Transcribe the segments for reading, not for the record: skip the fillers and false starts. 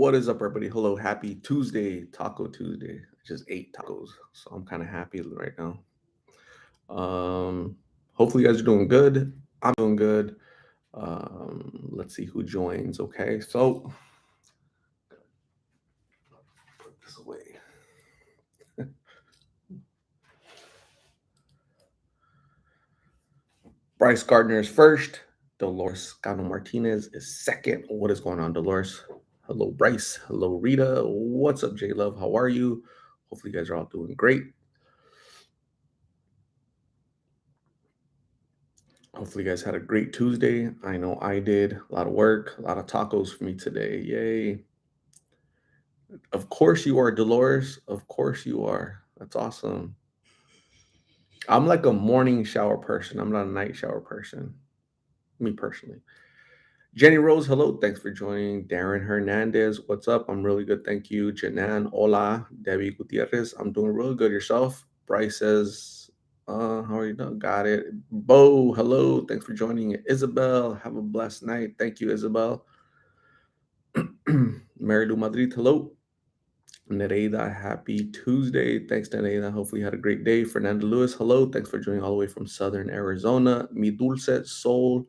What is up, everybody? Hello, happy Tuesday, Taco Tuesday. I just ate tacos, so I'm kind of happy right now. Um, Hopefully, you guys are doing good. I'm doing good. Let's see who joins. Okay, so put this away. Bryce Gardner is first. Dolores Cano Martinez is second. What is going on, Dolores? Hello, Bryce. Hello, Rita. What's up, J Love? How are you? Hopefully, you guys are all doing great. Hopefully, you guys had a great Tuesday. I know I did. A lot of work, a lot of tacos for me today. Yay. Of course, you are, Dolores. Of course, you are. That's awesome. I'm like a morning shower person. I'm not a night shower person, me personally. Jenny Rose, hello. Thanks for joining. Darren Hernandez, what's up? I'm really good. Thank you. Janan, hola. Debbie Gutierrez, I'm doing really good. Yourself? Bryce says, how are you doing? Got it. Bo, hello. Thanks for joining. Isabel, have a blessed night. Thank you, Isabel. Mary Lou Madrid, hello. Nereida, happy Tuesday. Thanks, Nereida. Hopefully, you had a great day. Fernando Lewis, hello. Thanks for joining all the way from Southern Arizona. Mi Dulce Soul,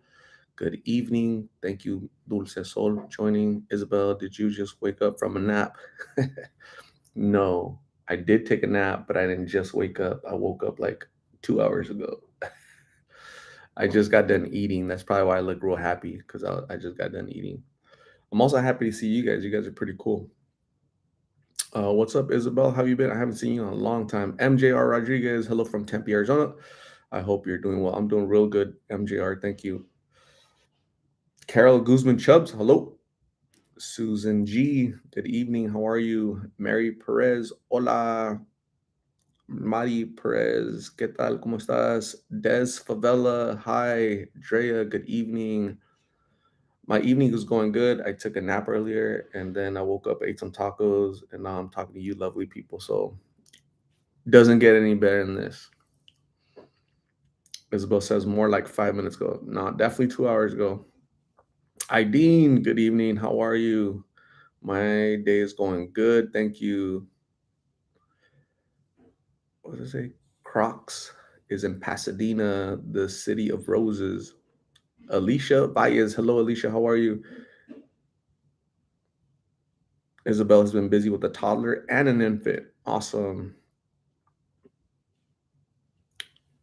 good evening. Thank you, Dulce Sol, joining. Isabel, did you just wake up from a nap? No, I did take a nap, but I didn't just wake up. I woke up like 2 hours ago. I just got done eating. That's probably why I look real happy because I just got done eating. I'm also happy to see you guys. You guys are pretty cool. What's up, Isabel? How you been? I haven't seen you in a long time. MJR Rodriguez, hello from Tempe, Arizona. I hope you're doing well. I'm doing real good, MJR. Thank you. Carol Guzman Chubbs, hello. Susan G, good evening. How are you? Mary Perez, hola. Mari Perez, ¿qué tal? ¿Cómo estás? Des Favela, hi. Drea, good evening. My evening was going good. I took a nap earlier and then I woke up, ate some tacos, and now I'm talking to you lovely people. So doesn't get any better than this. Isabel says more like 5 minutes ago. No, definitely 2 hours ago. Ideen, good evening. How are you? My day is going good. Thank you. What does it say? Crocs is in Pasadena, the city of roses. Alicia Valles. Hello, Alicia. How are you? Isabel has been busy with a toddler and an infant. Awesome.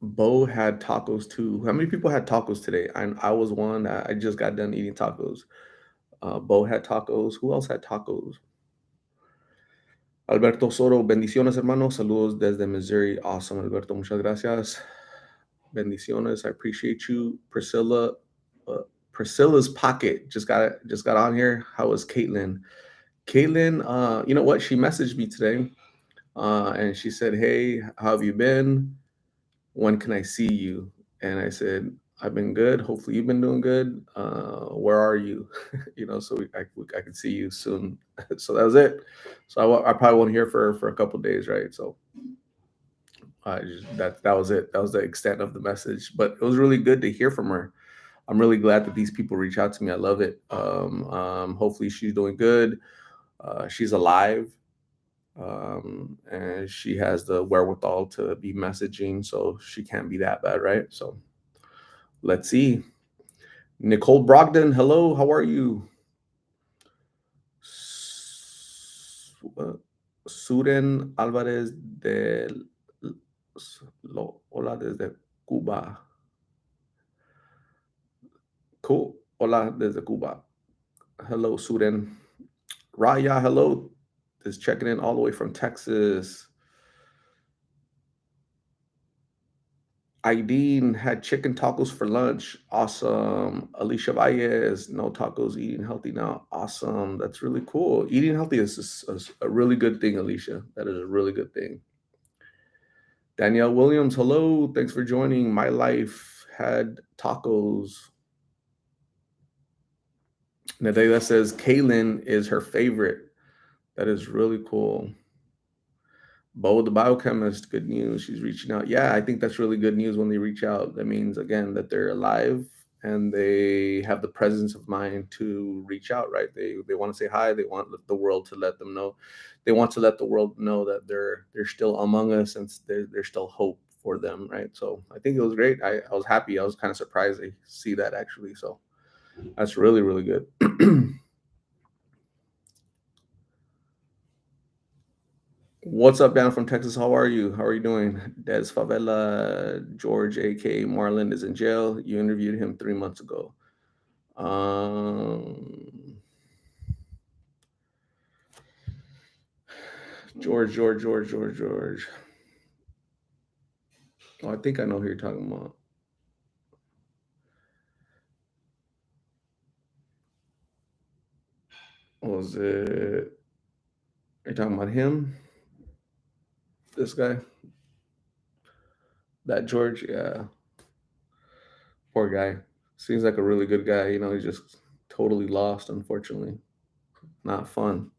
Bo had tacos too. How many people had tacos today? I was one. I just got done eating tacos. Bo had tacos. Who else had tacos? Alberto Soto, bendiciones, hermano. Saludos desde Missouri. Awesome, Alberto. Muchas gracias. Bendiciones. I appreciate you. Priscilla's pocket just got on here. How was Caitlyne? Caitlyne, you know what? She messaged me today, and she said, "Hey, how have you been? When can I see you?" And I said, "I've been good. Hopefully, you've been doing good. Where are you? So I can see you soon." So that was it. So I probably won't hear for a couple days, right? So that was it. That was the extent of the message. But it was really good to hear from her. I'm really glad that these people reach out to me. I love it. Hopefully, she's doing good. She's alive, and she has the wherewithal to be messaging, so she can't be that bad, right? So let's see. Nicole Brogdon, hello, how are you? Suren Alvarez de Hola desde Cuba. Cool. Hola desde Cuba. Hello, Suren. Raya, hello. Is checking in all the way from Texas. Ideen had chicken tacos for lunch. Awesome. Alicia Valles, no tacos, eating healthy now. Awesome. That's really cool. Eating healthy is a really good thing, Alicia. That is a really good thing. Danielle Williams, hello. Thanks for joining. My life had tacos. Nadela says Kaylin is her favorite. That is really cool. Bo, the biochemist, good news. She's reaching out. Yeah, I think that's really good news when they reach out. That means, again, that they're alive and they have the presence of mind to reach out, right? They want to say hi. They want the world to let them know. They want to let the world know that they're still among us, and there's still hope for them, right? So I think it was great. I was happy. I was kind of surprised to see that actually. So that's really really good. What's up, down from Texas? How are you? How are you doing? Des Favela, George, aka Marlon, is in jail. You interviewed him 3 months ago. Um, George. Oh, I think I know who you're talking about. Was it? You're talking about him? This guy? That George? Yeah. Poor guy. Seems like a really good guy. He's just totally lost, unfortunately. Not fun.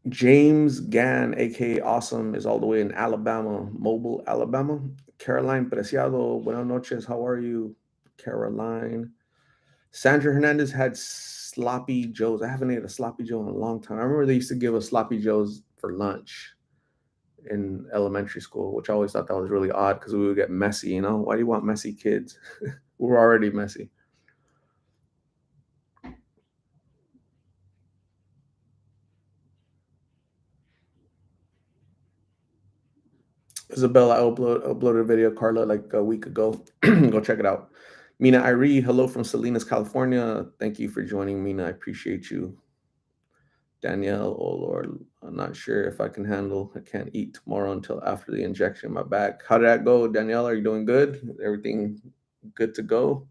James Gann, aka Awesome, is all the way in Alabama, Mobile, Alabama. Caroline Preciado, buenas noches. How are you, Caroline? Sandra Hernandez had sloppy joes. I haven't ate a sloppy joe in a long time. I remember they used to give us sloppy joes for lunch in elementary school, which I always thought that was really odd because we would get messy. Why do you want messy kids? We're already messy. Isabel, I uploaded a video, Carla, like a week ago. Go check it out. Mina Irie, hello from Salinas, California. Thank you for joining, Mina. I appreciate you. Danielle, oh Lord, I'm not sure if I can handle. I can't eat tomorrow until after the injection in my back. How did that go, Danielle? Are you doing good? Everything good to go?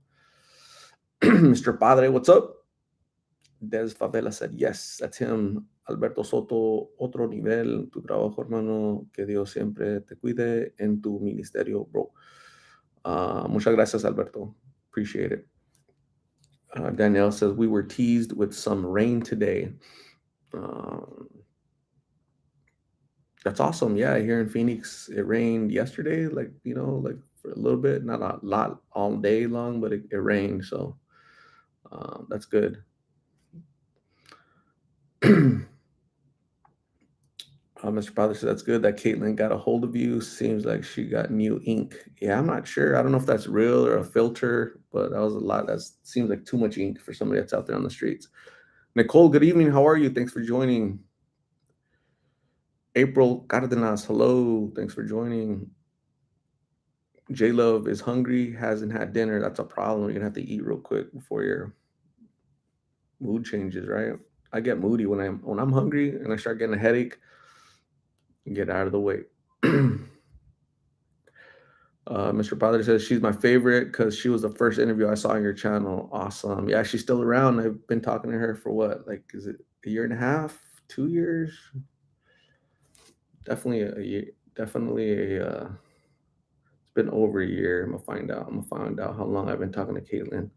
Mr. Padre, what's up? Des Favela said, yes, that's him. Alberto Soto, otro nivel, tu trabajo, hermano, que Dios siempre te cuide en tu ministerio, bro. Muchas gracias, Alberto. Appreciate it. Danielle says, we were teased with some rain today. Um, that's awesome. Yeah, here in Phoenix, it rained yesterday, like for a little bit, not a lot all day long, but it rained. So that's good. Mr. Father said that's good that Caitlyne got a hold of you. Seems like she got new ink. Yeah, I'm not sure. I don't know if that's real or a filter, but that was a lot. That seems like too much ink for somebody that's out there on the streets. Nicole, good evening. How are you? Thanks for joining. April Cardenas, hello. Thanks for joining. J Love is hungry, hasn't had dinner. That's a problem. You're gonna have to eat real quick before your mood changes, right? I get moody when I'm hungry and I start getting a headache. Get out of the way. Mr. Padre says she's my favorite because she was the first interview I saw on your channel. Awesome. Yeah, she's still around. I've been talking to her for what, like, is it a year and a half, 2 years? Definitely a year. Definitely a. It's been over a year. I'm gonna find out. I'm gonna find out how long I've been talking to Caitlyne.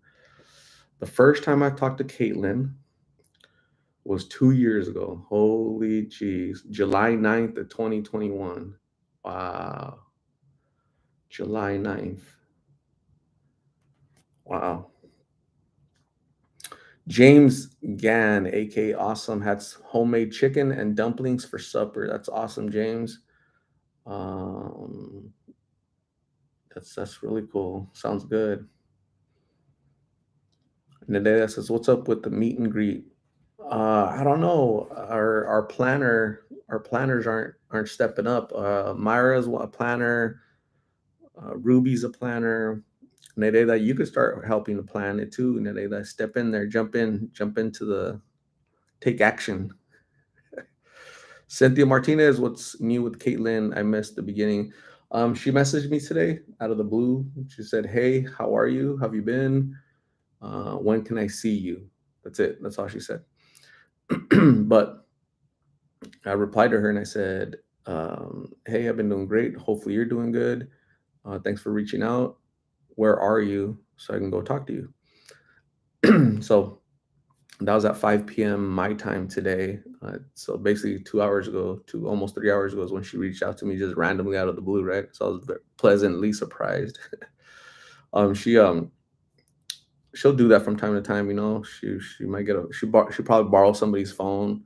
The first time I talked to Caitlyne was 2 years ago. Holy jeez. July 9th of 2021. Wow. July 9th. Wow. James Gann, aka Awesome, had homemade chicken and dumplings for supper. That's awesome, James. Um, that's really cool. Sounds good. And the day that says, "What's up with the meet and greet?" I don't know. Our planners aren't stepping up. Myra's a planner. Ruby's a planner. Nereida, you could start helping to plan it too. Nereida, step in there, jump into the take action. Cynthia Martinez, what's new with Caitlyne? I missed the beginning. She messaged me today out of the blue. She said, "Hey, how are you? Have you been? When can I see you?" That's it. That's all she said. But I replied to her and I said, "Hey, I've been doing great. Hopefully, you're doing good. Thanks for reaching out. Where are you so I can go talk to you?" So That was at 5 p.m. my time today. So basically 2 hours ago, almost 3 hours ago is when she reached out to me just randomly out of the blue, right? So I was pleasantly surprised. She she'll do that from time to time. She might get she probably borrow somebody's phone,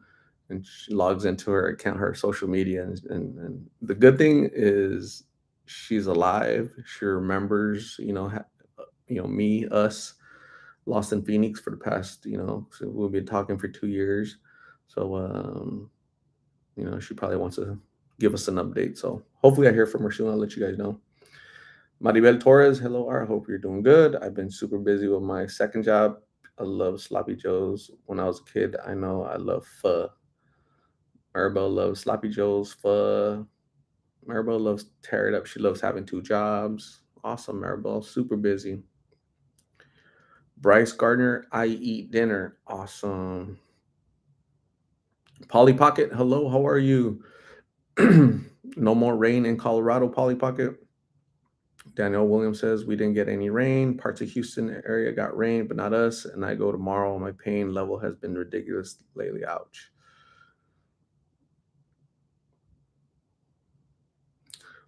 and she logs into her account, her social media, and the good thing is she's alive. She remembers, me, us, Lost in Phoenix for the past, so we've been talking for 2 years. So, she probably wants to give us an update. So hopefully I hear from her soon. I'll let you guys know. Maribel Torres, hello, Art. Hope you're doing good. I've been super busy with my second job. I love sloppy joes. When I was a kid, I know I love pho. Maribel loves sloppy joes, pho. Maribel loves tear it up. She loves having two jobs. Awesome, Maribel. Super busy. Bryce Gardner, I eat dinner. Awesome. Polly Pocket, hello, how are you? No more rain in Colorado, Polly Pocket. Daniel Williams says we didn't get any rain. Parts of Houston area got rain, but not us. And I go tomorrow. My pain level has been ridiculous lately. Ouch.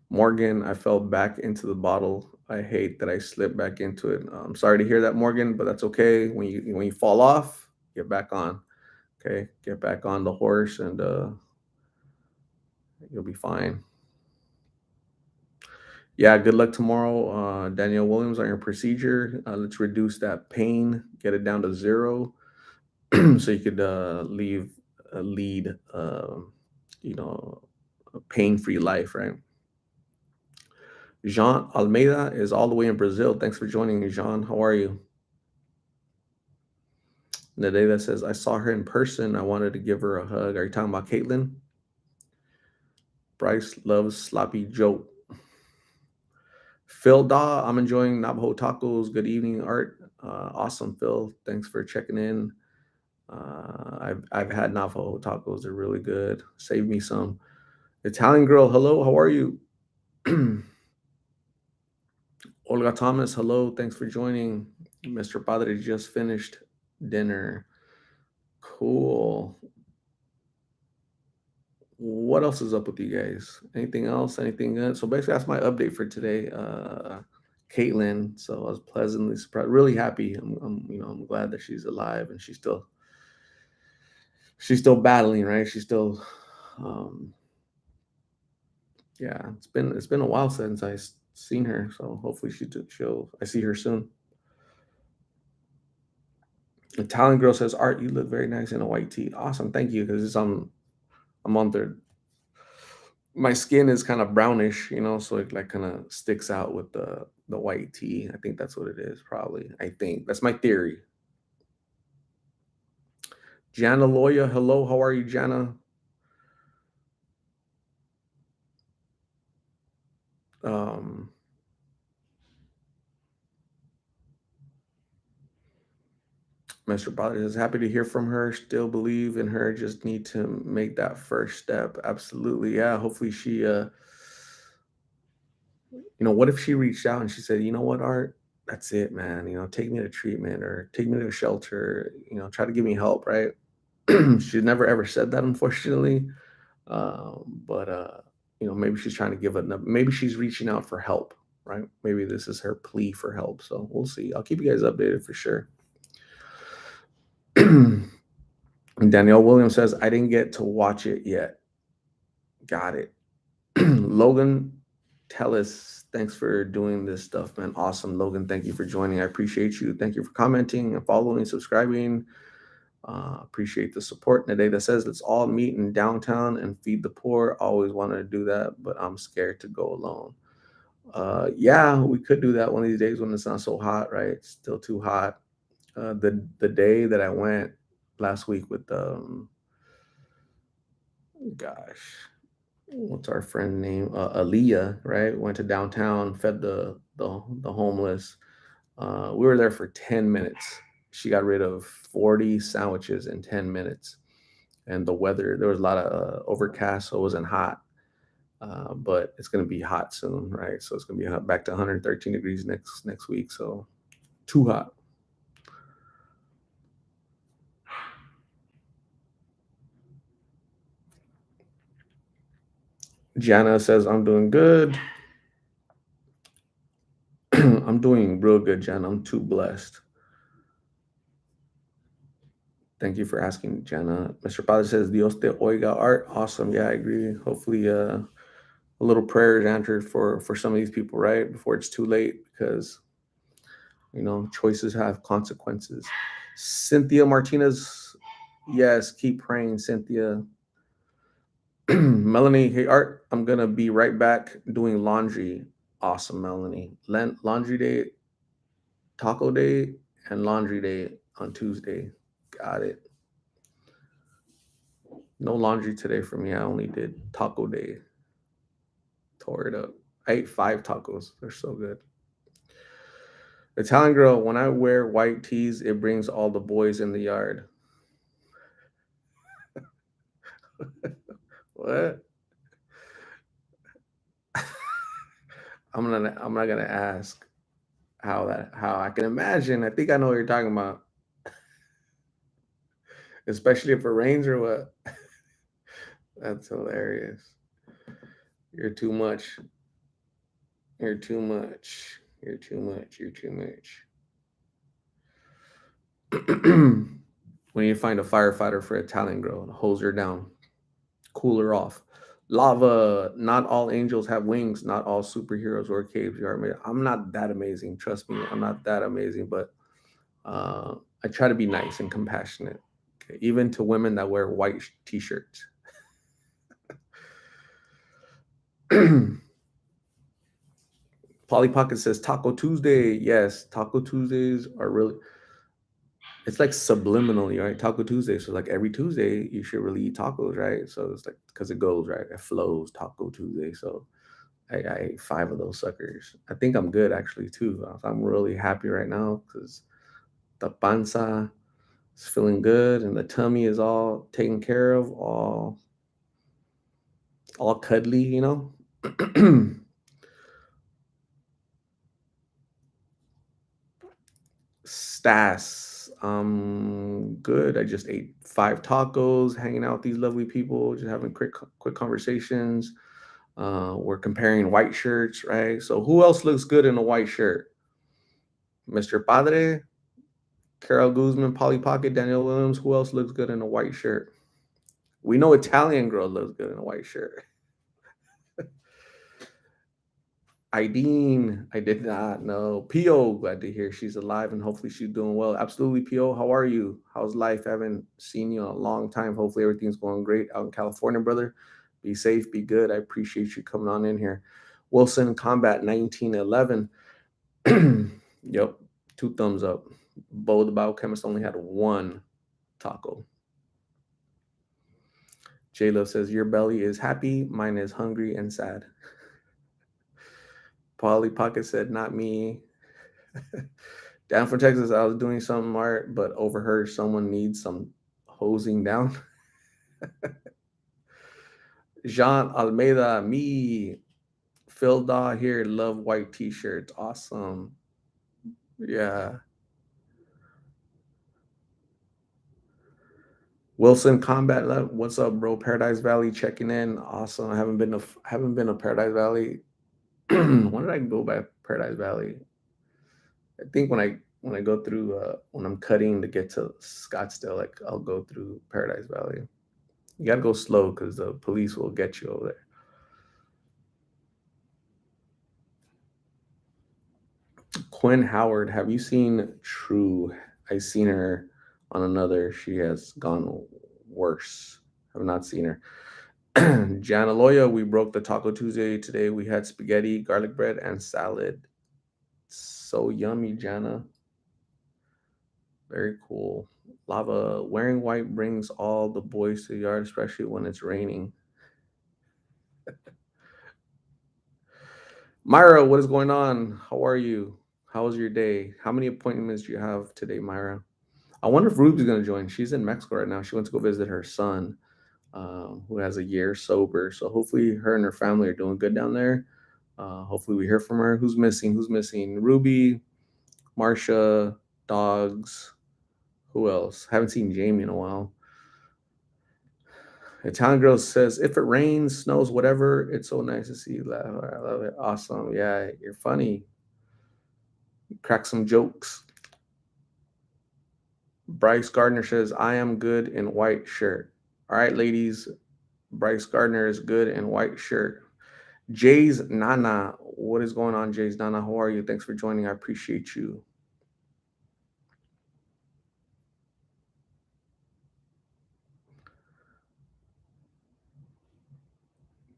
Morgan, I fell back into the bottle. I hate that I slipped back into it. I'm sorry to hear that, Morgan, but that's okay. When you fall off, get back on. Okay, get back on the horse, and you'll be fine. Yeah, good luck tomorrow, Danielle Williams, on your procedure. Let's reduce that pain, get it down to zero, so you could lead, you know, a pain-free life, right? Jean Almeida is all the way in Brazil. Thanks for joining me, Jean. How are you? Nadeda says, I saw her in person. I wanted to give her a hug. Are you talking about Caitlyne? Bryce loves sloppy Joe. Phil Daw, I'm enjoying Navajo tacos. Good evening, Art. Awesome, Phil. Thanks for checking in. I've had Navajo tacos. They're really good. Save me some. Italian girl, hello. How are you? Olga Thomas, hello. Thanks for joining. Mr. Padre just finished dinner. Cool. What else is up with you guys? Anything else? Anything good? So basically, that's my update for today. Caitlyne. So I was pleasantly surprised, really happy. I'm glad that she's alive and she's still battling, right? She's still, um, yeah. It's been a while since seen her. So hopefully I see her soon. Italian girl says, Art, you look very nice in a white tee. Awesome, thank you. Because I'm on there. My skin is kind of brownish, so it like kind of sticks out with the white tea. I think that's what it is, probably. I think that's my theory. Jana Loya, hello, how are you, Jana? Um, Mr. Body is happy to hear from her. Still believe in her. Just need to make that first step. Absolutely, yeah. Hopefully what if she reached out and she said, you know what, Art, that's it, man. Take me to treatment or take me to a shelter. Try to give me help, right? She's never ever said that, unfortunately. But maybe she's trying to give it. Maybe she's reaching out for help, right? Maybe this is her plea for help. So we'll see. I'll keep you guys updated for sure. Danielle Williams says, I didn't get to watch it yet. Got it. Logan Tellis, thanks for doing this stuff, man. Awesome, Logan. Thank you for joining. I appreciate you. Thank you for commenting and following, subscribing. Appreciate the support. Nadeda says, let's all meet in downtown and feed the poor. Always wanted to do that, but I'm scared to go alone. Yeah, we could do that one of these days when it's not so hot, right? It's still too hot. The day that I went last week with gosh, what's our friend name? Aaliyah, right? Went to downtown, fed the homeless. We were there for 10 minutes. She got rid of 40 sandwiches in 10 minutes. And the weather, there was a lot of overcast, so it wasn't hot. But it's going to be hot soon, right? So it's going to be back to 113 degrees next week. So too hot. Jana says, I'm doing good. I'm doing real good, Jana. I'm too blessed. Thank you for asking, Jana. Mr. Padre says, Dios te oiga, Art. Awesome. Yeah, I agree. Hopefully, a little prayer is answered for some of these people, right? Before it's too late, because, choices have consequences. Cynthia Martinez, yes, keep praying, Cynthia. Melanie, hey, Art, I'm going to be right back doing laundry. Awesome, Melanie. Laundry day, taco day, and laundry day on Tuesday. Got it. No laundry today for me. I only did taco day. Tore it up. I ate 5 tacos. They're so good. Italian girl, when I wear white tees, it brings all the boys in the yard. What? I'm not gonna ask how I can imagine. I think I know what you're talking about. Especially if it rains or what. That's hilarious. You're too much. You're too much. You're too much. You're too much. When you find a firefighter for Italian girl, hose her down, cool her off. Lava, not all angels have wings, not all superheroes wear capes. You are amazing. I'm not that amazing. Trust me, I'm not that amazing, but I try to be nice and compassionate, okay? Even to women that wear white t-shirts. Polly Pocket says Taco Tuesday. Yes, Taco Tuesdays are really, it's like subliminally, right? Taco Tuesday. So like every Tuesday you should really eat tacos, right? So it's like because it goes, right? It flows, Taco Tuesday. So I ate 5 of those suckers. I think I'm good actually too. I'm really happy right now because the panza is feeling good and the tummy is all taken care of, all cuddly, Stas, good. I just ate 5 tacos, hanging out with these lovely people, just having quick conversations. We're comparing white shirts, right? So who else looks good in a white shirt? Mr. Padre, Carol Guzman, Polly Pocket, Daniel Williams. Who else looks good in a white shirt? We know Italian girl looks good in a white shirt. Ideen, I did not know. Pio, glad to hear she's alive and hopefully she's doing well. Absolutely, Pio. How are you? How's life? I haven't seen you in a long time. Hopefully everything's going great out in California, brother. Be safe, be good. I appreciate you coming on in here. Wilson Combat 1911. Yep, 2 thumbs up. Bo the biochemist only had 1 taco. J Love says, Your belly is happy, mine is hungry and sad. Polly Pocket said, Not me. Down from Texas, I was doing some art, but overheard someone needs some hosing down. Jean Almeida, me. Phil Daw here, love white t shirts. Awesome. Yeah. Wilson Combat Love, what's up, bro? Paradise Valley checking in. Awesome. I haven't been to Paradise Valley. When did I go by Paradise Valley? I think when I go through when I'm cutting to get to Scottsdale, like I'll go through Paradise Valley. You gotta go slow because the police will get you over there. Quinn Howard, have you seen True? I seen her on another. She has gone worse. Have not seen her. Jana Loya, we broke the Taco Tuesday today. We had spaghetti, garlic bread, and salad. So yummy, Jana. Very cool. Lava, wearing white brings all the boys to the yard, especially when it's raining. Myra, what is going on? How are you? How was your day? How many appointments do you have today, Myra? I wonder if Ruby's going to join. She's in Mexico right now. She went to go visit her son, who has a year sober. So hopefully, her and her family are doing good down there. Hopefully, we hear from her. Who's missing? Who's missing? Ruby, Marsha, dogs. Who else? Haven't seen Jamie in a while. Italian girl says, if it rains, snows, whatever, it's so nice to see you laugh. I love it. Awesome. Yeah, you're funny. Crack some jokes. Bryce Gardner says, I am good in white shirt. All right, ladies. Bryce Gardner is good in white shirt. Jay's Nana. What is going on, Jay's Nana? How are you? Thanks for joining. I appreciate you.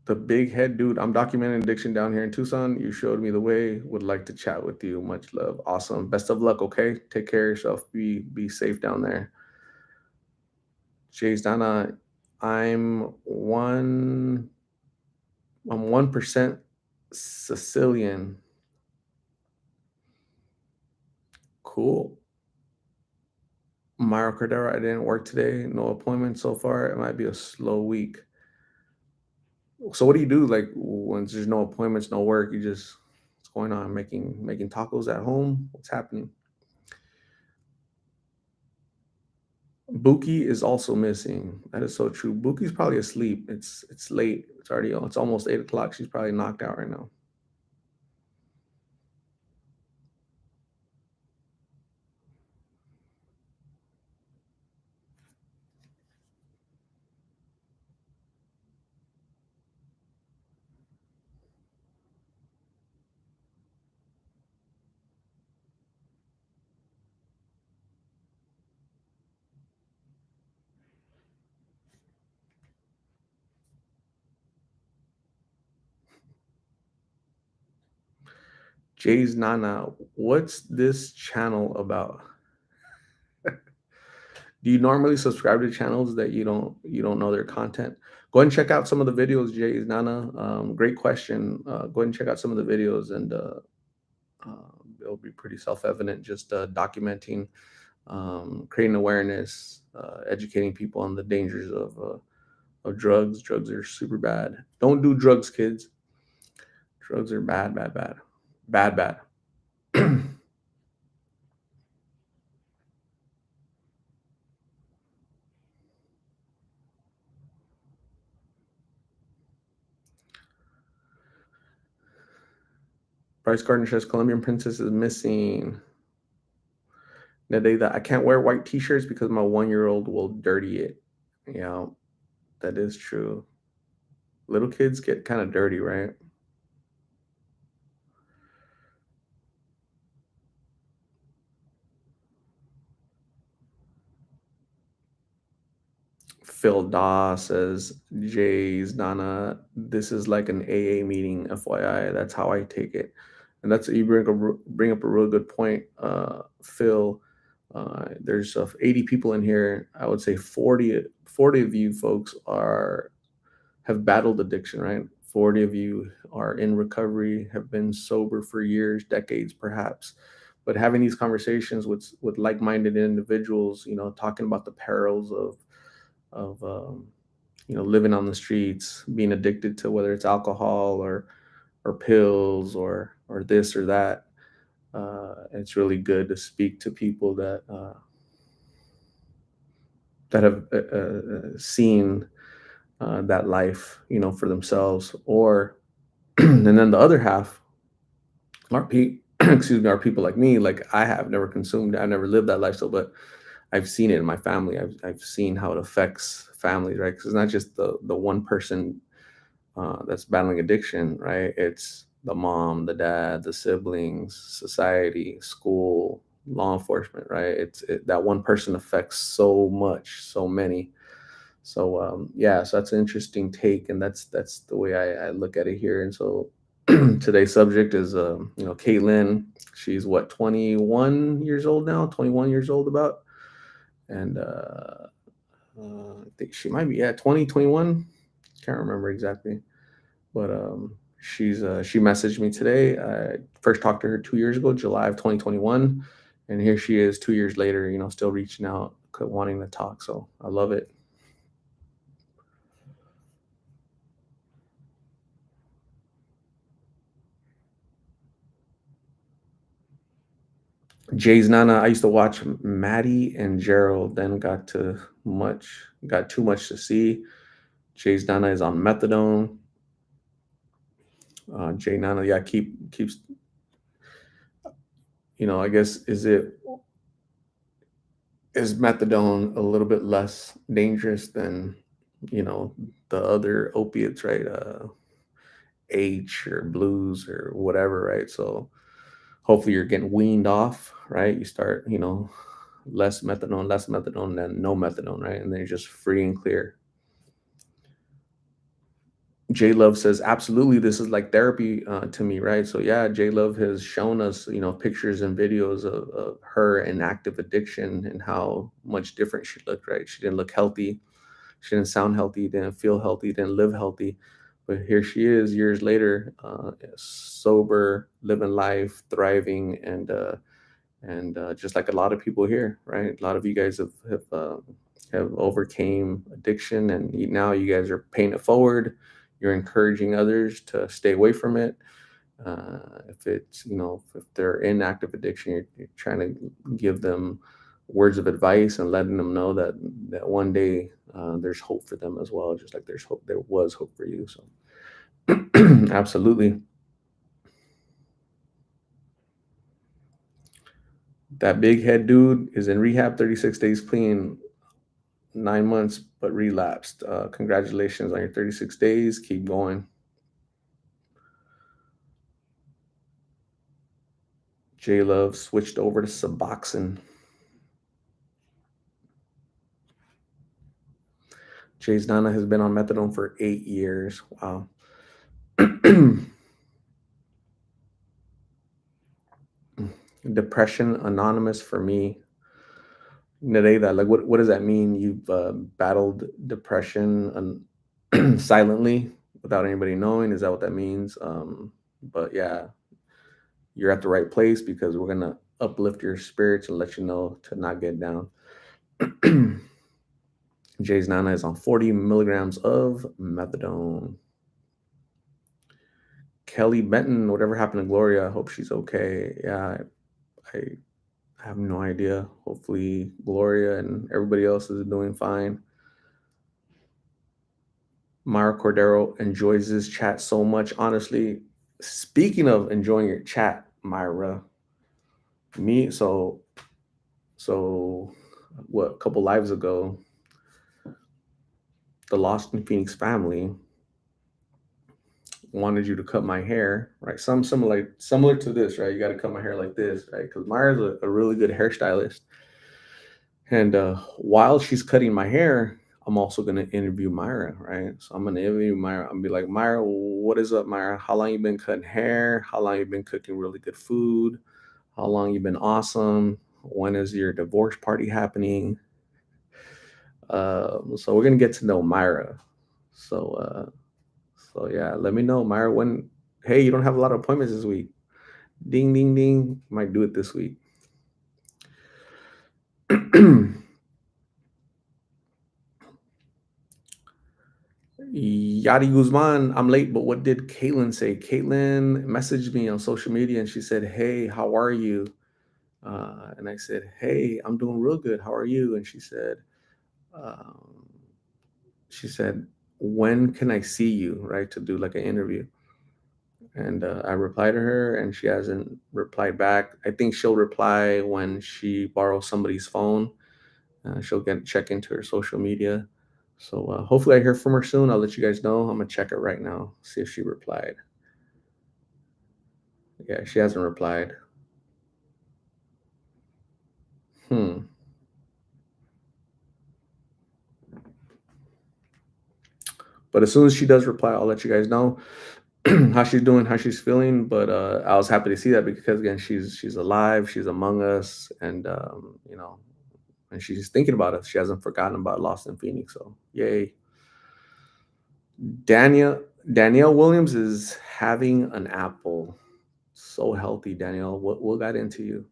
The big head dude. I'm documenting addiction down here in Tucson. You showed me the way. Would like to chat with you. Much love. Awesome. Best of luck. Okay. Take care of yourself. Be safe down there. Jay's Nana. I'm one. I'm 1% Sicilian. Cool. Mario Cordero, I didn't work today. No appointment so far. It might be a slow week. So what do you do like when there's no appointments, no work? You just what's going on? Making tacos at home? What's happening? Buki is also missing. That is so true. Buki's probably asleep. It's late. It's almost 8 o'clock. She's probably knocked out right now. Jay's Nana, what's this channel about? Do you normally subscribe to channels that you don't know their content? Go ahead and check out some of the videos, Jay's Nana. Great question. Go ahead and check out some of the videos, and it'll be pretty self-evident. Just documenting, creating awareness, educating people on the dangers of drugs. Drugs are super bad. Don't do drugs, kids. Drugs are bad, bad, bad, bad, bad. Bryce Gardner says Colombian Princess is missing. Nadeda, I can't wear white t-shirts because my 1-year-old will dirty it. Yeah, that is true. Little kids get kind of dirty, right? Phil Daw says, Jay's Nana, this is like an AA meeting, FYI. That's how I take it. And that's you bring up a really good point, Phil. There's 80 people in here. I would say 40 of you folks have battled addiction, right? 40 of you are in recovery, have been sober for years, decades perhaps. But having these conversations with like-minded individuals, talking about the perils of living on the streets, being addicted to whether it's alcohol or pills or this or that. It's really good to speak to people that have seen that life, for themselves. Or and then the other half are excuse me, are people like me. Like I have never consumed, I never lived that lifestyle, but I've seen it in my family. I've seen how it affects families, right? Because it's not just the one person that's battling addiction, right? It's the mom, the dad, the siblings, society, school, law enforcement, right? That one person affects so much, so many. So yeah, so that's an interesting take, and that's the way I look at it here. And so today's subject is Caitlyne. She's what, 21 years old now, 21 years old about, and I think she might be, yeah, 2021. Can't remember exactly, but she messaged me today. I first talked to her 2 years ago, July of 2021, and here she is 2 years later, still reaching out, wanting to talk. So I love it. Jay's Nana. I used to watch Maddie and Gerald, then got too much to see. Jay's Nana is on methadone. Jay Nana, yeah, keeps. I guess is methadone a little bit less dangerous than you know the other opiates, right? H or blues or whatever, right? So hopefully you're getting weaned off, right? You start, less methadone than no methadone, right? And then you're just free and clear. J Love says, absolutely, this is like therapy to me, right? So yeah, J Love has shown us, pictures and videos of her in active addiction and how much different she looked, right? She didn't look healthy. She didn't sound healthy, didn't feel healthy, didn't live healthy. But here she is years later, sober, living life, thriving, and just like a lot of people here, right? A lot of you guys have overcame addiction, and now you guys are paying it forward. You're encouraging others to stay away from it. If it's if they're in active addiction, you're trying to give them words of advice and letting them know that one day there's hope for them as well, just like there was hope for you. So absolutely. That big head dude is in rehab, 36 days clean, 9 months, but relapsed. Congratulations on your 36 days. Keep going. J Love switched over to Suboxone. Jay's Nana has been on methadone for 8 years. Wow. Depression Anonymous for me. Nereida, like what does that mean? You've battled depression silently without anybody knowing. Is that what that means? But yeah, you're at the right place because we're gonna uplift your spirits and let you know to not get down. Jay's Nana is on 40 milligrams of methadone. Kelly Benton, whatever happened to Gloria? I hope she's okay. Yeah, I have no idea. Hopefully, Gloria and everybody else is doing fine. Myra Cordero enjoys this chat so much. Honestly, speaking of enjoying your chat, Myra, me so what? A couple lives ago, the Lost in Phoenix family wanted you to cut my hair, right? Some similar to this, right? You got to cut my hair like this, right? Because Myra's a really good hairstylist, and while she's cutting my hair, I'm also gonna interview Myra, right? So I'm gonna interview Myra. I'm be like, Myra, what is up, Myra? How long you been cutting hair? How long you been cooking really good food? How long you been awesome? When is your divorce party happening? So we're gonna get to know Myra. So so yeah, let me know, Myra, when. Hey, you don't have a lot of appointments this week. Ding, ding, ding. Might do it this week. Yadi Guzman, I'm late, but what did Caitlyne say? Caitlyne messaged me on social media and she said, hey, how are you? And I said, hey, I'm doing real good. How are you? And um, she said, when can I see you? Right. To do like an interview. And I replied to her and she hasn't replied back. I think she'll reply when she borrows somebody's phone. She'll check into her social media. So hopefully I hear from her soon. I'll let you guys know. I'm gonna check it right now, see if she replied. Yeah, she hasn't replied. Hmm. But as soon as she does reply, I'll let you guys know how she's doing, how she's feeling. But I was happy to see that because again, she's alive, she's among us, and and she's thinking about us. She hasn't forgotten about Lost in Phoenix. So yay. Danielle Williams is having an apple. So healthy, Danielle. What got into you?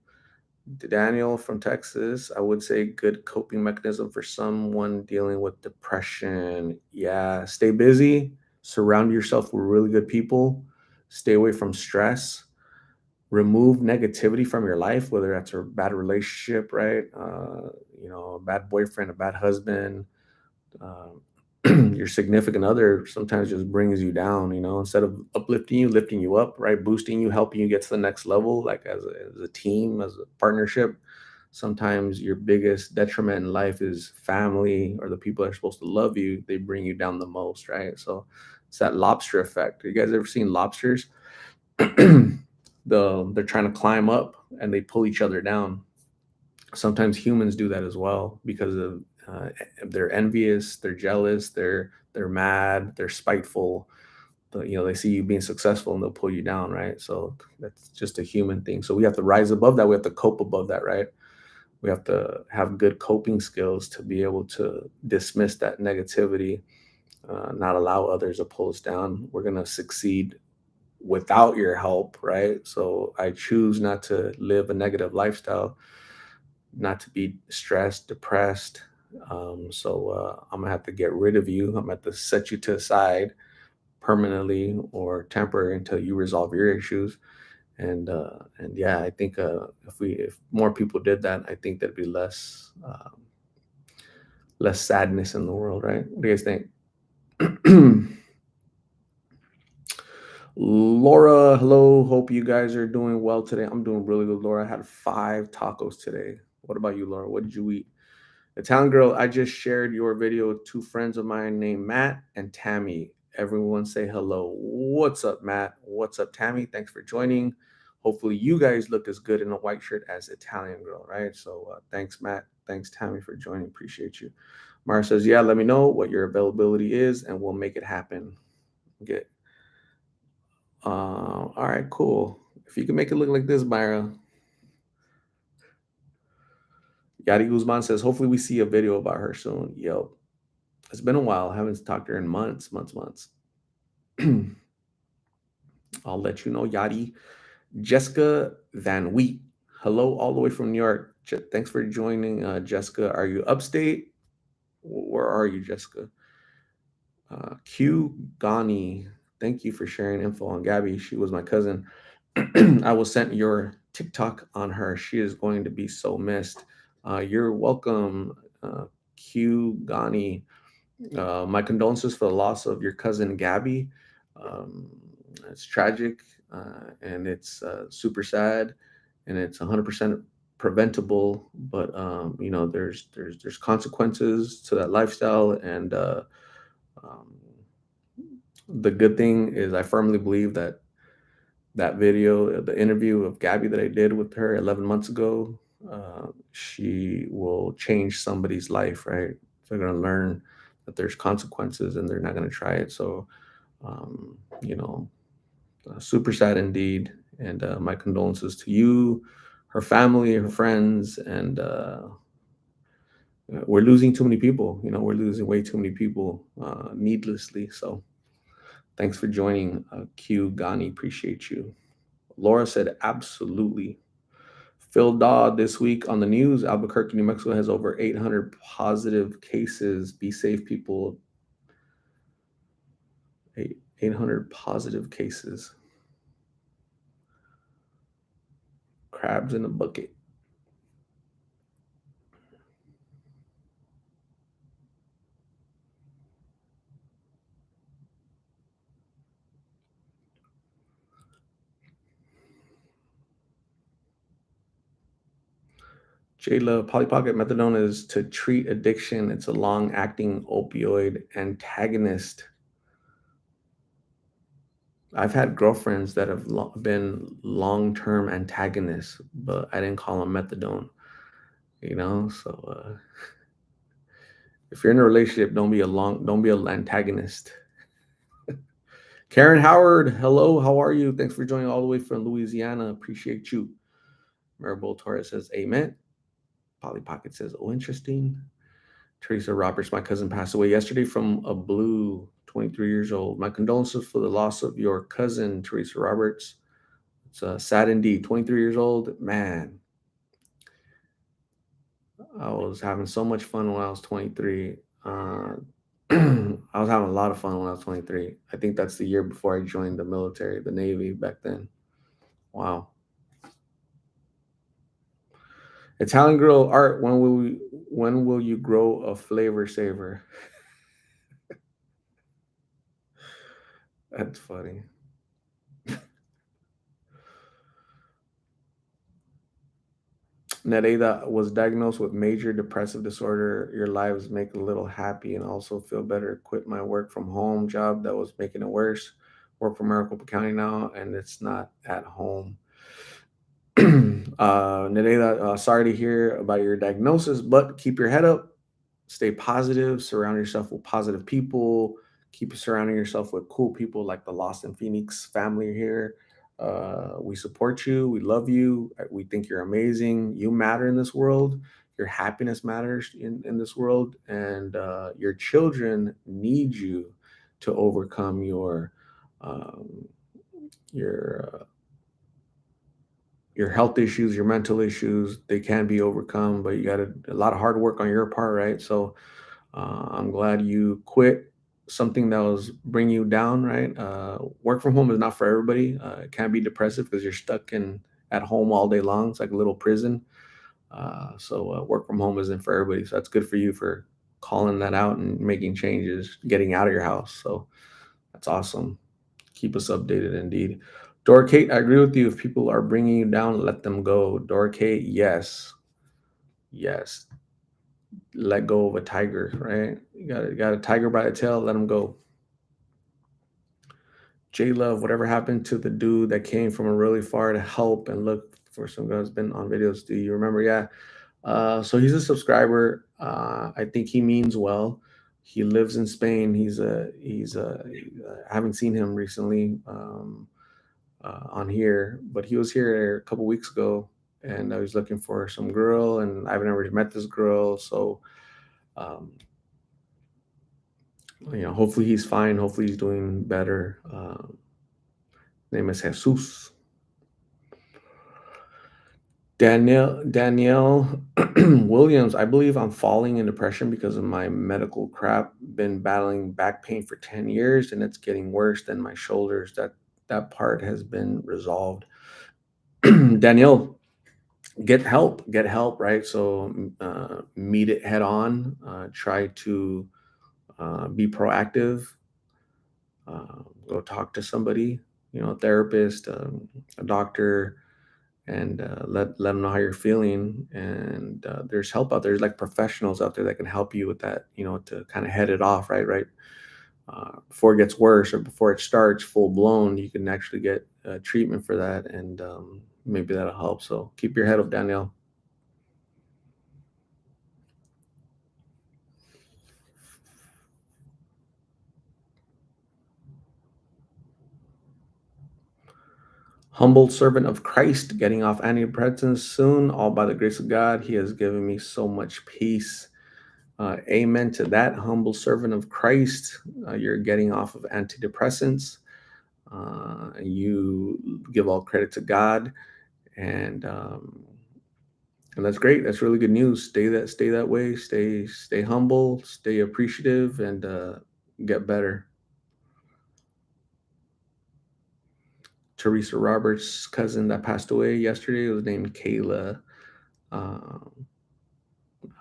Daniel from Texas, I would say good coping mechanism for someone dealing with depression. Yeah, stay busy, surround yourself with really good people, stay away from stress, remove negativity from your life, whether that's a bad relationship, right? A bad boyfriend, a bad husband, uh, your significant other sometimes just brings you down, instead of uplifting you, lifting you up, right? Boosting you, helping you get to the next level, like as a team, as a partnership. Sometimes your biggest detriment in life is family or the people that are supposed to love you. They bring you down the most, right? So it's that lobster effect. You guys ever seen lobsters? They're trying to climb up and they pull each other down. Sometimes humans do that as well because of they're envious, they're jealous, they're mad, they're spiteful. They see you being successful and they'll pull you down, right? So that's just a human thing. So we have to rise above that. We have to cope above that, right? We have to have good coping skills to be able to dismiss that negativity, not allow others to pull us down. We're gonna succeed without your help, right? So I choose not to live a negative lifestyle, not to be stressed, depressed. So I'm gonna have to get rid of you. I'm gonna have to set you to the side permanently or temporary until you resolve your issues. And yeah, I think if more people did that, I think there'd be less sadness in the world, right? What do you guys think? Laura, hello. Hope you guys are doing well today. I'm doing really good, Laura. I had 5 tacos today. What about you, Laura? What did you eat? Italian girl, I just shared your video with 2 friends of mine named Matt and Tammy. Everyone say hello. What's up, Matt? What's up, Tammy? Thanks for joining. Hopefully, you guys look as good in a white shirt as Italian girl, right? So, thanks, Matt. Thanks, Tammy, for joining. Appreciate you. Mara says, yeah, let me know what your availability is and we'll make it happen. Get all right, cool. If you can make it look like this, Myra. Yadi Guzman says, hopefully we see a video about her soon. Yo, it's been a while. I haven't talked to her in months. I'll let you know, Yadi. Jessica Van Wheat. Hello, all the way from New York. Thanks for joining, Jessica. Are you upstate? Where are you, Jessica? Q Gani. Thank you for sharing info on Gabby. She was my cousin. I will send your TikTok on her. She is going to be so missed. You're welcome, Q Gani. My condolences for the loss of your cousin Gabby. Um, it's tragic, and it's super sad, and it's 100% preventable. But there's consequences to that lifestyle, and um, the good thing is I firmly believe that that video, the interview of Gabby that I did with her 11 months ago, she will change somebody's life, right? They're going to learn that there's consequences and they're not going to try it. So, um, you know, super sad indeed. And my condolences to you, her family, her friends, and we're losing too many people. We're losing way too many people needlessly. So, thanks for joining, Q Gani. Appreciate you. Laura said, absolutely. Phil Dodd this week on the news. Albuquerque, New Mexico has over 800 positive cases. Be safe, people. 800 positive cases. Crabs in a bucket. Jayla, Polly Pocket methadone is to treat addiction. It's a long acting opioid antagonist. I've had girlfriends that have been long term antagonists, but I didn't call them methadone, So if you're in a relationship, don't be an antagonist. Karen Howard, hello, how are you? Thanks for joining all the way from Louisiana. Appreciate you. Maribel Torres says, Amen. Polly Pocket says, oh, interesting. Teresa Roberts, my cousin, passed away yesterday from a blue, 23 years old. My condolences for the loss of your cousin, Teresa Roberts. It's sad indeed. 23 years old. Man, I was having so much fun when I was 23. I was having a lot of fun when I was 23. I think that's the year before I joined the military, the Navy back then. Wow. Italian girl art. When will you grow a flavor saver? That's funny. Nereida was diagnosed with major depressive disorder. Your lives make a little happy and also feel better. Quit my work from home job that was making it worse. Work for Maricopa County now, and it's not at home. Nereida, sorry to hear about your diagnosis, but keep your head up, stay positive, surround yourself with positive people, keep surrounding yourself with cool people like the Lost in Phoenix family here. We support you, we love you, we think you're amazing. You matter in this world. Your happiness matters in this world, and your children need you to overcome um, your your health issues, your mental issues. They can be overcome, but you got a lot of hard work on your part, right? So I'm glad you quit something that was bringing you down, right? Work from home is not for everybody. It can be depressive because you're stuck in at home all day long. It's like a little prison. So work from home isn't for everybody. So that's good for you for calling that out and making changes, getting out of your house. So that's awesome. Keep us updated indeed. Dora Kate, I agree with you. If people are bringing you down, let them go. Dora Kate, yes, yes. Let go of a tiger, right? You got a tiger by the tail, let him go. J Love, whatever happened to the dude that came from a really far to help and look for some guys been on videos? Do you remember? Yeah. So he's a subscriber. I think he means well. He lives in Spain. I haven't seen him recently on here, but he was here a couple weeks ago, and I was looking for some girl, and I've never met this girl, so um, hopefully he's fine. Hopefully he's doing better. Name is Jesus. Danielle Williams, I believe I'm falling in depression because of my medical crap. Been battling back pain for 10 years and it's getting worse than my shoulders. That part has been resolved. Danielle, get help, right? So meet it head on. Try to be proactive. Go talk to somebody, a therapist, a doctor, and let them know how you're feeling. And there's help out there. There's like professionals out there that can help you with that, to kind of head it off, right. Before it gets worse or before it starts full blown, you can actually get treatment for that, and maybe that'll help. So keep your head up, Danielle. Humble servant of Christ, getting off antidepressants soon, all by the grace of God. He has given me so much peace. Amen to that, humble servant of Christ. You're getting off of antidepressants. You give all credit to God, and that's great. That's really good news. Stay that way. Stay humble. Stay appreciative, and get better. Teresa Roberts' cousin that passed away yesterday was named Kayla. Um,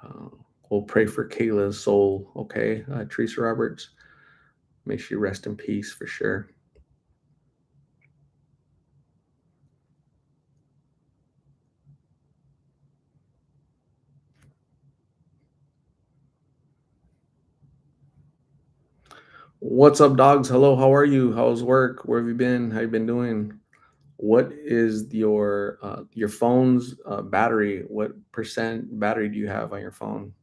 uh, we'll pray for Kayla's soul. Okay, Teresa Roberts. May she rest in peace for sure. What's up, dogs? Hello, how are you? How's work? Where have you been? How you been doing? What is your phone's battery? What percent battery do you have on your phone?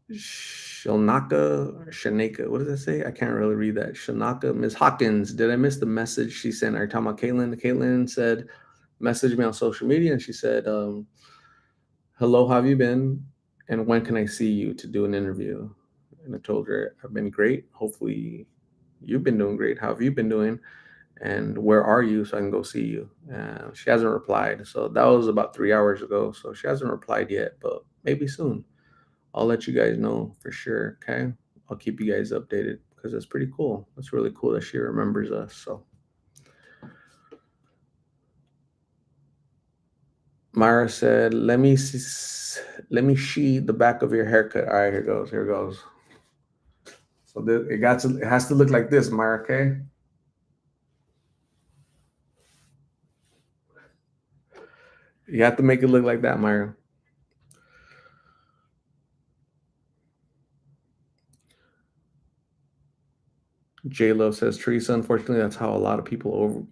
Shanaka or Shanaka. What does it say? I can't really read that. Shanaka, Miss Hawkins. Did I miss the message she sent? Are you talking about Caitlyne? Caitlyne said, message me on social media, and she said, hello, how have you been? And when can I see you to do an interview? And I told her, I've been great. Hopefully, you've been doing great. How have you been doing? And where are you so I can go see you? She hasn't replied. So that was about 3 hours ago. So she hasn't replied yet, but maybe soon. I'll let you guys know for sure. Okay. I'll keep you guys updated because that's pretty cool. That's really cool that she remembers us. So Myra said, let me see the back of your haircut." All right, here goes. Here goes. So it has to look like this, Myra. Okay. You have to make it look like that, Myra. J Lo says, "Teresa, unfortunately, that's how a lot of people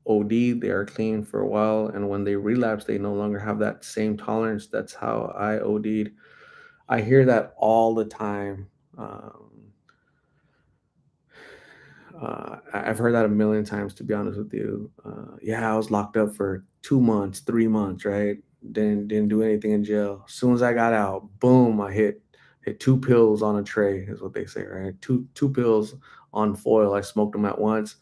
OD. They are clean for a while, and when they relapse, they no longer have that same tolerance. That's how I OD'd." I hear that all the time. Um, I've heard that a million times, to be honest with you. Yeah, I was locked up for 2 months, 3 months, right? Didn't do anything in jail. As soon as I got out, boom, I hit two pills on a tray, is what they say, right? Two pills on foil. I smoked them at once.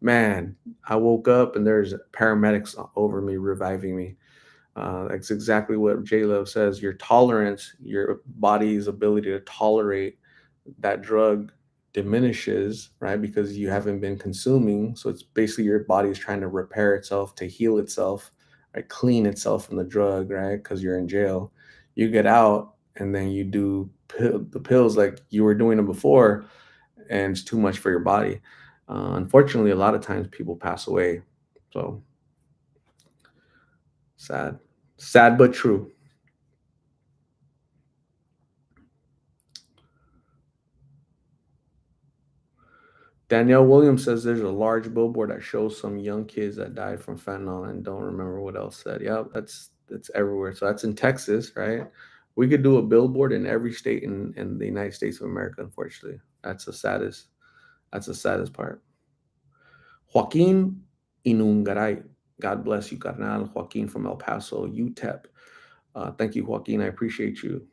Man, I woke up and there's paramedics over me reviving me. That's exactly what J Lo says. Your tolerance, your body's ability to tolerate that drug diminishes, right? Because you haven't been consuming. So it's basically your body's trying to repair itself, to heal itself, right? Clean itself from the drug, right? Because you're in jail. You get out and then you do the pills like you were doing them before, and it's too much for your body. Unfortunately, a lot of times people pass away. So sad. Sad but true. Danielle Williams says there's a large billboard that shows some young kids that died from fentanyl and don't remember what else said. Yeah, that's everywhere. So that's in Texas, right? We could do a billboard in every state in the United States of America, unfortunately. That's the saddest part. Joaquin Inungaray. God bless you, Carnal. Joaquin from El Paso, UTEP. Thank you, Joaquin. I appreciate you.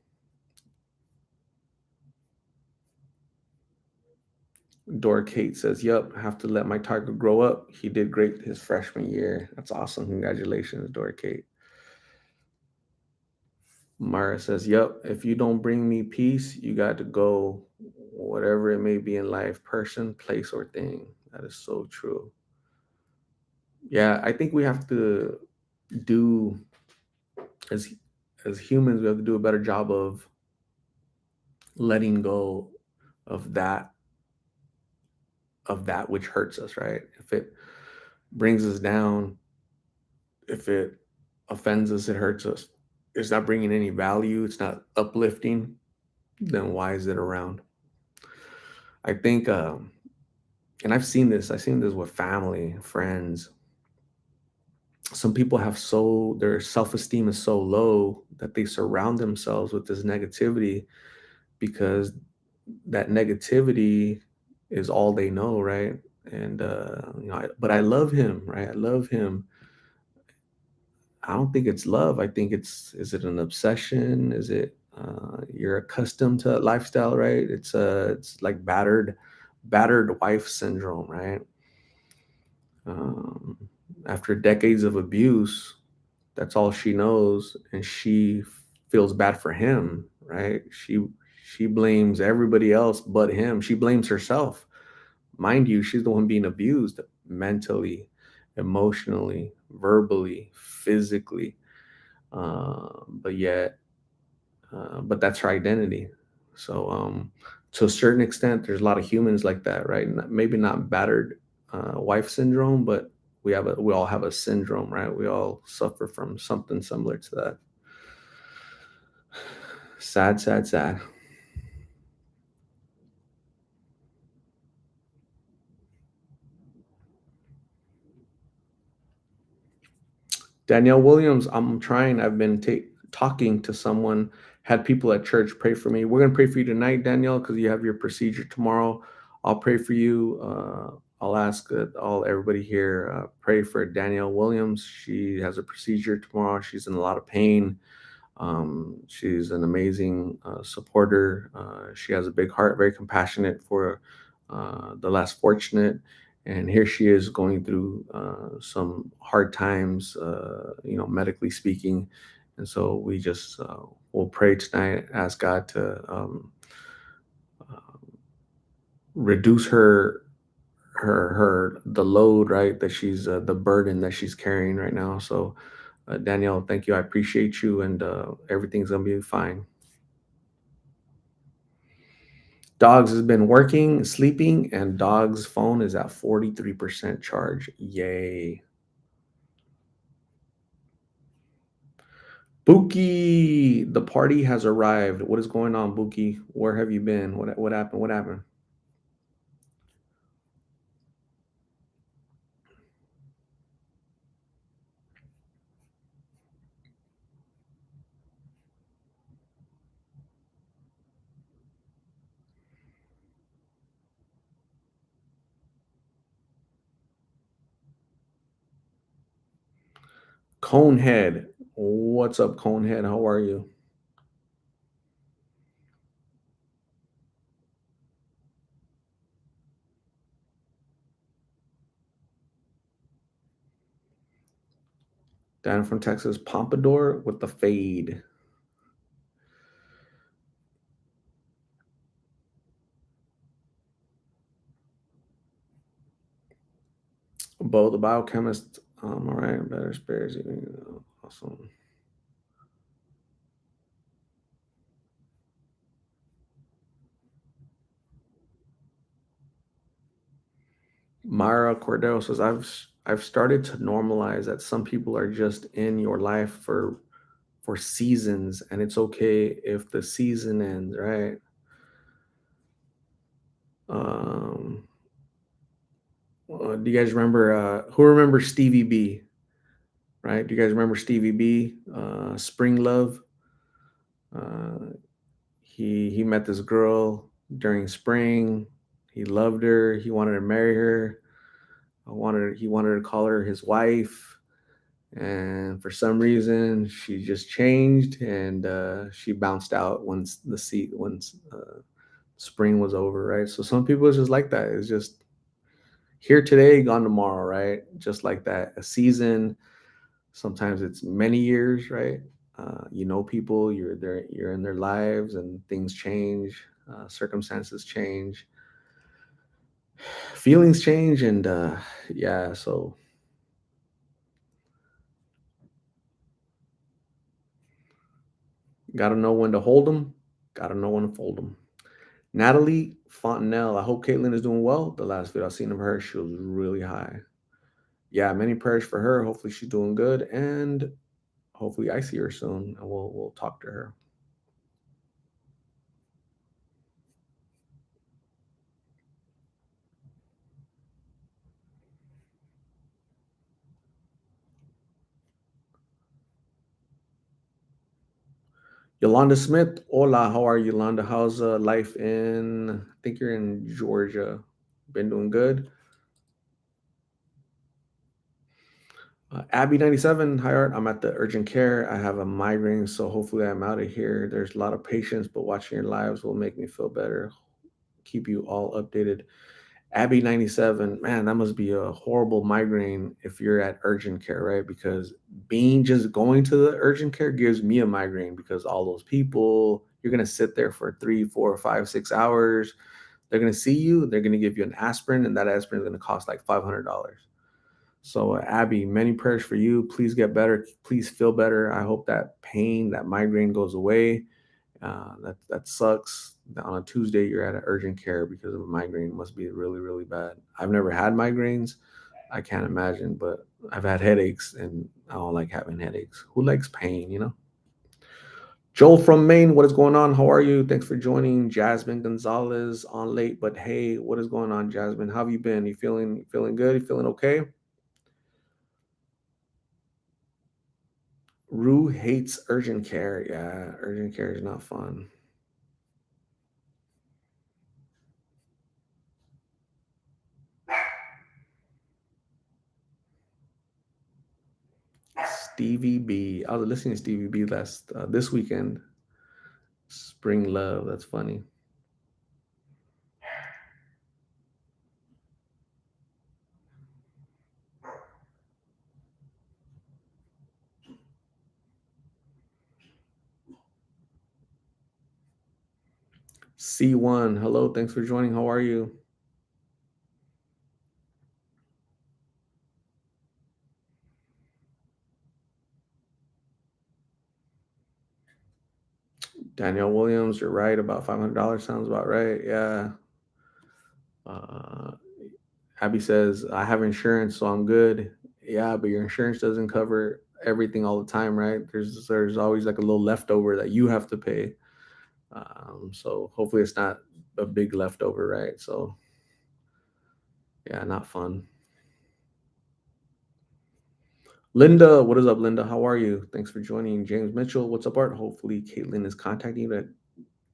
Dora Kate says, "Yup, have to let my tiger grow up. He did great his freshman year. That's awesome. Congratulations, Dora Kate." Mara says, "Yup, if you don't bring me peace, you got to go, whatever it may be in life, person, place, or thing." That is so true. Yeah, I think we have to do as as humans, we have to do a better job of letting go of that which hurts us, right? If it brings us down, if it offends us, it hurts us. It's not bringing any value. It's not uplifting. Then why is it around? I think, and I've seen this. I've seen this with family, friends. Some people have so their self esteem is so low that they surround themselves with this negativity because that negativity is all they know, right? And but I love him, right? I love him. I don't think it's love. I think is it an obsession? Is it you're accustomed to that lifestyle, right? It's like battered wife syndrome, right? Um, After decades of abuse, that's all she knows, and she feels bad for him, right? She blames everybody else but him. She blames herself. Mind you, she's the one being abused mentally, emotionally, verbally, physically. But yet, but that's her identity. So, to a certain extent, there's a lot of humans like that, right? Maybe not battered wife syndrome, but we all have a syndrome, right? We all suffer from something similar to that. Sad, sad, sad. Danielle Williams, I'm trying. I've been talking to someone, had people at church pray for me. We're going to pray for you tonight, Danielle, because you have your procedure tomorrow. I'll pray for you. I'll ask all everybody here pray for Danielle Williams. She has a procedure tomorrow. She's in a lot of pain. She's an amazing supporter. She has a big heart, very compassionate for the less fortunate. And here she is going through some hard times, medically speaking. And so we just will pray tonight, ask God to uh, reduce the load, right? That she's the burden that she's carrying right now. So Danielle, thank you. I appreciate you, and everything's gonna be fine. Dogs has been working, sleeping, and dog's phone is at 43% charge. Yay. Buki, the party has arrived. What is going on, Buki? Where have you been? What happened? What happened? Conehead. What's up, Conehead? How are you? Down from Texas, Pompadour with the fade. Bo, the biochemist. All right, better spares. Awesome. Myra Cordero says, I've started to normalize that some people are just in your life for seasons, and it's okay if the season ends, right? Um, do you guys remember? Who remembers Stevie B? Right? Do you guys remember Stevie B? Spring Love. Uh, he met this girl during spring. He loved her. He wanted to marry her. He wanted to call her his wife, and for some reason she just changed, and she bounced out once spring was over, right? So some people is just like that. It's just here today, gone tomorrow, right? Just like that. A season. Sometimes it's many years, right? You know people, you're in their lives, and things change, circumstances change, feelings change, and yeah. So gotta know when to hold them, gotta know when to fold them. Natalie Fontenelle, I hope Caitlyne is doing well. The last video I seen of her, she was really high. Yeah, many prayers for her. Hopefully she's doing good, and hopefully I see her soon, and we'll talk to her. Yolanda Smith, hola, how are you, Yolanda? How's life in? I think you're in Georgia. Been doing good. Abby 97, hi Art. I'm at the urgent care. I have a migraine, so hopefully I'm out of here. There's a lot of patients, but watching your lives will make me feel better. Keep you all updated. Abby 97, man, that must be a horrible migraine if you're at urgent care, right? Because being just going to the urgent care gives me a migraine because all those people, you're gonna sit there for 3, 4, 5, 6 hours. They're gonna see you, they're gonna give you an aspirin, and that aspirin is gonna cost like $500. So, Abby, many prayers for you. Please get better. Please feel better. I hope that pain, that migraine goes away. That sucks. On a Tuesday, you're at an urgent care because of a migraine. It must be really, really bad. I've never had migraines. I can't imagine, but I've had headaches, and I don't like having headaches. Who likes pain, you know? Joel from Maine, what is going on? How are you? Thanks for joining. Jasmine Gonzalez on late, but hey, what is going on, Jasmine? How have you been? You feeling good? You feeling okay? Rue hates urgent care. Yeah, urgent care is not fun. Stevie B. I was listening to Stevie B last this weekend. Spring Love. That's funny. C1. Hello. Thanks for joining. How are you? Danielle Williams, you're right. About $500 sounds about right. Yeah. Uh, Abby says, I have insurance, so I'm good. Yeah, but your insurance doesn't cover everything all the time, right? There's always like a little leftover that you have to pay. So hopefully it's not a big leftover, right? So yeah, not fun. Linda, what is up, Linda? How are you? Thanks for joining. James Mitchell, what's up, Art? Hopefully Caitlin is contacting you to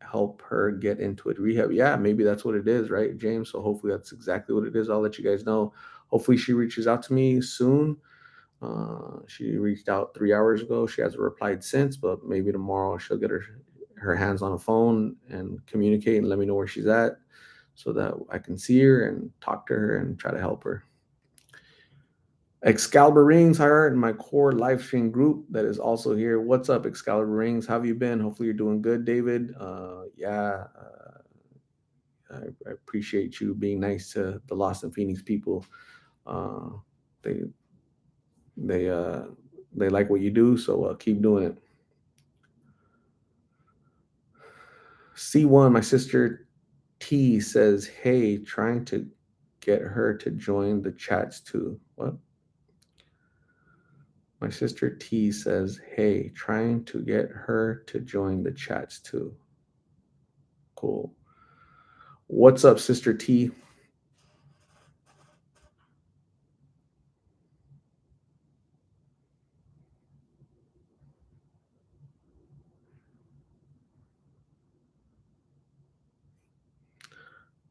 help her get into it rehab. Yeah, maybe that's what it is, right, James? So hopefully that's exactly what it is. I'll let you guys know. Hopefully she reaches out to me soon. She reached out 3 hours ago. She hasn't replied since, but maybe tomorrow she'll get her hands on a phone and communicate and let me know where she's at so that I can see her and talk to her and try to help her. Excalibur Rings, hi Art, in my core live stream group that is also here. What's up, Excalibur Rings? How have you been? Hopefully you're doing good, David. Yeah, I appreciate you being nice to the Lost and Phoenix people. Uh, they they uh, they like what you do, so keep doing it. C1, my sister T says, "Hey, trying to get her to join the chats too." What? My sister T says, "Hey, trying to get her to join the chats too." Cool. What's up, Sister T?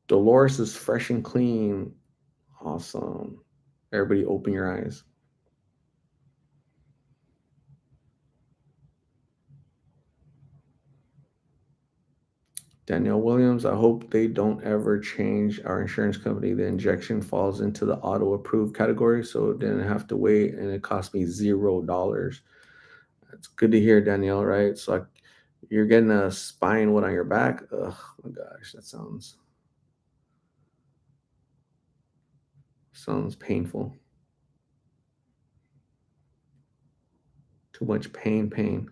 Dolores is fresh and clean. Awesome. Everybody open your eyes. Danielle Williams, I hope they don't ever change our insurance company. The injection falls into the auto approved category, so it didn't have to wait and it cost me $0. It's good to hear, Danielle, right? So you're getting a spine what on your back? Oh my gosh, that sounds painful. Too much pain.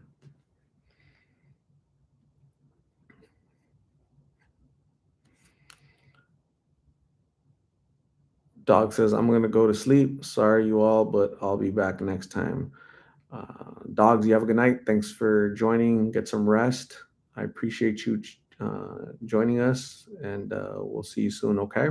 Dog says, I'm going to go to sleep. Sorry, you all, but I'll be back next time. Dogs, you have a good night. Thanks for joining. Get some rest. I appreciate you joining us, and we'll see you soon, okay?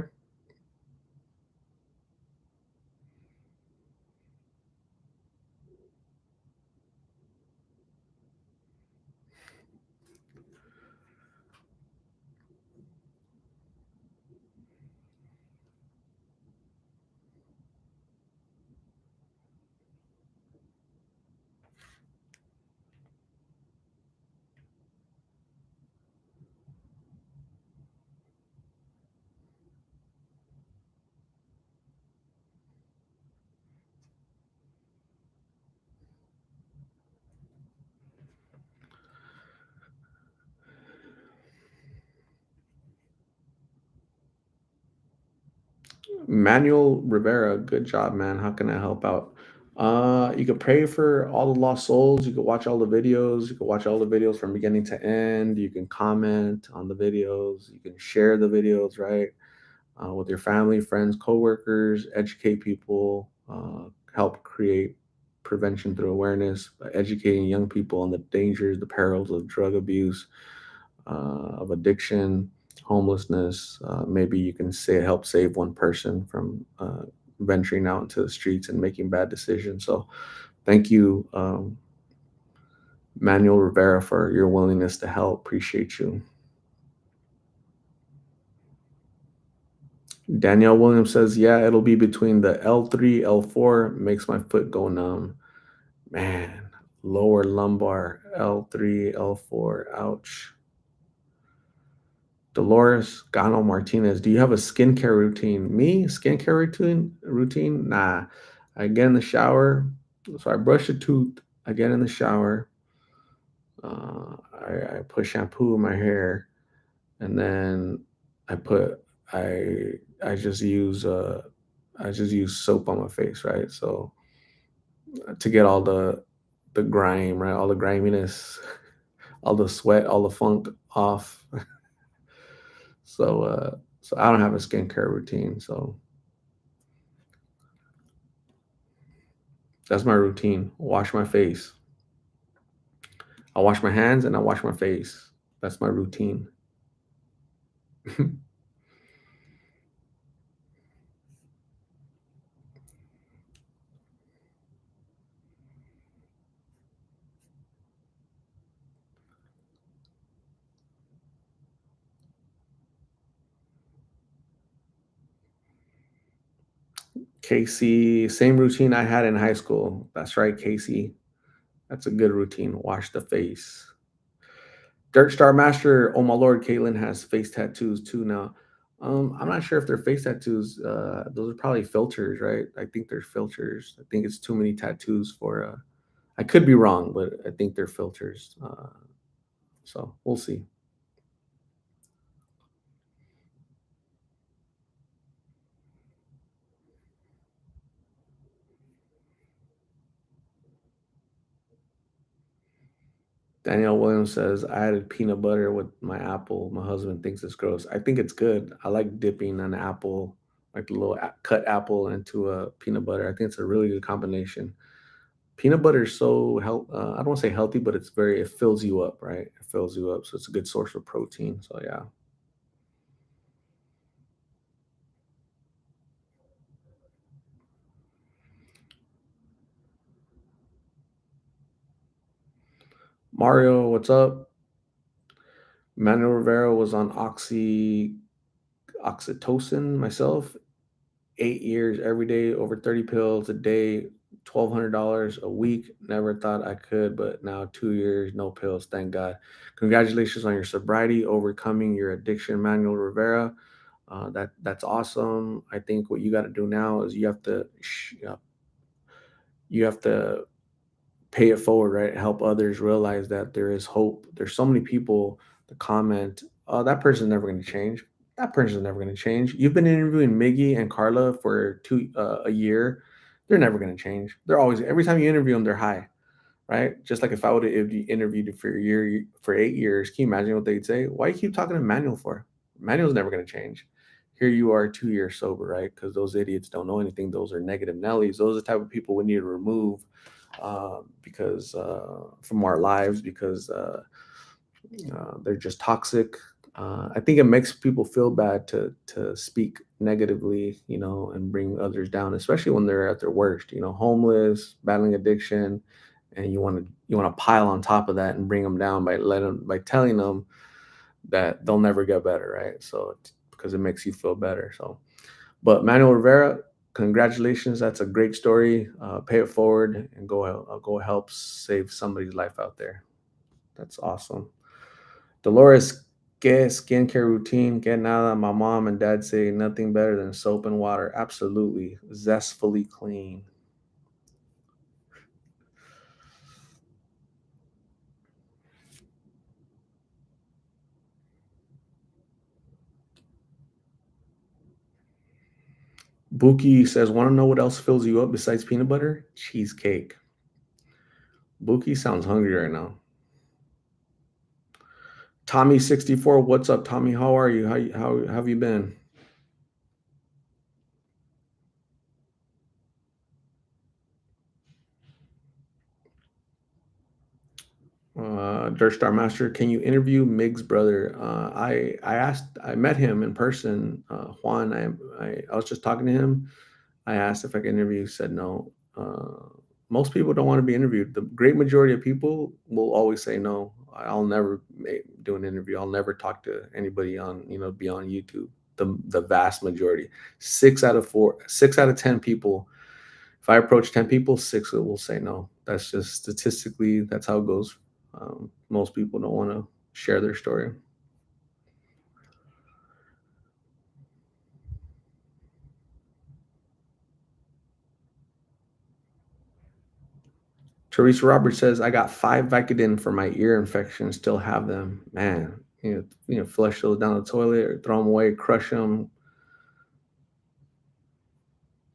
Manuel Rivera, good job, man. How can I help out? You could pray for all the lost souls. You could watch all the videos. You could watch all the videos from beginning to end. You can comment on the videos. You can share the videos, right? With your family, friends, coworkers, educate people, help create prevention through awareness by educating young people on the dangers, the perils of drug abuse, of addiction, homelessness. Maybe you can say help save one person from venturing out into the streets and making bad decisions. So, thank you, Manuel Rivera, for your willingness to help. Appreciate you. Danielle Williams says, "Yeah, it'll be between the L3, L4. Makes my foot go numb. Man, lower lumbar, L3, L4. Ouch." Dolores Gano Martinez, do you have a skincare routine? Me, skincare routine? Nah. I get in the shower. So I brush a tooth. I get in the shower. I put shampoo in my hair, and then I put I I just use soap on my face, right? So to get all the grime, right? All the griminess, all the sweat, all the funk off. So I don't have a skincare routine. So that's my routine. Wash my face. I wash my hands and I wash my face. That's my routine. Casey, same routine I had in high school. That's right, Casey. That's a good routine. Wash the face. Dirt Star Master, oh my lord, Caitlyne has face tattoos too now. I'm not sure if they're face tattoos. Those are probably filters, right? I think they're filters. I think it's too many tattoos for. I could be wrong, but I think they're filters. So we'll see. Danielle Williams says, I added peanut butter with my apple. My husband thinks it's gross. I think it's good. I like dipping an apple, like a little cut apple into a peanut butter. I think it's a really good combination. Peanut butter is so I don't want to say healthy, but it fills you up, right? It fills you up. So it's a good source of protein. So yeah. Mario, what's up? Manuel Rivera was on oxytocin myself. 8 years every day, over 30 pills a day, $1,200 a week. Never thought I could, but now 2 years, no pills. Thank God. Congratulations on your sobriety, overcoming your addiction, Manuel Rivera. That's awesome. I think what you got to do now is you have to pay it forward, right? Help others realize that there is hope. There's so many people that comment, "Oh, that person's never going to change. That person's never going to change." You've been interviewing Miggy and Carla for a year. They're never going to change. They're always every time you interview them, they're high, right? Just like if I would have interviewed you for a year for 8 years, can you imagine what they'd say? Why you keep talking to Manuel for? Manuel's never going to change. Here you are, 2 years sober, right? Because those idiots don't know anything. Those are negative Nellies. Those are the type of people we need to remove because from our lives because they're just toxic. I think it makes people feel bad to speak negatively, and bring others down, especially when they're at their worst. Homeless, battling addiction, and you want to pile on top of that and bring them down by telling them that they'll never get better, right? So because it makes you feel better. So but Manuel Rivera, congratulations. That's a great story. Pay it forward and go help save somebody's life out there. That's awesome. Dolores, get skincare routine. Get now that my mom and dad say nothing better than soap and water. Absolutely. Zestfully clean. Buki says, want to know what else fills you up besides peanut butter? Cheesecake. Buki sounds hungry right now. Tommy64, what's up, Tommy? How are you? How have you been? Dirt Star Master, can you interview Mig's brother? I met him in person. Juan, I was just talking to him. I asked if I could interview. He said no. Most people don't want to be interviewed. The great majority of people will always say no. I'll never do an interview. I'll never talk to anybody on be on YouTube. The vast majority, 6 out of 10 people. If I approach 10 people, six will say no. That's just statistically that's how it goes. Most people don't want to share their story. Teresa Roberts says, I got 5 Vicodin for my ear infection, still have them. Man, flush those down the toilet or throw them away, crush them.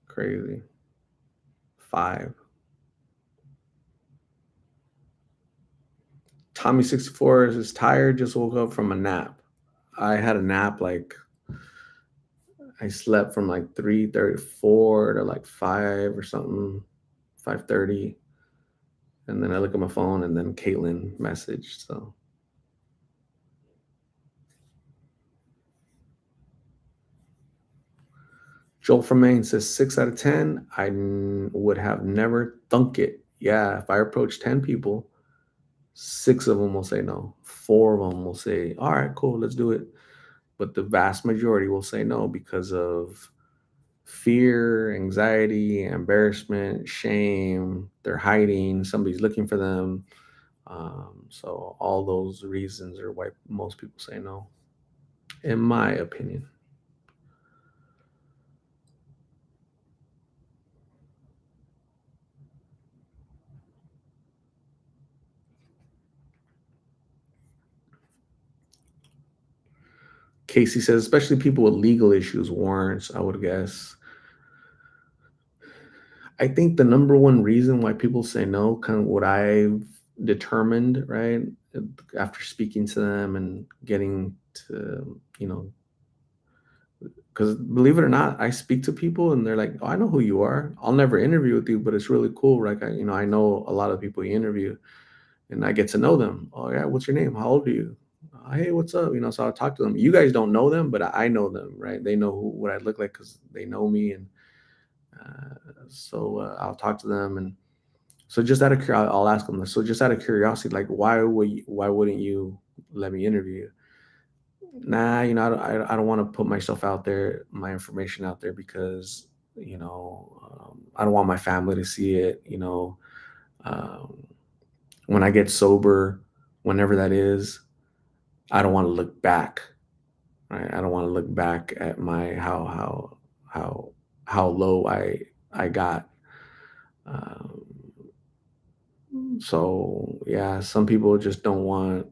Crazy. 5. Tommy 64 is tired, just woke up from a nap. I had a nap like I slept from like 3:34 to like 5 or something, 5:30. And then I look at my phone and then Caitlin messaged. So Joel from Maine says 6 out of 10. Would have never thunk it. Yeah, if I approach 10 people, six of them will say no. Four of them will say, all right, cool, let's do it. But the vast majority will say no because of fear, anxiety, embarrassment, shame. They're hiding, somebody's looking for them. So all those reasons are why most people say no, in my opinion. Casey says, especially people with legal issues, warrants, I would guess. I think the number one reason why people say no, kind of what I've determined, right, after speaking to them and getting to, because believe it or not, I speak to people and they're like, "Oh, I know who you are. I'll never interview with you, but it's really cool. Like, I know a lot of people you interview, and I get to know them. Oh yeah, what's your name? How old are you? Hey, what's up? So I'll talk to them. You guys don't know them, but I know them, right? They know what I look like because they know me, and I'll talk to them, and so just out of curiosity, I'll ask them this. So just out of curiosity, like, why wouldn't you let me interview you? Nah, I don't want to put myself out there, my information out there because I don't want my family to see it. Um, when I get sober, whenever that is, I don't want to look back. Right? I don't want to look back at my how how low I got. Um, so yeah, some people just don't want.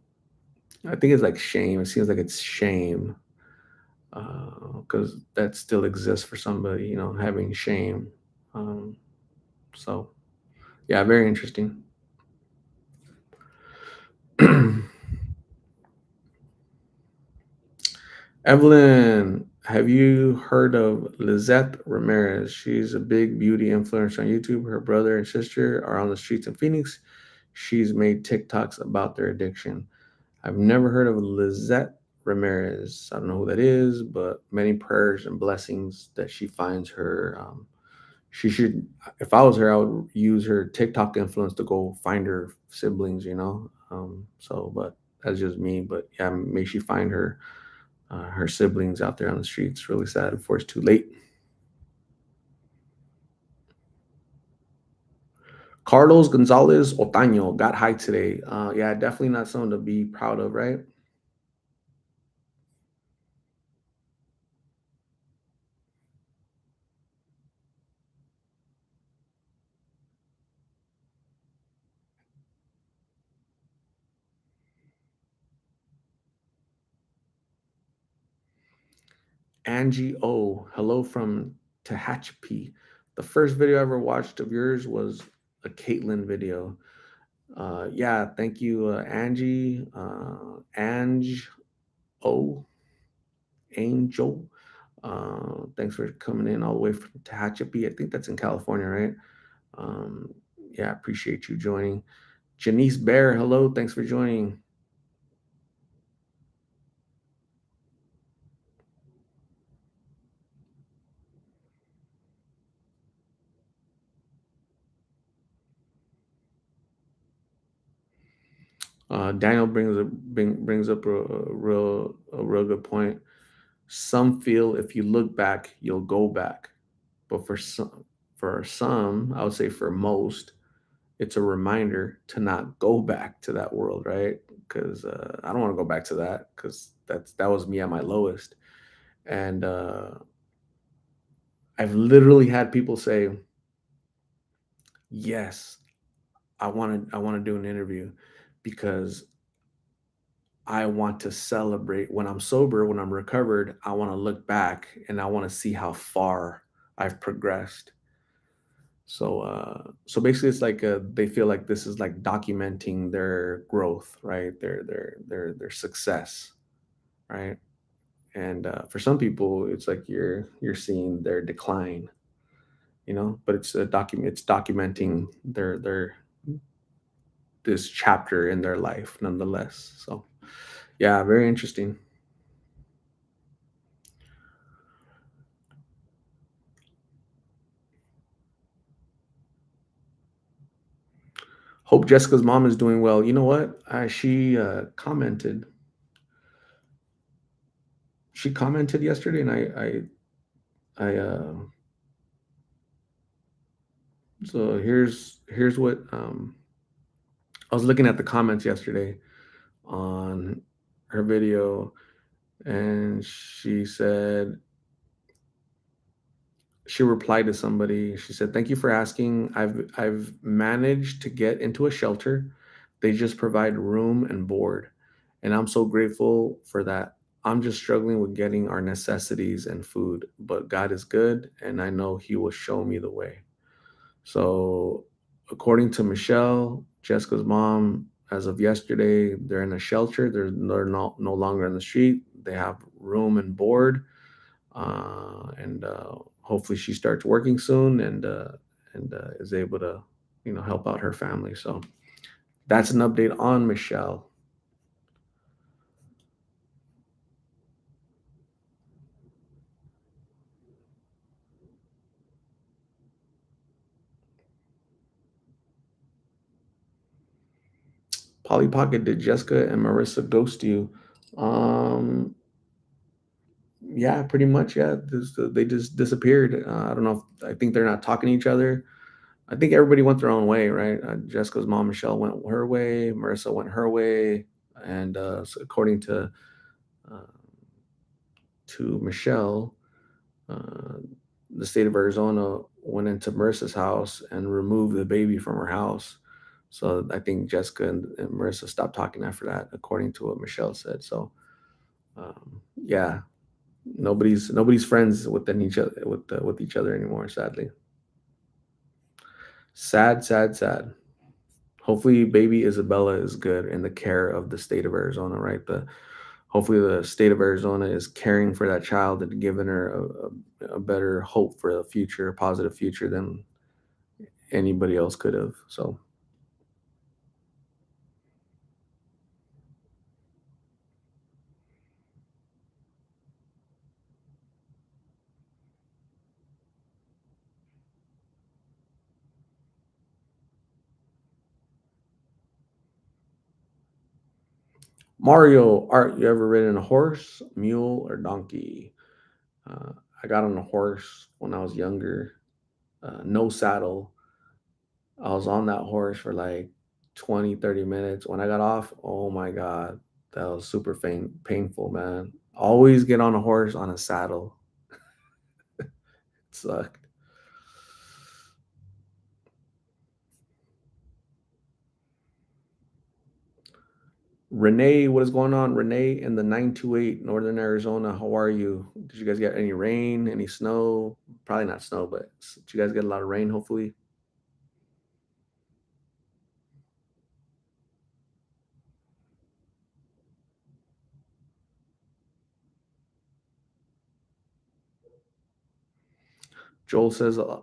I think it's like shame. It seems like it's shame because that still exists for somebody, having shame. Um, so yeah, very interesting. Evelyn, have you heard of Lizette Ramirez? She's a big beauty influencer on YouTube. Her brother and sister are on the streets in Phoenix. She's made TikToks about their addiction. I've never heard of Lizette Ramirez. I don't know who that is, but many prayers and blessings that she finds her. She should, if I was her, I would use her TikTok influence to go find her siblings, but that's just me. But yeah, may she find her siblings out there on the streets. Really sad before it's too late. Carlos Gonzalez Otaño got high today. Yeah, definitely not something to be proud of, right? Angie O, hello from Tehachapi. The first video I ever watched of yours was a Caitlyne video. Yeah, thank you, Angie. Ange O, Angel. Thanks for coming in all the way from Tehachapi. I think that's in California, right? Um, yeah, appreciate you joining. Janice Bear, hello. Thanks for joining. Daniel brings up a real good point. Some feel if you look back, you'll go back, but for some, I would say for most, it's a reminder to not go back to that world, right? Because I don't want to go back to that because that was me at my lowest, and I've literally had people say, "Yes, I want to do an interview because I want to celebrate when I'm sober, when I'm recovered. I want to look back and I want to see how far I've progressed." So basically, it's like they feel like this is like documenting their growth, right? Their success, right? And for some people, it's like you're seeing their decline, but it's a document. It's documenting their this chapter in their life, nonetheless. So yeah, very interesting. Hope Jessica's mom is doing well. You know what? She commented. She commented yesterday, and I so here's what I was looking at the comments yesterday on her video, and she said she replied to somebody. She said, "Thank you for asking. I've managed to get into a shelter. They just provide room and board, and I'm so grateful for that. I'm just struggling with getting our necessities and food, but God is good, and I know He will show me the way." So, according to Michelle, Jessica's mom, as of yesterday, they're in a shelter. They're no longer in the street. They have room and board, and hopefully she starts working soon and is able to, help out her family. So that's an update on Michelle. Polly Pocket, did Jessica and Marissa ghost you? Um, yeah, pretty much. Yeah, they just disappeared. I don't know. I think they're not talking to each other. I think everybody went their own way, right? Jessica's mom, Michelle, went her way. Marissa went her way, and so according uh, to Michelle, uh, the state of Arizona went into Marissa's house and removed the baby from her house. So I think Jessica and Marissa stopped talking after that, according to what Michelle said. So yeah, nobody's friends within each other with each other anymore. Sadly, sad, sad, sad. Hopefully, baby Isabella is good in the care of the state of Arizona. Right, the hopefully the state of Arizona is caring for that child and giving her a better hope for a future, a positive future than anybody else could have. So Mario, Art, you ever ridden a horse, mule, or donkey? Uh, I got on a horse when I was younger. No saddle. I was on that horse for like 20, 30 minutes. When I got off, oh my God, that was super painful, man. Always get on a horse on a saddle. It sucked. Renee, what is going on? Renee in the 928 Northern Arizona. How are you? Did you guys get any rain, any snow? Probably not snow, but did you guys get a lot of rain, hopefully? Joel says a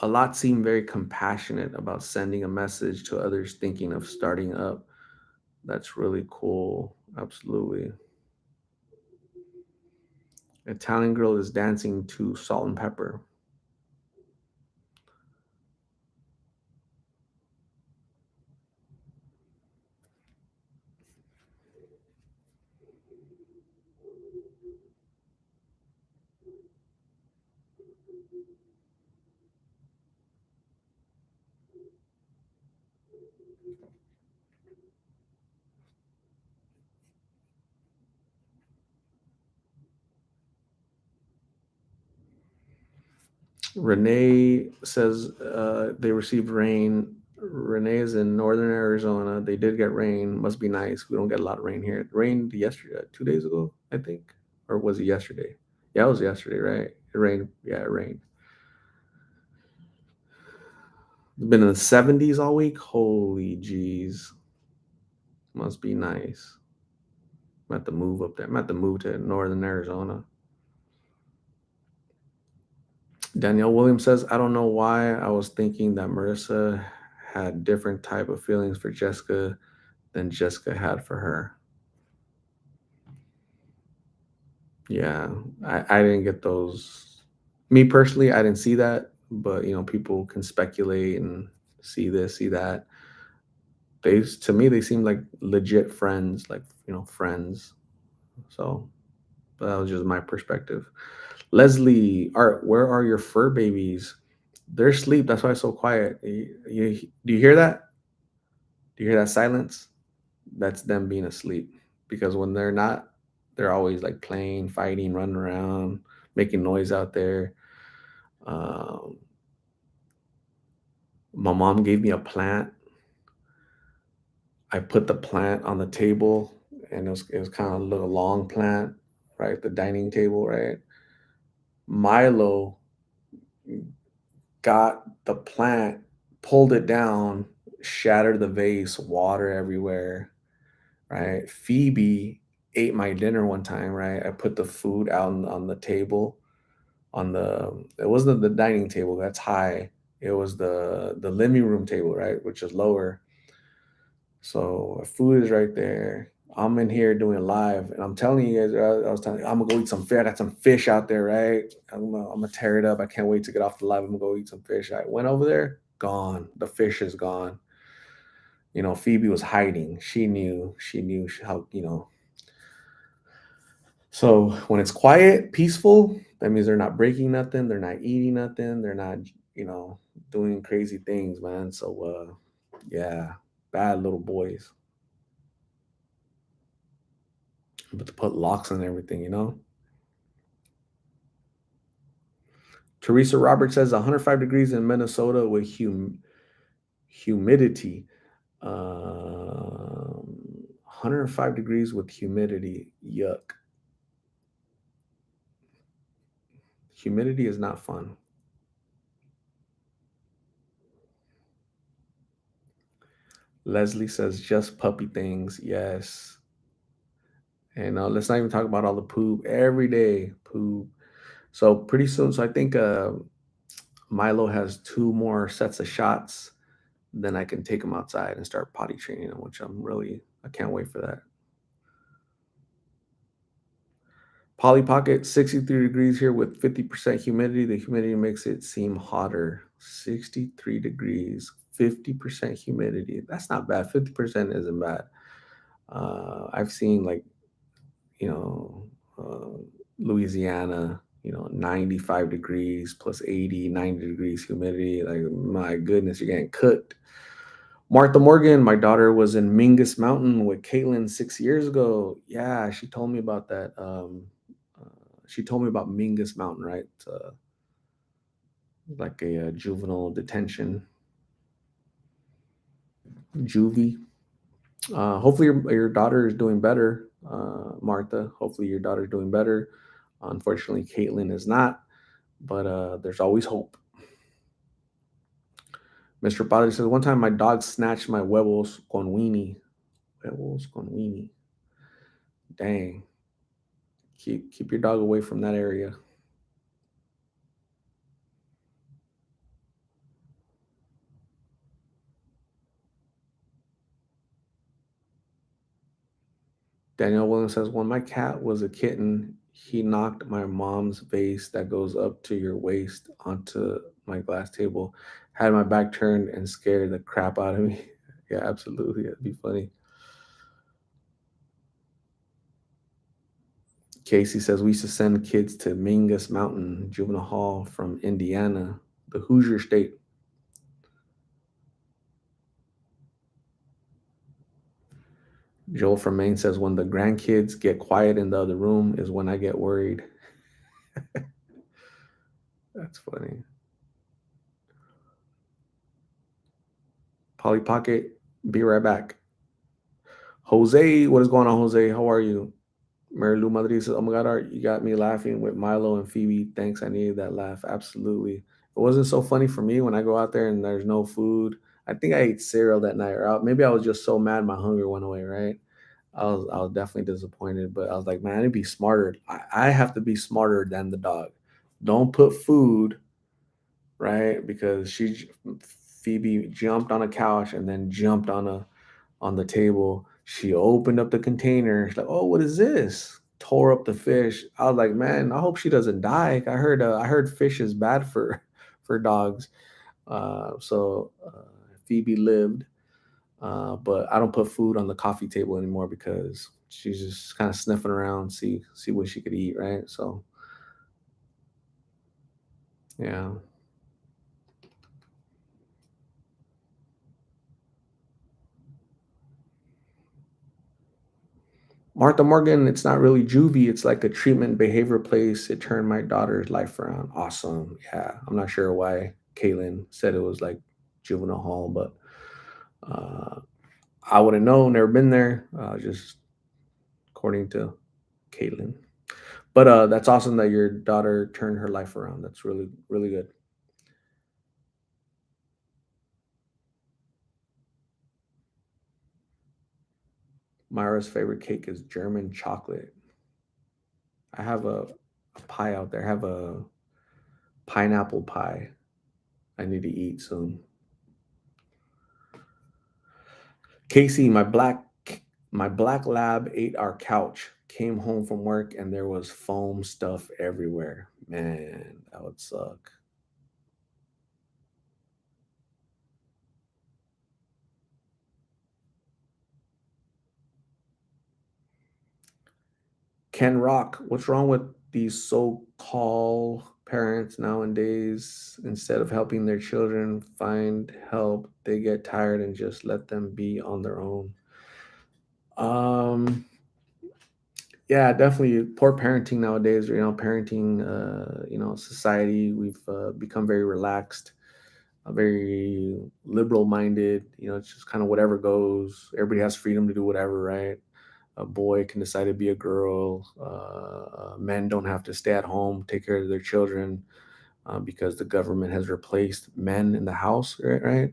lot seem very compassionate about sending a message to others thinking of starting up. That's really cool. Absolutely. Italian girl is dancing to Salt and Pepper. Renee says they received rain. Renee is in northern Arizona. They did get rain. Must be nice. We don't get a lot of rain here. It rained yesterday, 2 days ago, I think. Or was it yesterday? Yeah, it was yesterday, right? It rained. Yeah, it rained. It's been in the 70s all week. Holy jeez. Must be nice. I'm at to move up there. I'm at to move to northern Arizona. Danielle Williams says, I don't know why I was thinking that Marissa had different type of feelings for Jessica than Jessica had for her. Yeah, I didn't get those. Me personally, I didn't see that, but people can speculate and see this, see that. To me, they seem like legit friends, like friends. So that was just my perspective. Leslie, Art, where are your fur babies? They're asleep. That's why it's so quiet. Do you hear that? Do you hear that silence? That's them being asleep. Because when they're not, they're always like playing, fighting, running around, making noise out there. Um, my mom gave me a plant. I put the plant on the table, and it was kind of a little long plant, right? The dining table, right? Milo got the plant, pulled it down, shattered the vase, water everywhere, right? Phoebe ate my dinner one time, right? I put the food out on the table, it wasn't the dining table, that's high. It was the living room table, right, which is lower. So food is right there. I'm in here doing live, and I'm telling you guys, I was telling you, I'm gonna go eat some fish. I got some fish out there, right? I'm gonna tear it up. I can't wait to get off the live. I'm gonna go eat some fish. I went over there, gone. The fish is gone. Phoebe was hiding. She knew. She knew how. So when it's quiet, peaceful, that means they're not breaking nothing. They're not eating nothing. They're not, you know, doing crazy things, man. So yeah, bad little boys. But to put locks on everything. Teresa Roberts says 105 degrees in Minnesota with humidity. 105 degrees with humidity. Yuck. Humidity is not fun. Leslie says just puppy things. Yes. And let's not even talk about all the poop every day. Poop. So pretty soon. So I think Milo has two more sets of shots. Then I can take him outside and start potty training him, which I can't wait for that. Polly Pocket, 63 degrees here with 50% humidity. The humidity makes it seem hotter. 63 degrees, 50% humidity. That's not bad. 50% isn't bad. I've seen like, you know, Louisiana, 95 degrees plus 80, 90 degrees humidity. Like, my goodness, you're getting cooked. Martha Morgan, my daughter was in Mingus Mountain with Caitlyne 6 years ago. Yeah, she told me about that. Uh, she told me about Mingus Mountain, right? Like a, juvenile detention, juvie. Hopefully, your daughter is doing better, Martha. Hopefully, your daughter is doing better. Unfortunately, Caitlyne is not, but there's always hope. Mr. Padre says, one time my dog snatched my huevos con weenie. Huevos con weenie. Dang. Keep your dog away from that area. Danielle Williams says, when my cat was a kitten, he knocked my mom's vase that goes up to your waist onto my glass table, had my back turned and scared the crap out of me. Yeah, absolutely. It'd be funny. Casey says, we used to send kids to Mingus Mountain Juvenile Hall from Indiana, the Hoosier State. Joel from Maine says, when the grandkids get quiet in the other room is when I get worried. That's funny. Polly Pocket, be right back. Jose, what is going on, Jose? How are you? Mary Lou Madrid says, oh my God, Art, you got me laughing with Milo and Phoebe. Thanks, I needed that laugh. Absolutely. It wasn't so funny for me when I go out there and there's no food. I think I ate cereal that night, or maybe I was just so mad my hunger went away, right? I was definitely disappointed, but I was like, man, I need to be smarter. I have to be smarter than the dog. Don't put food, right? Because Phoebe jumped on a couch and then jumped on the table. She opened up the container. She's like, "Oh, what is this?" Tore up the fish. I was like, "Man, I hope she doesn't die." I heard fish is bad for for dogs. Phoebe lived, but I don't put food on the coffee table anymore because she's just kind of sniffing around, see what she could eat, right? So yeah. Martha Morgan, it's not really juvie. It's like a treatment behavior place. It turned my daughter's life around. Awesome. Yeah. I'm not sure why Caitlyne said it was like juvenile hall, but uh, I wouldn't know. Never been there. Just according to Caitlin. But that's awesome that your daughter turned her life around. That's really, really good. Myra's favorite cake is German chocolate. I have a pie out there. I have a pineapple pie I need to eat soon. Casey, my black lab ate our couch. Came home from work and there was foam stuff everywhere. Man, that would suck. Ken Rock, what's wrong with these so-called parents nowadays? Instead of helping their children find help, they get tired and just let them be on their own. Um, yeah, definitely poor parenting nowadays. Parenting. Society. We've become very relaxed, very liberal minded. It's just kind of whatever goes. Everybody has freedom to do whatever, right? A boy can decide to be a girl. Men don't have to stay at home, take care of their children because the government has replaced men in the house, right? Right?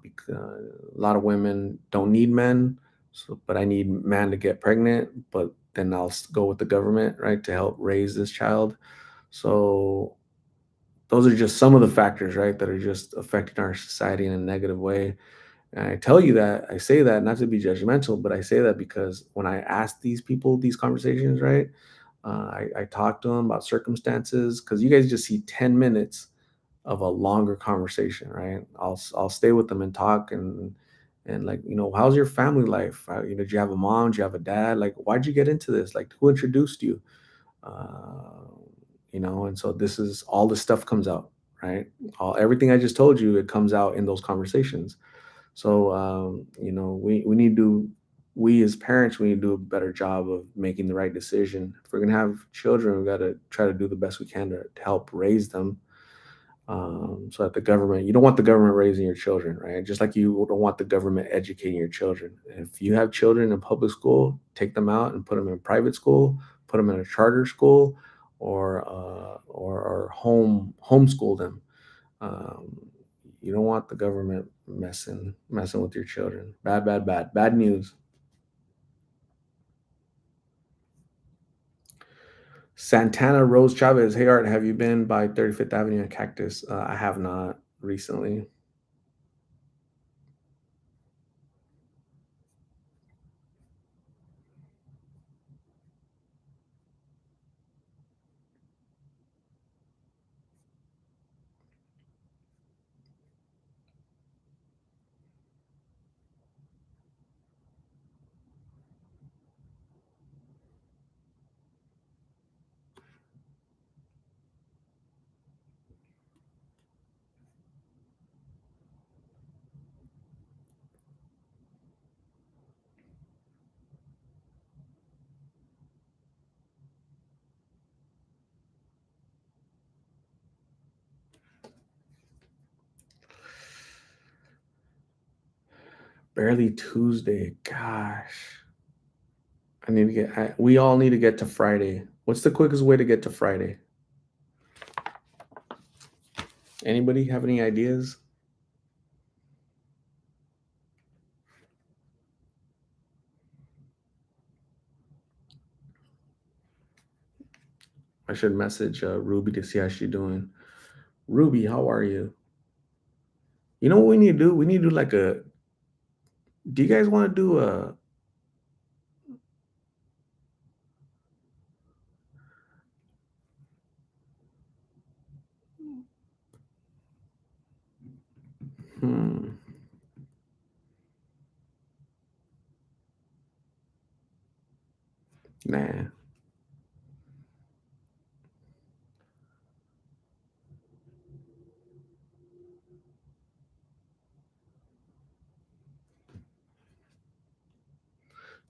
Because a lot of women don't need men, but I need man to get pregnant, but then go with the government, right, to help raise this child. So those are just some of the factors, right, that are just affecting our society in a negative way. And I say that not to be judgmental, but I say that because when I ask these people these conversations, right, I talk to them about circumstances because you guys just see 10 minutes of a longer conversation, right? I'll stay with them and talk and like, how's your family life? Do you have a mom? Do you have a dad? Like, why'd you get into this? Like, who introduced you? Uh, and so this is all the stuff comes out, right? Everything I just told you, it comes out in those conversations. So, we as parents, we need to do a better job of making the right decision. If we're gonna have children, we got to try to do the best we can to help raise them. So that you don't want the government raising your children, right? Just like you don't want the government educating your children. If you have children in public school, take them out and put them in private school, put them in a charter school, or homeschool them. Um, you don't want the government messing with your children. Bad, bad, bad, bad news. Santana Rose Chavez. Hey Art, have you been by 35th Avenue and Cactus? I have not recently. Barely Tuesday. Gosh. We all need to get to Friday. What's the quickest way to get to Friday? Anybody have any ideas? I should message Ruby to see how she's doing. Ruby, how are you? You know what we need to do? We need to do like a. Do you guys want to do a? Hmm. Nah.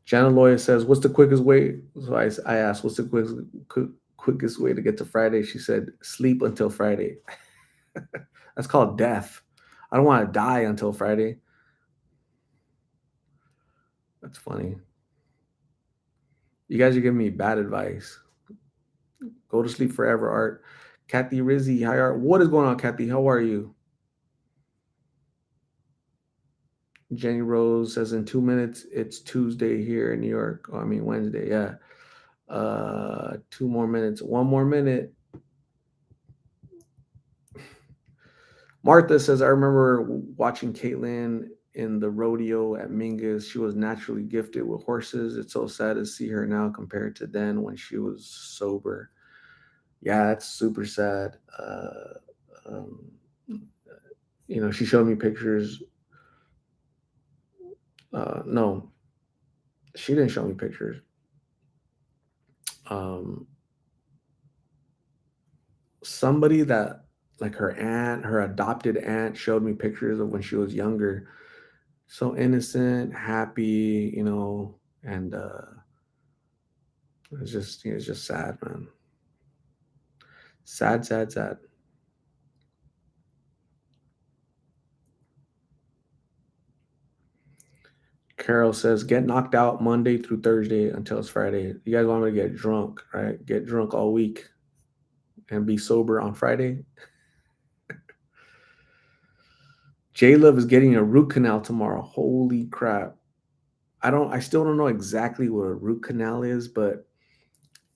Jana Loya says, "What's the quickest way?" So I asked, "What's the quickest way to get to Friday?" She said, "Sleep until Friday." That's called death. I don't want to die until Friday. That's funny. You guys are giving me bad advice. Go to sleep forever, Art. Kathy Rizzi, hi Art. What is going on, Kathy? How are you? Jenny Rose says in 2 minutes it's Tuesday here in New York. Oh, I mean Wednesday, yeah. 2 more minutes. One more minute. Martha says, I remember watching Caitlyne in the rodeo at Mingus. She was naturally gifted with horses. It's so sad to see her now compared to then when she was sober. Yeah, that's super sad. Um, she showed me pictures. No, she didn't show me pictures. Um, Somebody that, like her aunt, her adopted aunt, showed me pictures of when she was younger. So innocent, happy, and it's just sad, man. Sad, sad, sad. Carol says, get knocked out Monday through Thursday until it's Friday. You guys want me to get drunk, right? Get drunk all week and be sober on Friday. J Love is getting a root canal tomorrow. Holy crap. I still don't know exactly what a root canal is, but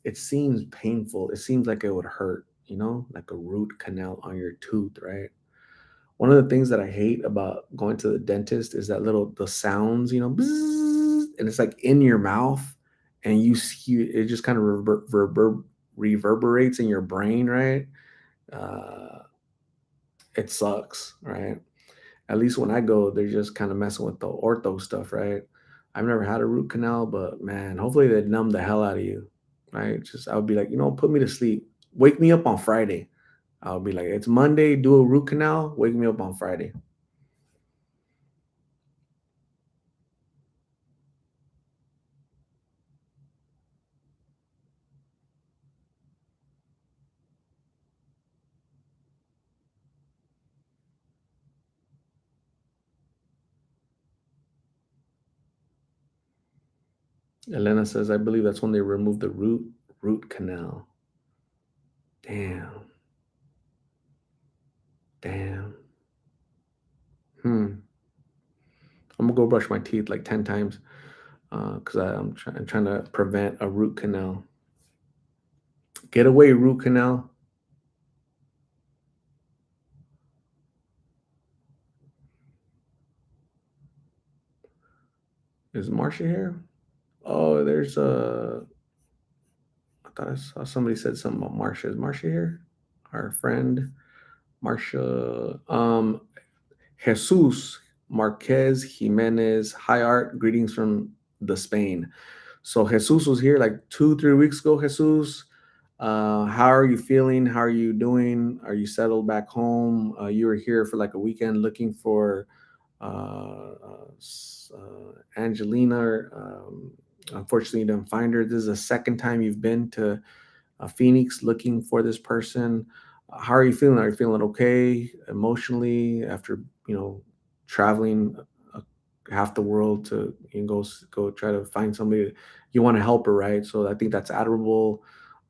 it seems painful. It seems like it would hurt, like a root canal on your tooth, right? One of the things that I hate about going to the dentist is that the sounds, bzzz, and it's like in your mouth, and you see it just kind of reverberates in your brain, right? Uh, it sucks, right? At least when I go, they're just kind of messing with the ortho stuff, right? I've never had a root canal, but man, hopefully they numb the hell out of you, right? Just I would be like, put me to sleep, wake me up on Friday. I'll be like, it's Monday, do a root canal, wake me up on Friday. Elena says, I believe that's when they remove the root canal. Damn. Damn. Hmm. I'm gonna go brush my teeth like 10 times because I'm trying to prevent a root canal. Get away, root canal. Is Marcia here? Oh, there's I thought I saw somebody said something about Marcia. Is Marcia here? Our friend Marcia. Jesus Marquez Jimenez. Hi Art. Greetings from the Spain. So Jesus was here like 2, 3 weeks ago. Jesus, how are you feeling? How are you doing? Are you settled back home? You were here for like a weekend looking for Angelina. Unfortunately, you didn't find her. This is the second time you've been to Phoenix looking for this person. How are you feeling? Are you feeling okay emotionally after traveling half the world to go try to find somebody? You want to help her, right? So I think that's admirable.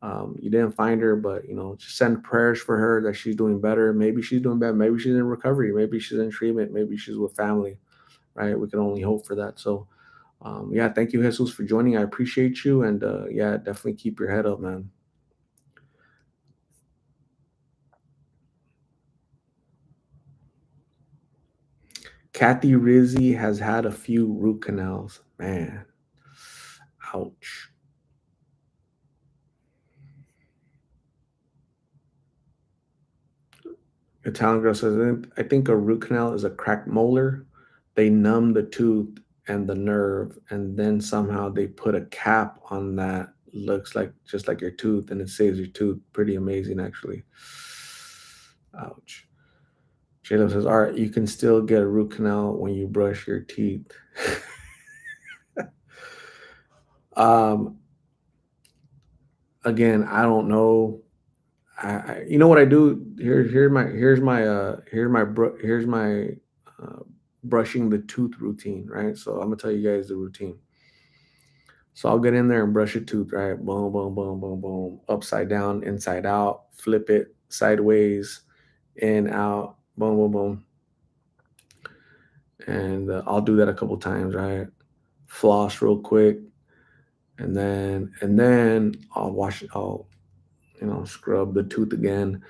You didn't find her, but just send prayers for her that she's doing better. Maybe she's doing better. Maybe she's in recovery. Maybe she's in treatment. Maybe she's with family. Right? We can only hope for that. So, yeah, thank you, Jesus, for joining. I appreciate you, and yeah, definitely keep your head up, man. Kathy Rizzi has had a few root canals. Man, ouch. Italian girl says, I think a root canal is a cracked molar. They numb the tooth and the nerve, and then somehow they put a cap on that. Looks like just like your tooth, and it saves your tooth. Pretty amazing, actually. Ouch. J-Lo says, all right, you can still get a root canal when you brush your teeth. um, Again, I don't know. You know what I do? Here's my uh, brushing the tooth routine, right? So I'm gonna tell you guys the routine. So I'll get in there and brush a tooth, right? Boom, boom, boom, boom, boom, upside down, inside out, flip it sideways, in, out, boom, boom, boom, and I'll do that a couple times, right? Floss real quick, and then I'll wash. I'll scrub the tooth again.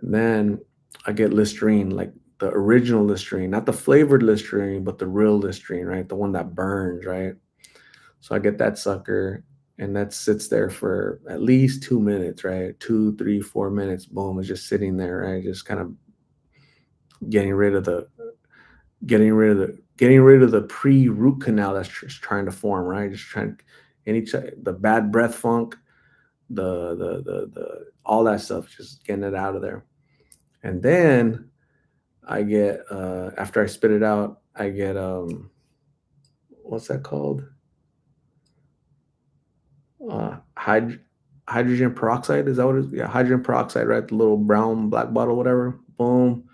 And then I get Listerine, like the original Listerine, not the flavored Listerine, but the real Listerine, right? The one that burns, right? So I get that sucker, and that sits there for at least 2 minutes, right? 2, 3, 4 minutes. Boom, it's just sitting there, right? Just kind of getting rid of the getting rid of the pre-root canal that's just trying to form, right? Just trying the bad breath funk, the all that stuff, just getting it out of there. And then I get after I spit it out, I get what's that called? Uh hyd- Hydrogen peroxide. Is that what it is? Yeah, hydrogen peroxide, right? The little brown black bottle, whatever. Boom.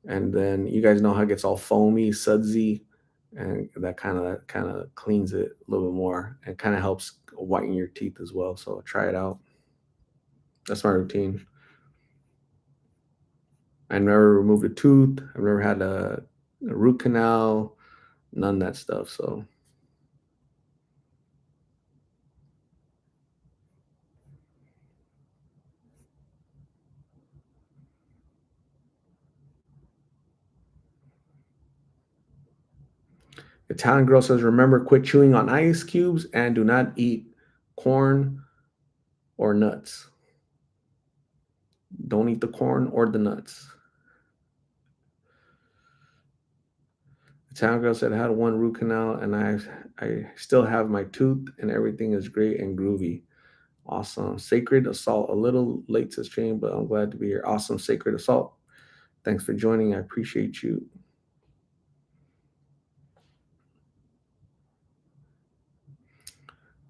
And then you guys know how it gets all foamy, sudsy, and that kind of cleans it a little bit more and kind of helps whiten your teeth as well. So try it out. That's my routine. I never removed a tooth. I've never had a root canal, none of that stuff. So Italian girl says, remember, quit chewing on ice cubes and do not eat corn or nuts. Don't eat the corn or the nuts. Italian girl said, I had one root canal and I still have my tooth and everything is great and groovy. Awesome. Sacred Assault. A little late to stream, but I'm glad to be here. Awesome. Sacred Assault. Thanks for joining. I appreciate you.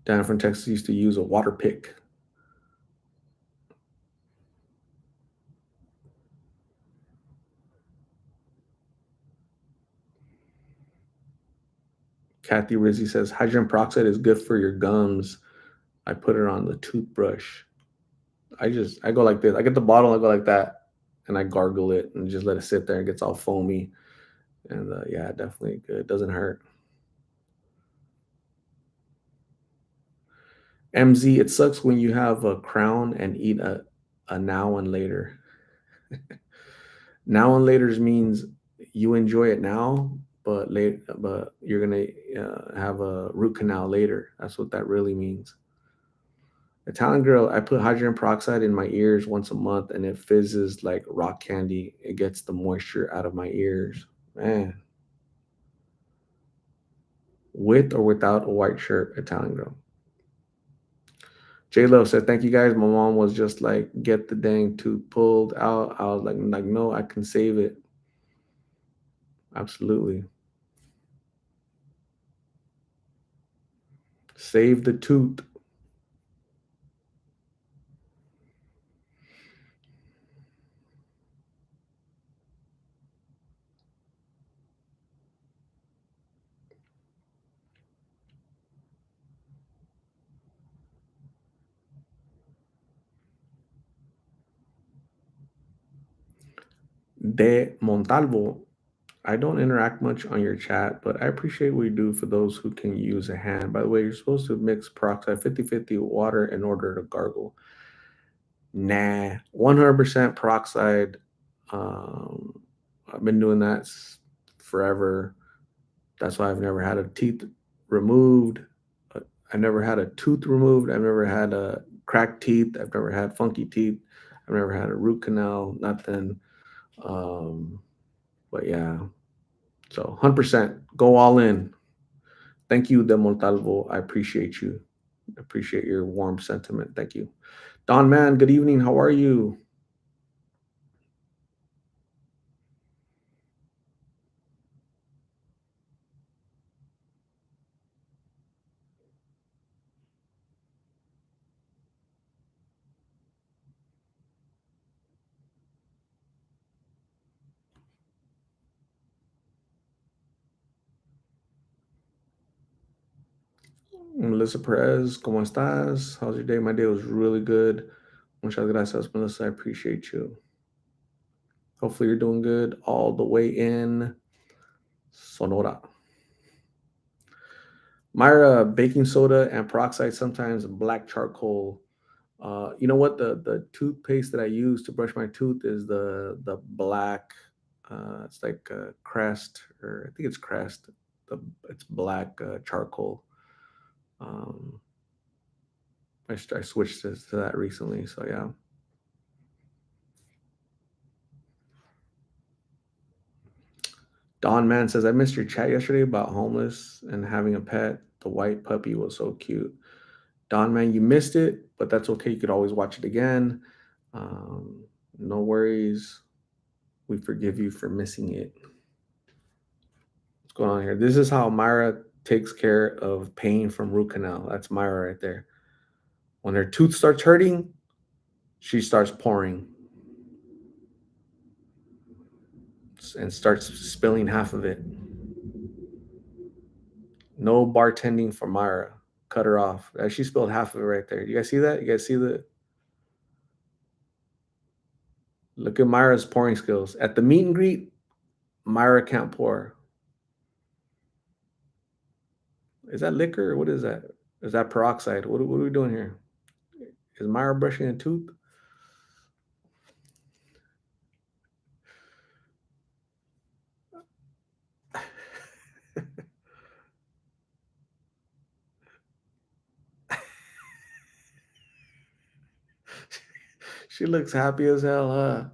Dan from Texas used to use a water pick. Kathy Rizzi says, hydrogen peroxide is good for your gums. I put it on the toothbrush. I go like this. I get the bottle, I go like that, and I gargle it and just let it sit there. It gets all foamy. And yeah, definitely good. It doesn't hurt. MZ, it sucks when you have a crown and eat a now and later. Now and later's means you enjoy it now, but you're gonna have a root canal later. That's what that really means. Italian girl, I put hydrogen peroxide in my ears once a month, and it fizzes like rock candy. It gets the moisture out of my ears. Man, with or without a white shirt, Italian girl. J Lo said, "Thank you guys." My mom was just like, "Get the dang tooth pulled out." I was like, no, I can save it. Absolutely, save the tooth. De Montalvo, I don't interact much on your chat, but I appreciate what you do for those who can use a hand. By the way, you're supposed to mix peroxide 50-50 water in order to gargle. Nah, 100% peroxide. Um, I've been doing that forever. That's why I've never had a teeth removed. Uh, I never had a tooth removed. I've never had a cracked teeth. I've never had funky teeth. I've never had a root canal. Nothing. Um, but yeah, so 100% go all in. Thank you, De Montalvo. I appreciate you. Appreciate your warm sentiment. Thank you. Don Man, good evening. How are you? Melissa Perez, ¿cómo estás? How's your day? My day was really good. Muchas gracias, Melissa. I appreciate you. Hopefully, you're doing good all the way in Sonora. Myra, baking soda and peroxide, sometimes black charcoal. You know what? The toothpaste that I use to brush my tooth is the black. It's like Crest, or I think it's Crest. It's black charcoal. Um, I switched to that recently, so yeah. Don Man says, I missed your chat yesterday about homeless and having a pet. The white puppy was so cute. Don Man, you missed it, but that's okay. You could always watch it again. Um, no worries. We forgive you for missing it. What's going on here? This is how Myra takes care of pain from root canal. That's Myra right there. When her tooth starts hurting, she starts pouring and starts spilling half of it. No bartending for Myra. Cut her off. She spilled half of it right there. You guys see that? You guys see the look at Myra's pouring skills. At the meet and greet, Myra can't pour. Is that liquor or what is that? Is that peroxide? What are we doing here? Is Myra brushing a tooth? She looks happy as hell, huh?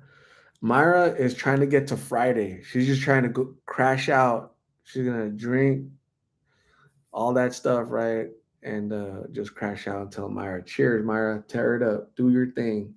Myra is trying to get to Friday. She's just trying to go crash out. She's gonna drink all that stuff, right? And just crash out and tell Myra, cheers, Myra, tear it up, do your thing.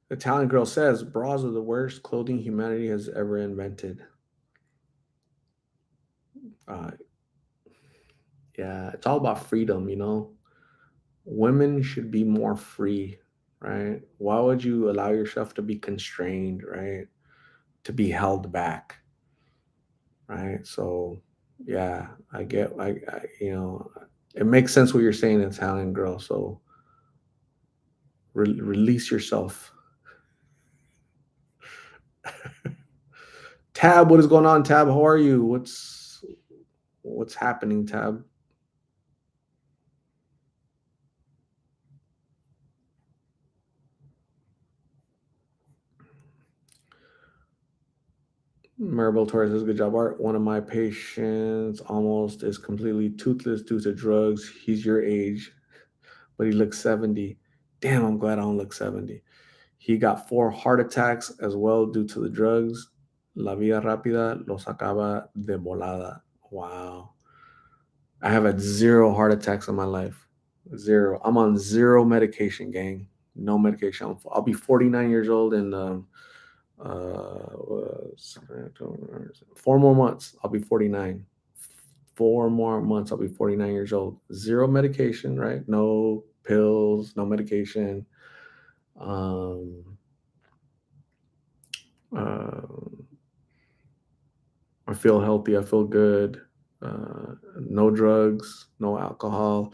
The Italian girl says bras are the worst clothing humanity has ever invented. Uh, yeah, it's all about freedom, you know. Women should be more free, right? Why would you allow yourself to be constrained, right? To be held back, right? So, yeah, I get, it makes sense what you're saying, Italian girl. So, release yourself. Tab, what is going on, Tab? How are you? What's happening, Tab? Maribel Torres says, good job, Art. One of my patients almost is completely toothless due to drugs. He's your age, but he looks 70. Damn, I'm glad I don't look 70. He got 4 heart attacks as well due to the drugs. La vía rápida los acaba de volada. Wow. I have had zero heart attacks in my life. Zero. I'm on zero medication, gang. No medication. I'll be 49 years old in 4 more months. I'll be 49. 4 more months. I'll be 49 years old. Zero medication, right? No pills, no medication. Um, uh, I feel healthy. I feel good. No drugs, no alcohol.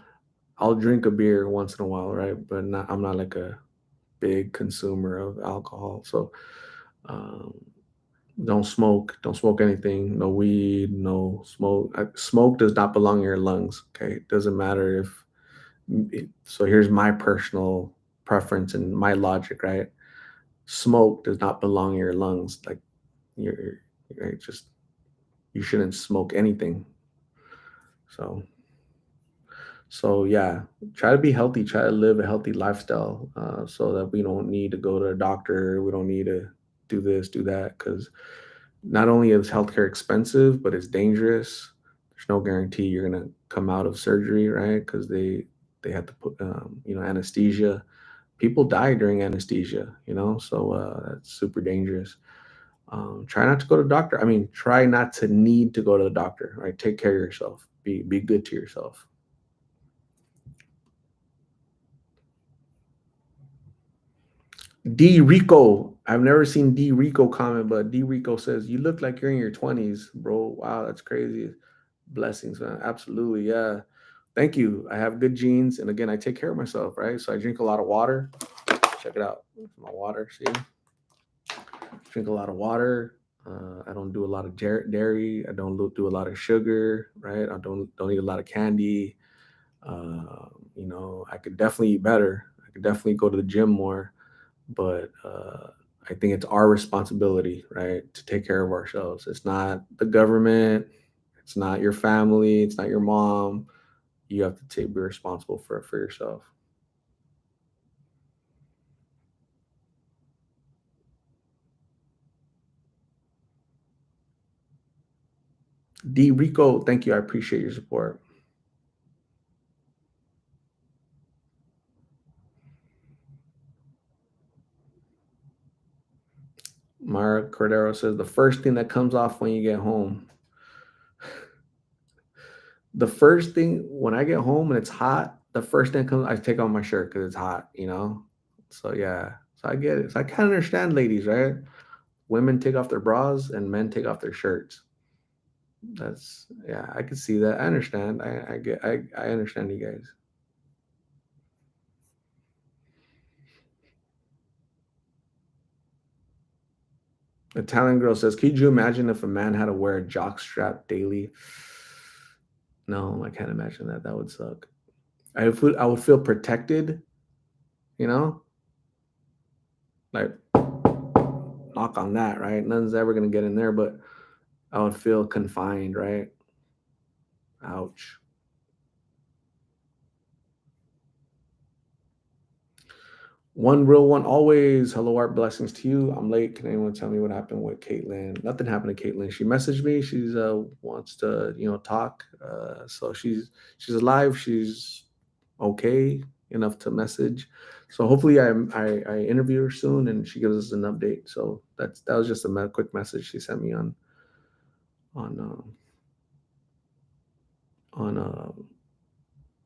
I'll drink a beer once in a while, right? But not, I'm not like a big consumer of alcohol. So um, don't smoke. Don't smoke anything. No weed. No smoke. Smoke does not belong in your lungs. Okay, it doesn't matter if. So here's my personal preference and my logic, right? Smoke does not belong in your lungs. Like you're, you're just you shouldn't smoke anything. So So yeah, try to be healthy. Try to live a healthy lifestyle, so that we don't need to go to a doctor. We don't need to do this, do that, because not only is healthcare expensive, but it's dangerous. There's no guarantee you're gonna come out of surgery, right? Because they have to put anesthesia. People die during anesthesia, so that's super dangerous. Try not to go to the doctor. I mean, try not to need to go to the doctor. Right? Take care of yourself. Be good to yourself. D Rico. I've never seen D Rico comment, but D Rico says, "You look like you're in your 20s, bro. Wow, that's crazy. Blessings, man. Absolutely. Yeah. Thank you. I have good genes. And again, I take care of myself, right? So I drink a lot of water. Check it out. My water. See, drink a lot of water. I don't do a lot of dairy. I don't do a lot of sugar, right? I don't eat a lot of candy. I could definitely eat better. I could definitely go to the gym more, but I think it's our responsibility, right, to take care of ourselves. It's not the government, it's not your family, it's not your mom. You have to be responsible for yourself. D Rico, thank you. I appreciate your support. Mara Cordero says the first thing that comes off when you get home. The first thing when I get home and it's hot, the first thing comes, I take off my shirt because it's hot. So yeah, so I get it. So I kind of understand, ladies, right? Women take off their bras and men take off their shirts. That's yeah, I can see that. I understand. I understand you guys. Italian girl says, "Could you imagine if a man had to wear a jock strap daily?" No, I can't imagine that. That would suck. I would feel protected, you know, like knock on that, right? Nothing's ever gonna get in there, but I would feel confined, right? Ouch. One real one always. Hello, art blessings to you. I'm late. Can anyone tell me what happened with Caitlin? Nothing happened to Caitlin. She messaged me. She's wants to talk. So she's alive. She's okay enough to message. So hopefully I interview her soon and she gives us an update. So that was just a quick message she sent me on on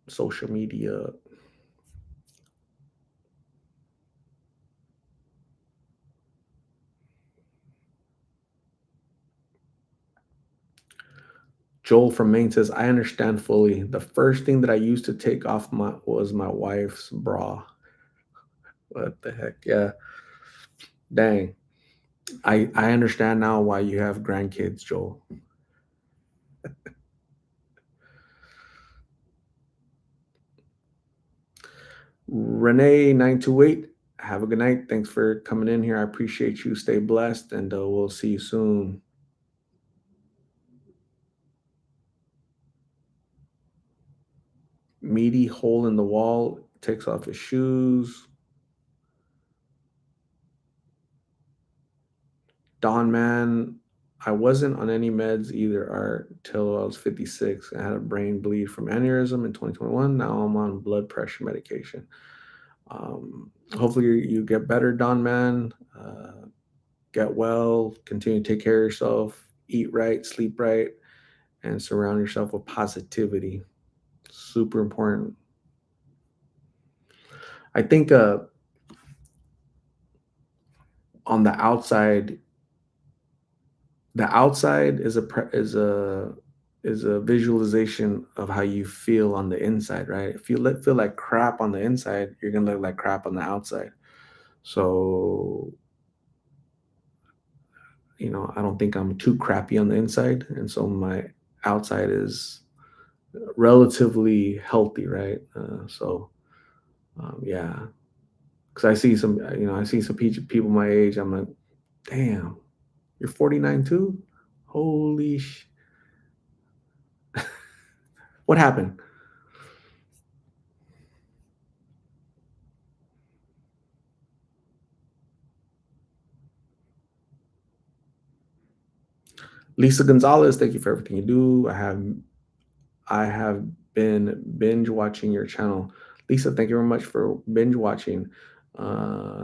social media. Joel from Maine says, I understand fully. The first thing that I used to take off my wife's bra. What the heck? Yeah. Dang. I understand now why you have grandkids, Joel. Renee928, have a good night. Thanks for coming in here. I appreciate you. Stay blessed, and we'll see you soon. Meaty hole in the wall, takes off his shoes. Don Man, I wasn't on any meds either art till I was 56. I had a brain bleed from aneurysm in 2021. Now I'm on blood pressure medication. Hopefully you get better, Don man. Get well, continue to take care of yourself, eat right, sleep right, and surround yourself with positivity. Super important. I think on the outside is a visualization of how you feel on the inside, right? If you feel like crap on the inside, you're gonna look like crap on the outside. So, I don't think I'm too crappy on the inside, and so my outside is relatively healthy, right? Yeah, because I see some people my age. I'm like, damn, you're 49 too? Holy what happened? Lisa Gonzalez, thank you for everything you do. I have been binge watching your channel. Lisa, thank you very much for binge watching.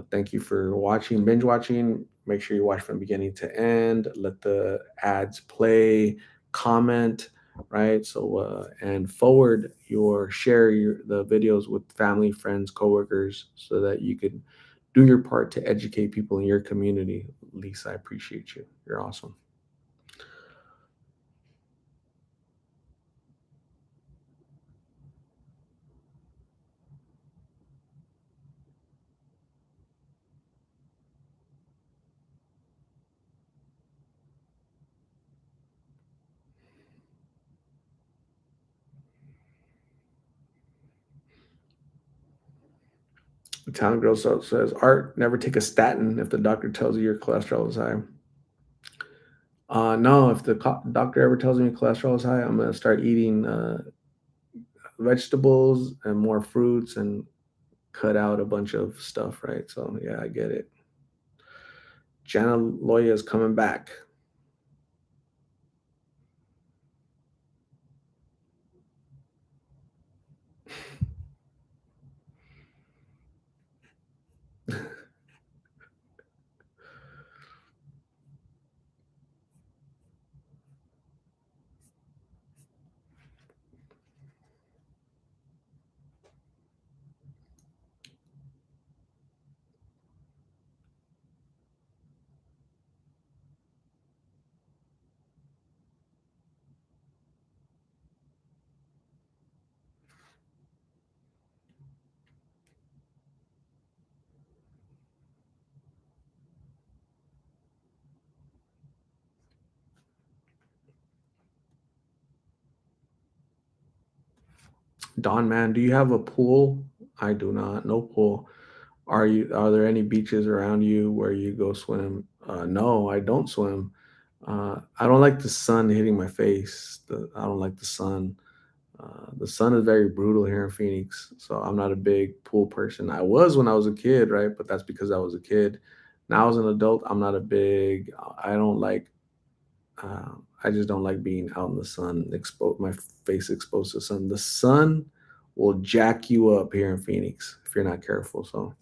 Thank you for watching, binge watching. Make sure you watch from beginning to end. Let the ads play, comment, right? So, and share the videos with family, friends, coworkers so that you can do your part to educate people in your community. Lisa, I appreciate you. You're awesome. Italian girl says, Art, never take a statin if the doctor tells you your cholesterol is high. No, if the doctor ever tells me cholesterol is high, I'm gonna start eating vegetables and more fruits and cut out a bunch of stuff, right? So yeah, I get it. Jana Loya is coming back. Don man, do you have a pool? I do not. No pool. Are there any beaches around you where you go swim? No, I don't swim. I don't like the sun hitting my face. I don't like the sun. The sun is very brutal here in Phoenix, so I'm not a big pool person. I was when I was a kid, right? But that's because I was a kid. Now as an adult, I'm not a big. I don't like. I just don't like being out in the sun, exposed, my face exposed to the sun. The sun will jack you up here in Phoenix if you're not careful. So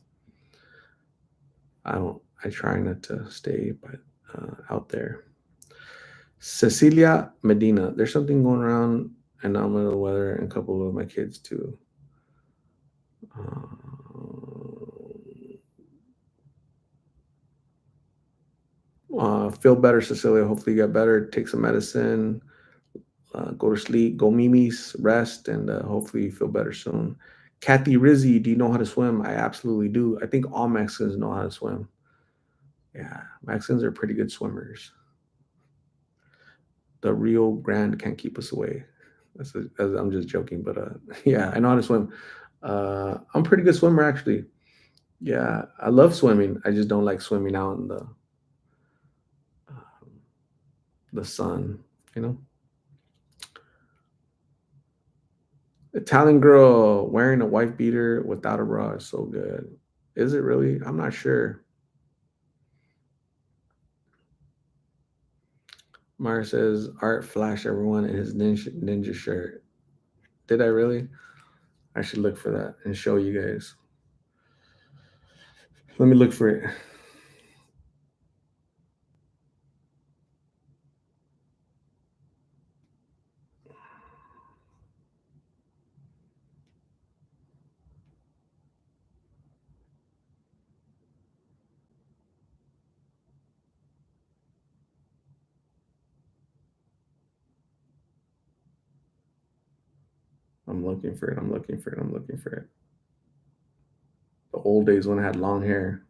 I don't. I try not to stay, but out there. Cecilia Medina, there's something going around, and I'm under the weather, and a couple of my kids too. Feel better, Cecilia. Hopefully, you get better. Take some medicine. Go to sleep. Go mimis. Rest, and hopefully, you feel better soon. Kathy Rizzi, do you know how to swim? I absolutely do. I think all Mexicans know how to swim. Yeah, Mexicans are pretty good swimmers. The Rio Grande can't keep us away. I'm just joking, but yeah, I know how to swim. I'm a pretty good swimmer, actually. Yeah, I love swimming. I just don't like swimming out in the sun. You know, Italian girl wearing a wife beater without a bra is so good. Is it really? I'm not sure. Mara says Art flash everyone in his ninja shirt. Did I really? I should look for that and show you guys. Let me look for it. I'm looking for it. I'm looking for it. I'm looking for it. The old days when I had long hair.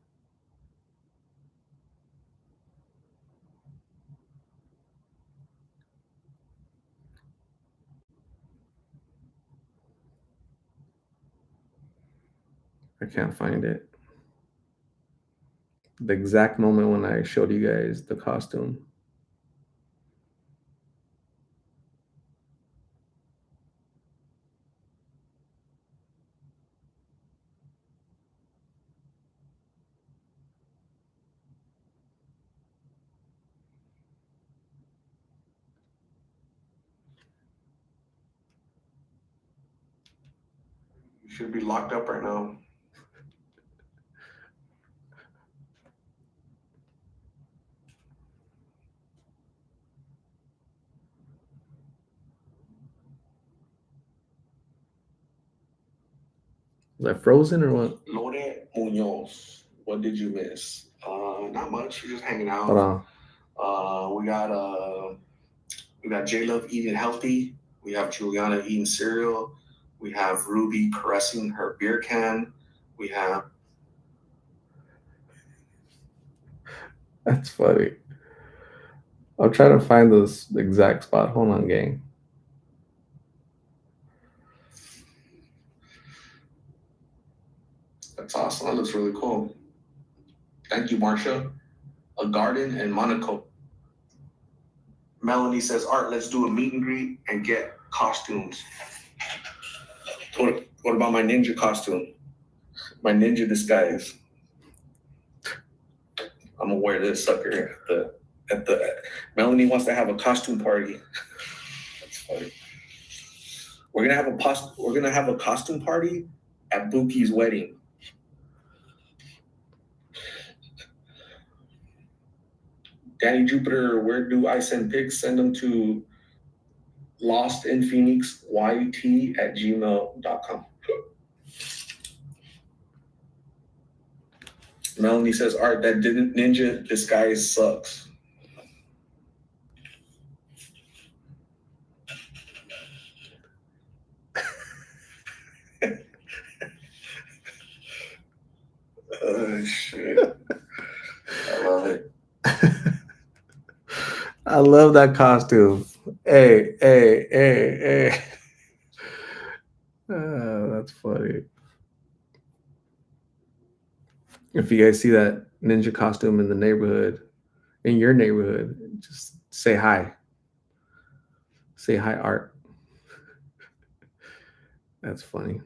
I can't find it. The exact moment when I showed you guys the costume. You should be locked up right now. Was I frozen or what? Lore Munoz. What did you miss? Not much. We're just hanging out. Hold on. We got J Love eating healthy. We have Juliana eating cereal. We have Ruby caressing her beer can. We have. That's funny. I'm trying to find this exact spot. Hold on, gang. That's awesome. That looks really cool. Thank you, Marsha. A garden in Monaco. Melanie says, Art, let's do a meet and greet and get costumes. What about my ninja costume? My ninja disguise. I'm gonna wear this sucker at the Melanie wants to have a costume party. That's funny. We're gonna have a costume party at Buki's wedding. Danny Jupiter, where do I send pics? Send them to lostinphoenixyt@gmail.com. Melanie says, Art, that didn't ninja disguise sucks. Oh, shit. I love it. I love that costume. Hey, hey, hey, hey. That's funny. If you guys see that ninja costume in the neighborhood, in your neighborhood, just say hi. Say hi, Art. That's funny.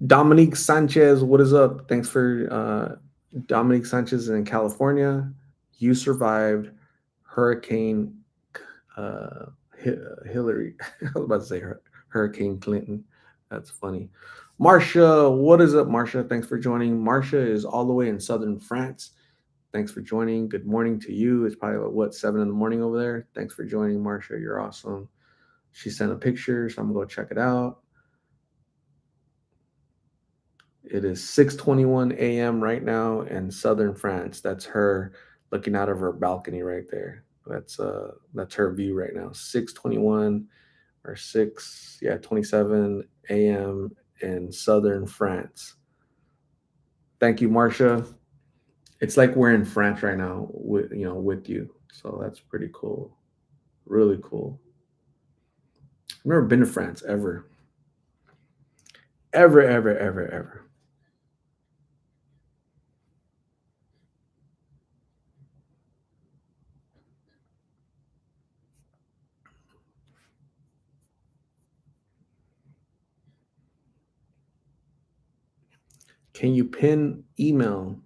Dominique Sanchez, what is up? Thanks for Dominique Sanchez in California. You survived Hurricane Hillary. I was about to say Hurricane Clinton. That's funny. Marcia, what is up, Marcia? Thanks for joining. Marcia is all the way in southern France. Thanks for joining. Good morning to you. It's probably what 7 in the morning over there. Thanks for joining, Marcia. You're awesome. She sent a picture, so I'm gonna go check it out. It is 6:21 a.m. right now in southern France. That's her looking out of her balcony right there. That's her view right now. 6:21 or 27 a.m. in southern France. Thank you, Marcia. It's like we're in France right now with you. So that's pretty cool. Really cool. I've never been to France ever. Ever, ever, ever, ever. Can you pin email?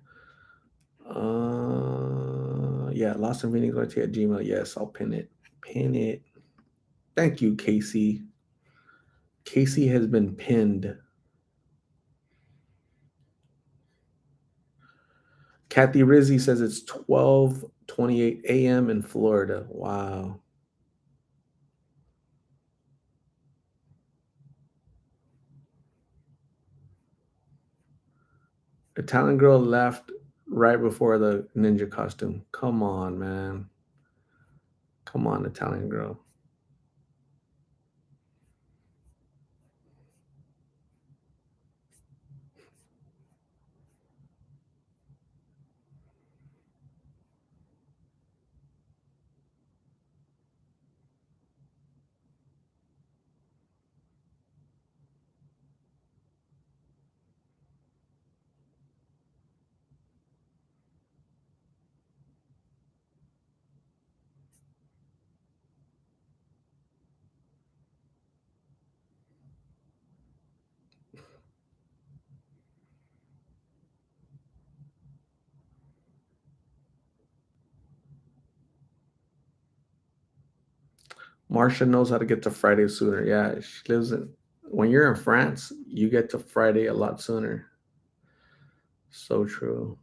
Yeah, Lost in Phoenix at Gmail. Yes, I'll pin it. Pin it. Thank you, Casey. Casey has been pinned. Kathy Rizzi says it's 12:28 a.m. in Florida. Wow. Italian girl left right before the ninja costume. Come on, man. Come on, Italian girl. Marcia knows how to get to Friday sooner. Yeah, she lives in. When you're in France, you get to Friday a lot sooner. So true.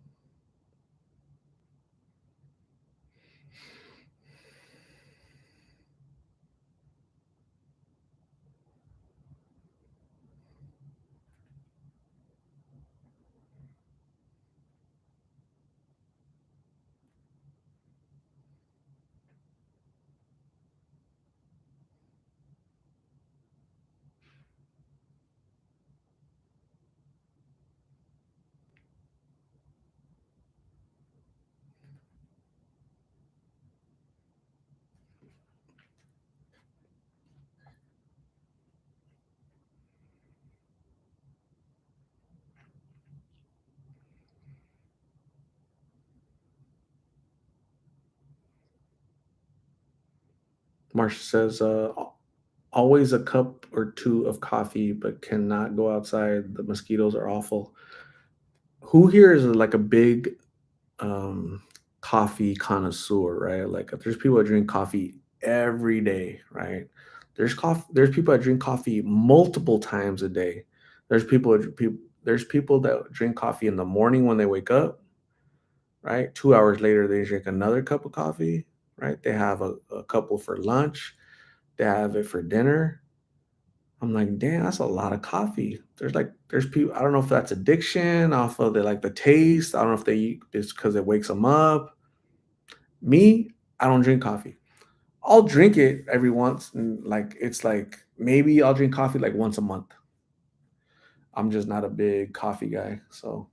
Marcia says, always a cup or two of coffee, but cannot go outside. The mosquitoes are awful. Who here is like a big um, coffee connoisseur, right? Like there's people that drink coffee every day, right? There's people that drink coffee multiple times a day. There's people that drink coffee in the morning when they wake up, right? 2 hours later, they drink another cup of coffee, right? They have a couple for lunch. They have it for dinner. I'm like, damn, that's a lot of coffee. There's people. I don't know if that's addiction off of the taste. I don't know if it's because it wakes them up. Me, I don't drink coffee. I'll drink it every once, and it's like maybe I'll drink coffee like once a month. I'm just not a big coffee guy, so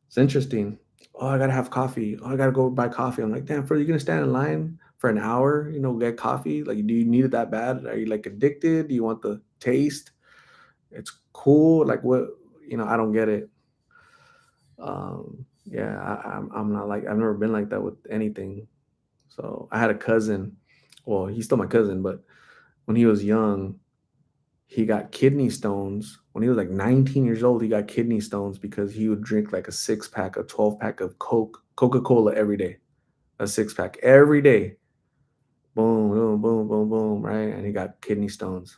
it's interesting. Oh, I gotta have coffee. Oh, I gotta go buy coffee. I'm like, damn, for you gonna stand in line for an hour, get coffee? Like, do you need it that bad? Are you like addicted? Do you want the taste? It's cool. Like what? I don't get it. Yeah, I'm not like I've never been like that with anything. So I had a cousin. Well, he's still my cousin, but when he was young, he got kidney stones. When he was like 19 years old, he got kidney stones because he would drink like a 6 pack, a 12 pack of Coca-Cola every day, a 6 pack every day. Boom, boom, boom, boom, boom, right? And he got kidney stones.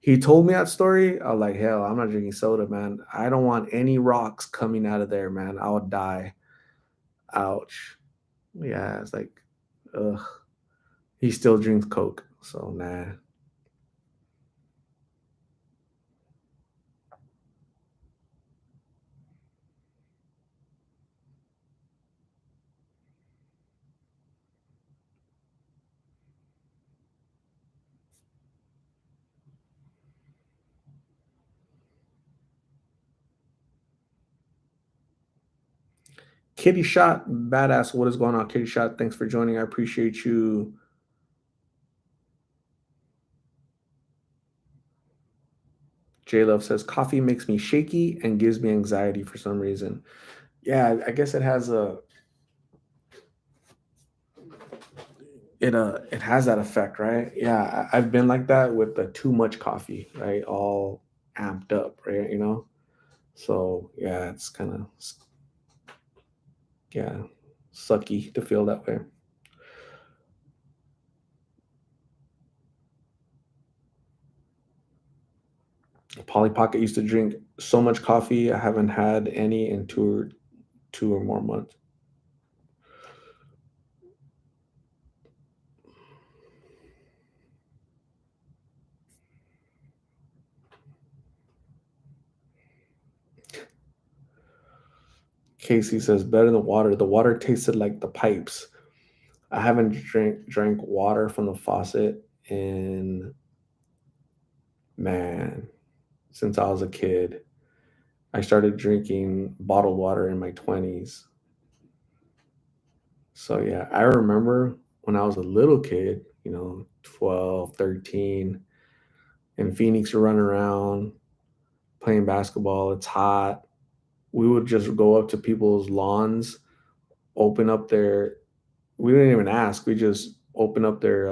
He told me that story. I was like, hell, I'm not drinking soda, man. I don't want any rocks coming out of there, man. I would die. Ouch. Yeah, it's like, ugh. He still drinks Coke, so nah. Kitty Shot, badass. What is going on, Kitty Shot? Thanks for joining. I appreciate you. J Love says coffee makes me shaky and gives me anxiety for some reason. Yeah, I guess it has that effect, right? Yeah, I've been like that with the too much coffee, right? All amped up, right? So yeah, it's kind of yeah sucky to feel that way. Polly Pocket used to drink so much coffee. I haven't had any in two or more months. Casey says better than water. The water tasted like the pipes. I haven't drank water from the faucet in man since I was a kid. I started drinking bottled water in my 20s. So yeah, I remember when I was a little kid, 12, 13, in Phoenix, you're running around playing basketball. It's hot. We would just go up to people's lawns, open up we didn't even ask. We just open up their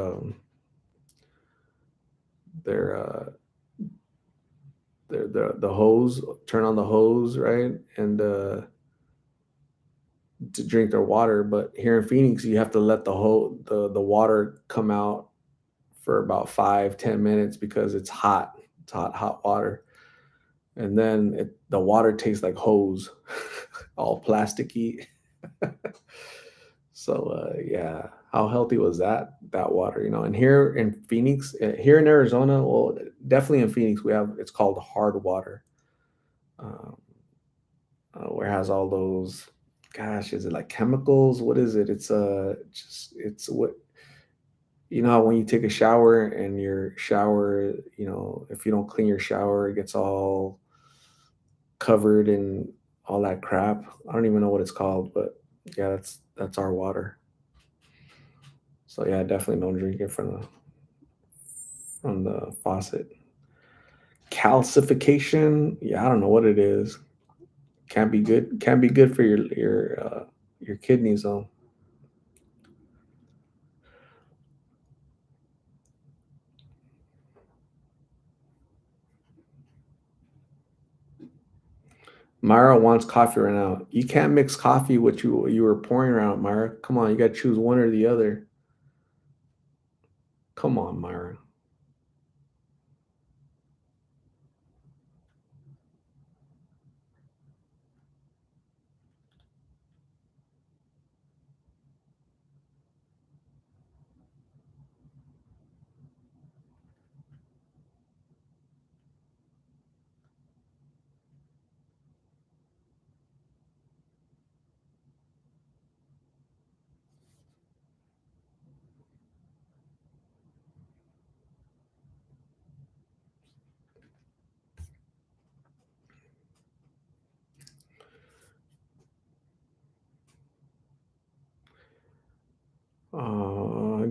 the hose, turn on the hose, right, and to drink their water. But here in Phoenix, you have to let the water come out for about 5-10 minutes because it's hot. It's hot water, and then the water tastes like hose, all plasticky. So yeah, how healthy was that water? And here in Phoenix, here in Arizona, well, definitely in Phoenix, we have it's called hard water, um, where it has all those. Gosh, is it like chemicals? What is it? It's just it's what how when you take a shower and your shower, if you don't clean your shower, it gets all covered in all that crap. I don't even know what it's called, but yeah, that's our water. So yeah, definitely don't drink it from the faucet. Calcification, yeah, I don't know what it is. Can't be good. Can't be good for your kidneys though. Myra wants coffee right now. You can't mix coffee with you were pouring around, Myra. Come on, you got to choose one or the other. Come on, Myra.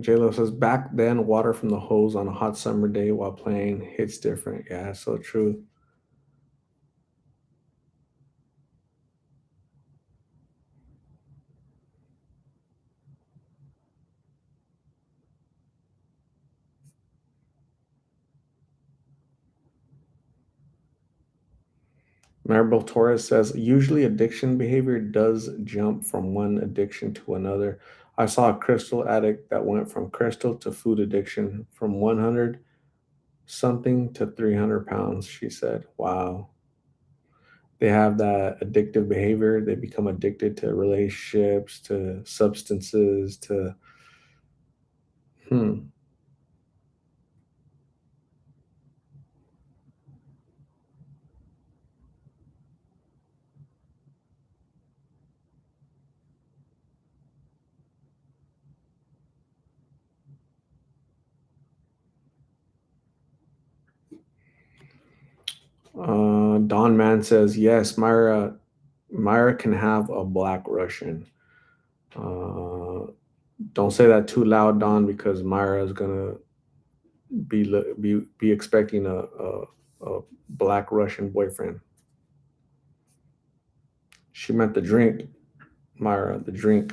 JLo says back then, water from the hose on a hot summer day while playing hits different. Yeah, so true. Maribel Torres says usually addiction behavior does jump from one addiction to another. I saw a crystal addict that went from crystal to food addiction from 100 something to 300 pounds, she said. Wow. They have that addictive behavior. They become addicted to relationships, to substances, to, hmm. Don Man says, yes, Myra can have a black Russian. Uh, don't say that too loud, Don, because Myra is gonna be expecting a black Russian boyfriend. She meant the drink, Myra, the drink.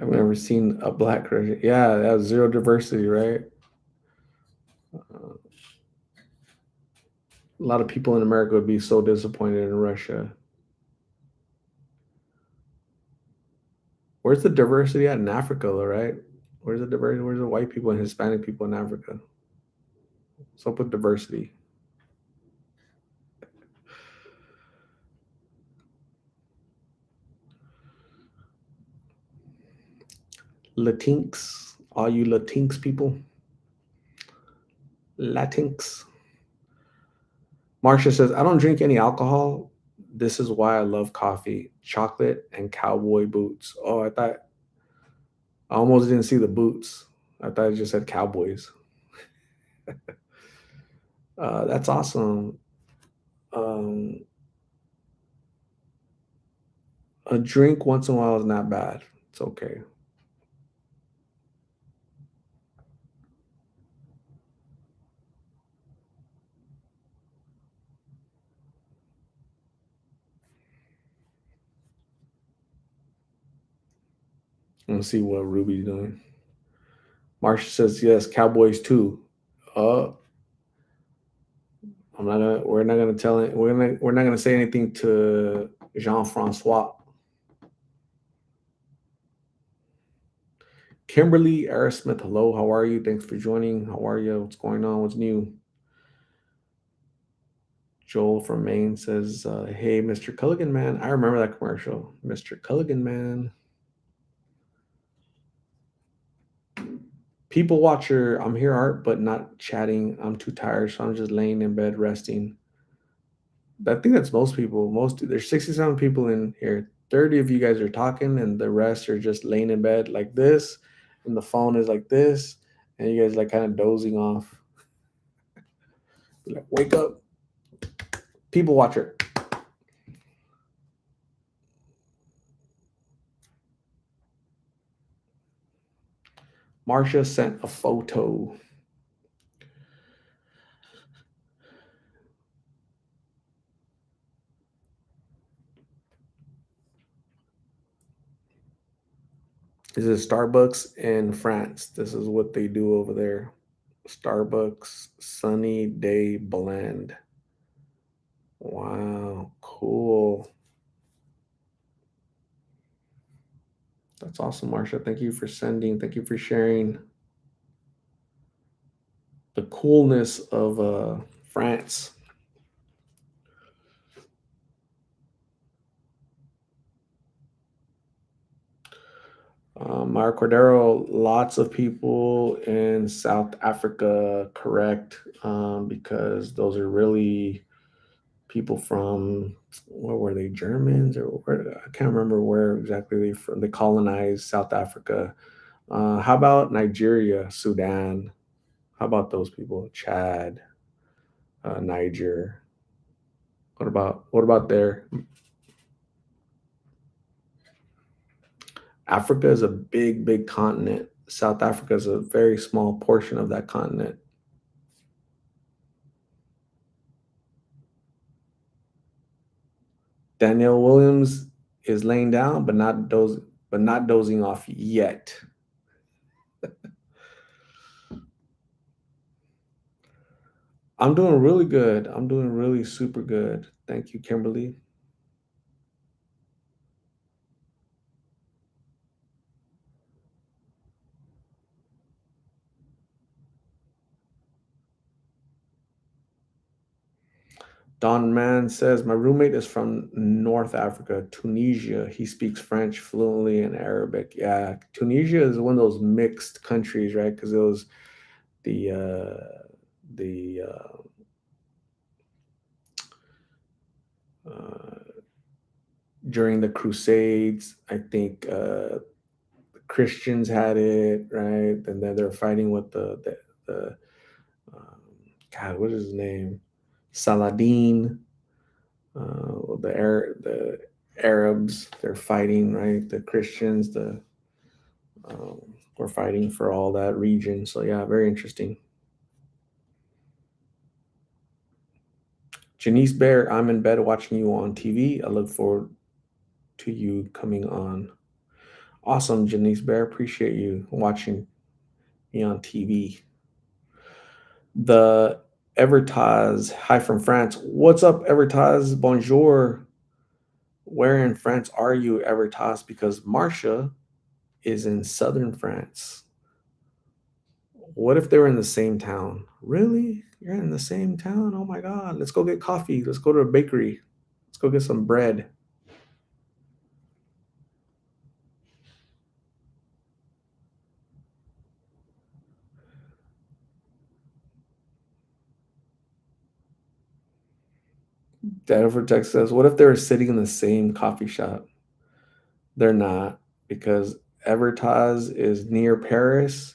I've never seen a black Russian. Yeah, that's zero diversity, right? A lot of people in America would be so disappointed in Russia. Where's the diversity at in Africa, though, right? Where's the diversity? Where's the white people and Hispanic people in Africa? What's up with diversity? Latinx, all you Latinx people. Latinx. Marcia says, I don't drink any alcohol. This is why I love coffee, chocolate, and cowboy boots. Oh, I almost didn't see the boots. I thought it just said cowboys. That's awesome. Um, a drink once in a while is not bad. It's okay. Let's see what Ruby's doing. Marcia says, yes, cowboys too. Uh, I'm not gonna. We're not gonna tell it. We're not gonna say anything to Jean Francois. Kimberly Aerosmith, hello. How are you? Thanks for joining. How are you? What's going on? What's new? Joel from Maine says, "Hey, Mr. Culligan man, I remember that commercial, Mr. Culligan man." People watcher, I'm here, Art, but not chatting. I'm too tired, so I'm just laying in bed resting. I think that's most people. Most there's 67 people in here. 30 of you guys are talking, and the rest are just laying in bed like this, and the phone is like this, and you guys like kind of dozing off. Like, wake up, people watcher. Marcia sent a photo. This is Starbucks in France. This is what they do over there. Starbucks Sunny Day Blend. Wow, cool. That's awesome, Marcia. Thank you for sending. Thank you for sharing the coolness of France. Mara Cordero, lots of people in South Africa, correct? Because those are really people from, what were they, Germans, or where, I can't remember where exactly they from. They colonized South Africa. How about Nigeria, Sudan? How about those people? Chad, Niger. What about there? Africa is a big, big continent. South Africa is a very small portion of that continent. Danielle Williams is laying down, but not dozing off yet. I'm doing really good. I'm doing really super good. Thank you, Kimberly. Don Mann says, my roommate is from North Africa, Tunisia. He speaks French fluently and Arabic. Yeah, Tunisia is one of those mixed countries, right? Because it was the uh, during the Crusades, I think the Christians had it, right? And then they're fighting with the um, God, what is his name? Saladin. The Arabs, they're fighting, right? The Christians, we're fighting for all that region. So yeah, very interesting. Janice Bear, I'm in bed watching you on TV. I look forward to you coming on. Awesome, Janice Bear. Appreciate you watching me on TV. The Evertaz, hi from France. What's up, Evertaz? Bonjour. Where in France are you, Evertaz? Because Marcia is in southern France. What if they were in the same town? Really? You're in the same town? Oh my God. Let's go get coffee. Let's go to a bakery. Let's go get some bread. Jennifer Tech says, what if they were sitting in the same coffee shop? They're not, because Evertaz is near Paris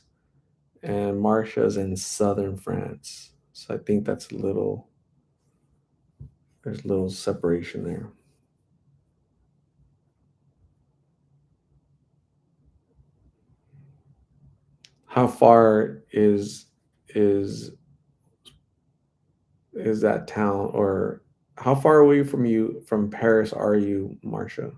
and Marcia's in southern France. So I think that's there's a little separation there. How far is is that town, or how far away from Paris are you, Marcia?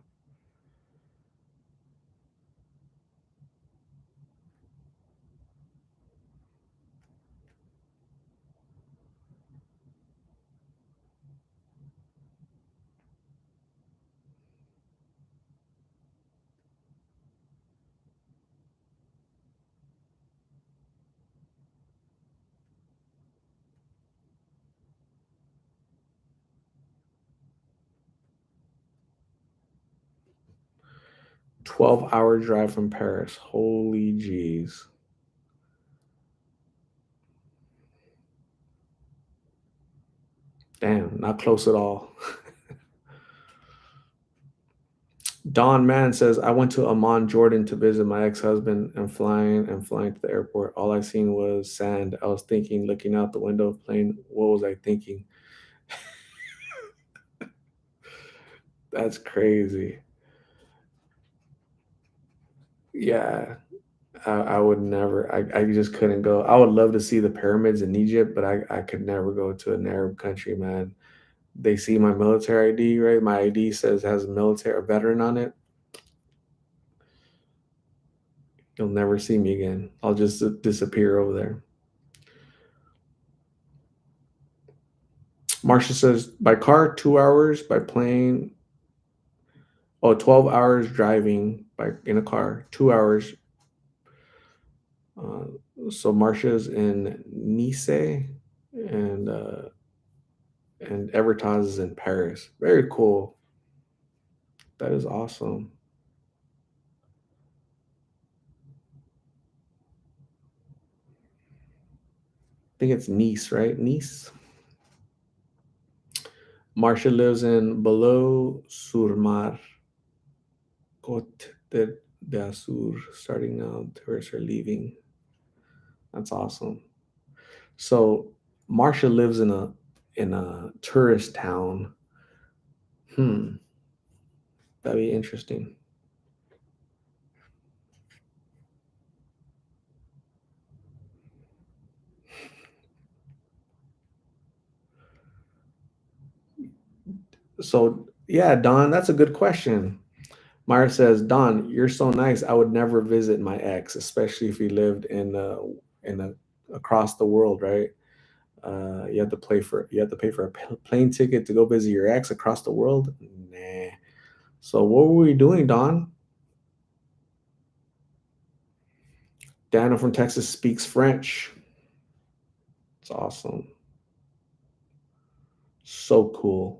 12-hour drive from Paris. Holy jeez. Damn, not close at all. Don Man says, I went to Amman, Jordan to visit my ex-husband and flying to the airport. All I seen was sand. I was thinking, looking out the window of plane, what was I thinking? That's crazy. Yeah, I would never, I just couldn't go. I would love to see the pyramids in Egypt, but I could never go to an Arab country, man. They see my military ID, right? My ID says has a military, a veteran on it. You'll never see me again. I'll just disappear over there. Marcia says, by car, 2 hours, by plane, oh, 12 hours driving by in a car, 2 hours. Uh, so Marcia's in Nice and Evertaz is in Paris. Very cool. That is awesome. I think it's Nice, right? Nice. Marcia lives in Below-sur-Mar, Côte d'Azur. Starting now, tourists are leaving. That's awesome. So Marcia lives in a tourist town. Hmm, that'd be interesting. So yeah, Don, that's a good question. Myra says, Don, you're so nice. I would never visit my ex, especially if he lived in a across the world, right? You have to pay for a plane ticket to go visit your ex across the world. Nah. So what were we doing, Don? Daniel from Texas speaks French. It's awesome. So cool.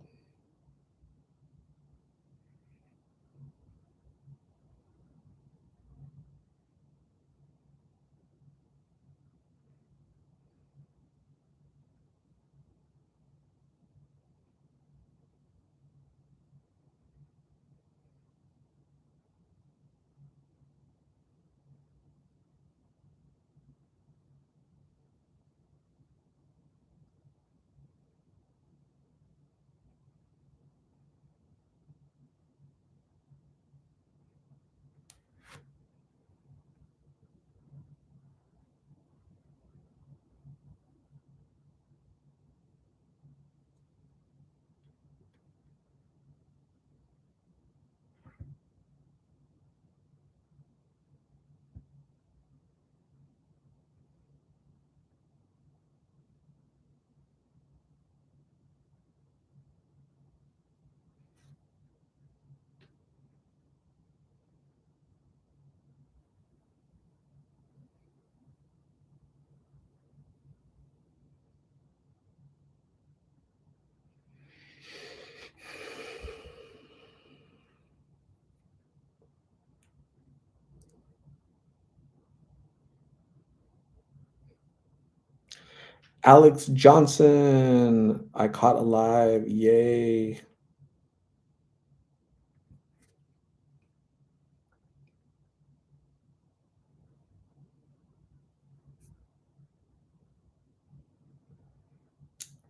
Alex Johnson, I caught alive. Yay.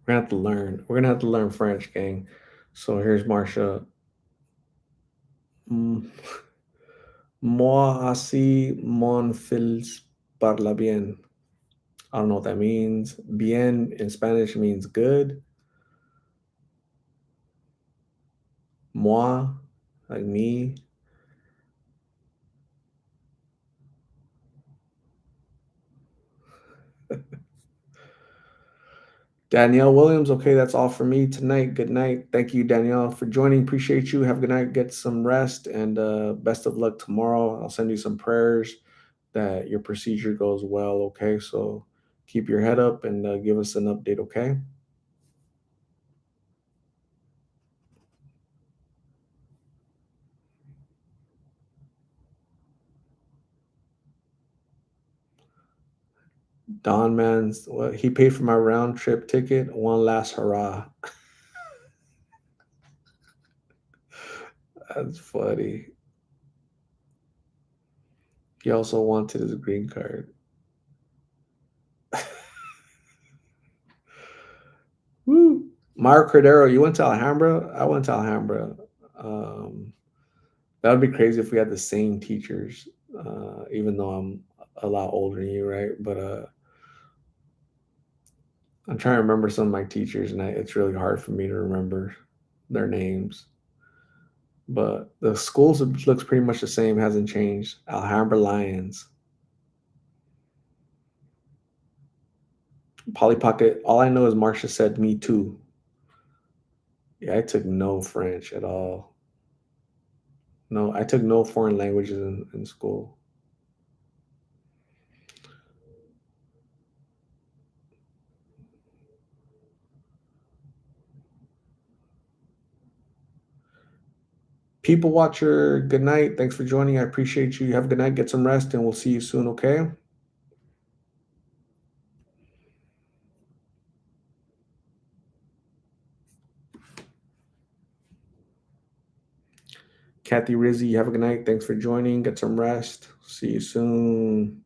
We're gonna have to learn. We're gonna have to learn French, gang. So here's Marsha. Mm, Moi aussi mon fils parla bien. I don't know what that means. Bien in Spanish means good. Moi, like me. Danielle Williams, okay, that's all for me tonight. Good night. Thank you, Danielle, for joining. Appreciate you. Have a good night. Get some rest and best of luck tomorrow. I'll send you some prayers that your procedure goes well, okay? So keep your head up and give us an update, okay? Don Man's, what, he paid for my round trip ticket. One last hurrah. That's funny. He also wanted his green card. Woo. Mario Cordero, you went to Alhambra? I went to Alhambra. Um, that would be crazy if we had the same teachers, even though I'm a lot older than you, right? But I'm trying to remember some of my teachers, and it's really hard for me to remember their names. But the schools looks pretty much the same, hasn't changed. Alhambra Lions, Polly Pocket. All I know is Marcia said me too. Yeah, I took no French at all. No, I took no foreign languages in school. People watcher, good night. Thanks for joining. I appreciate you. Have a good night. Get some rest, and we'll see you soon, okay? Kathy Rizzi, have a good night. Thanks for joining. Get some rest. See you soon.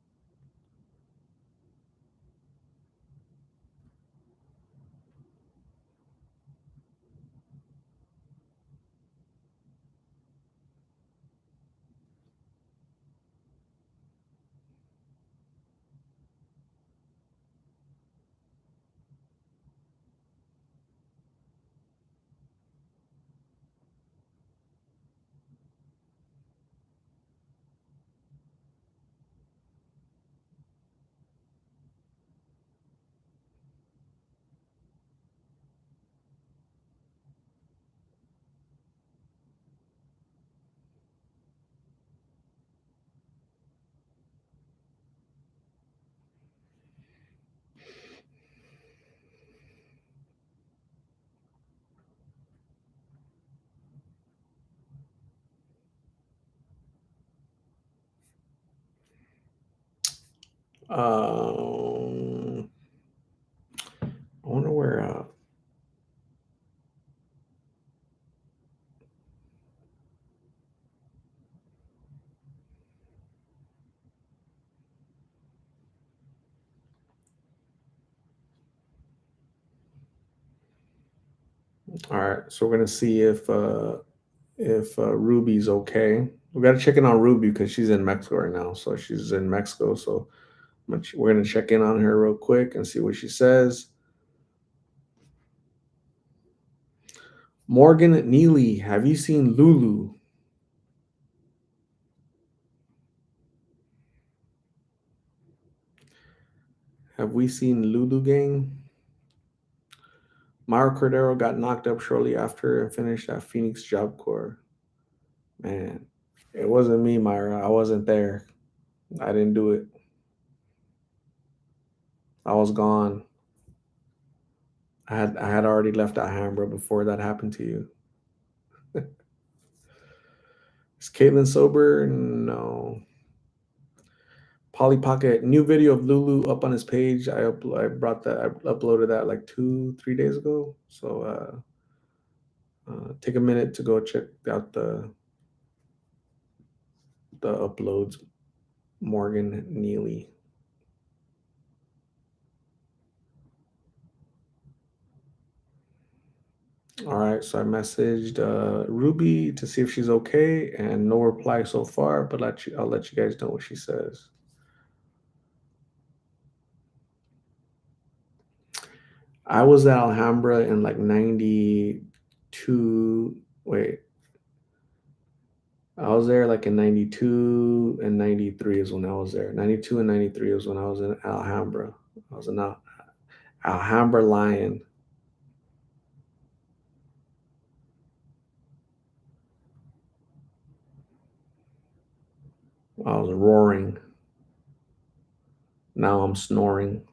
Um, I wonder where. All right, so we're gonna see if Ruby's okay. We got to check in on Ruby because she's in Mexico right now. So she's in Mexico. So we're gonna check in on her real quick and see what she says. Morgan Neely, have you seen Lulu? Have we seen Lulu Gang? Mario Cordero got knocked up shortly after and finished at Phoenix Job Corps. Man, it wasn't me, Myra. I wasn't there. I didn't do it. I was gone. I had already left Alhambra before that happened to you. Is Caitlin sober? No. Polly Pocket, new video of Lulu up on his page. I uploaded that like 2 3 days ago. So take a minute to go check out the uploads. Morgan Neely. All right, so I messaged Ruby to see if she's okay, and no reply so far. But I'll let you guys know what she says. I was at Alhambra in like '92. Wait, I was there like in '92 and '93 is when I was there. '92 and '93 is when I was in Alhambra. I was in Alhambra Lion. I was roaring. Now I'm snoring.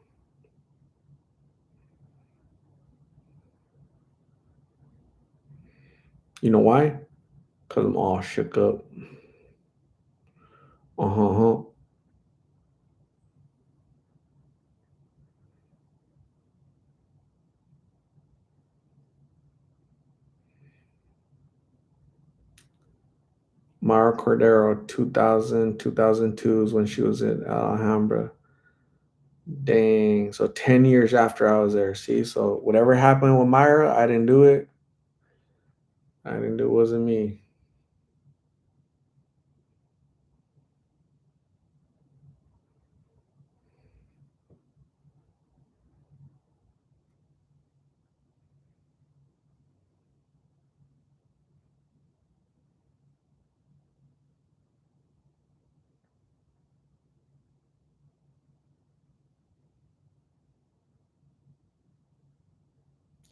You know why? Because I'm all shook up. Uh-huh. Mara Cordero, 2000, 2002 is when she was in Alhambra. Dang. So 10 years after I was there. See, so whatever happened with Myra, I didn't do it. I didn't do it. Wasn't me.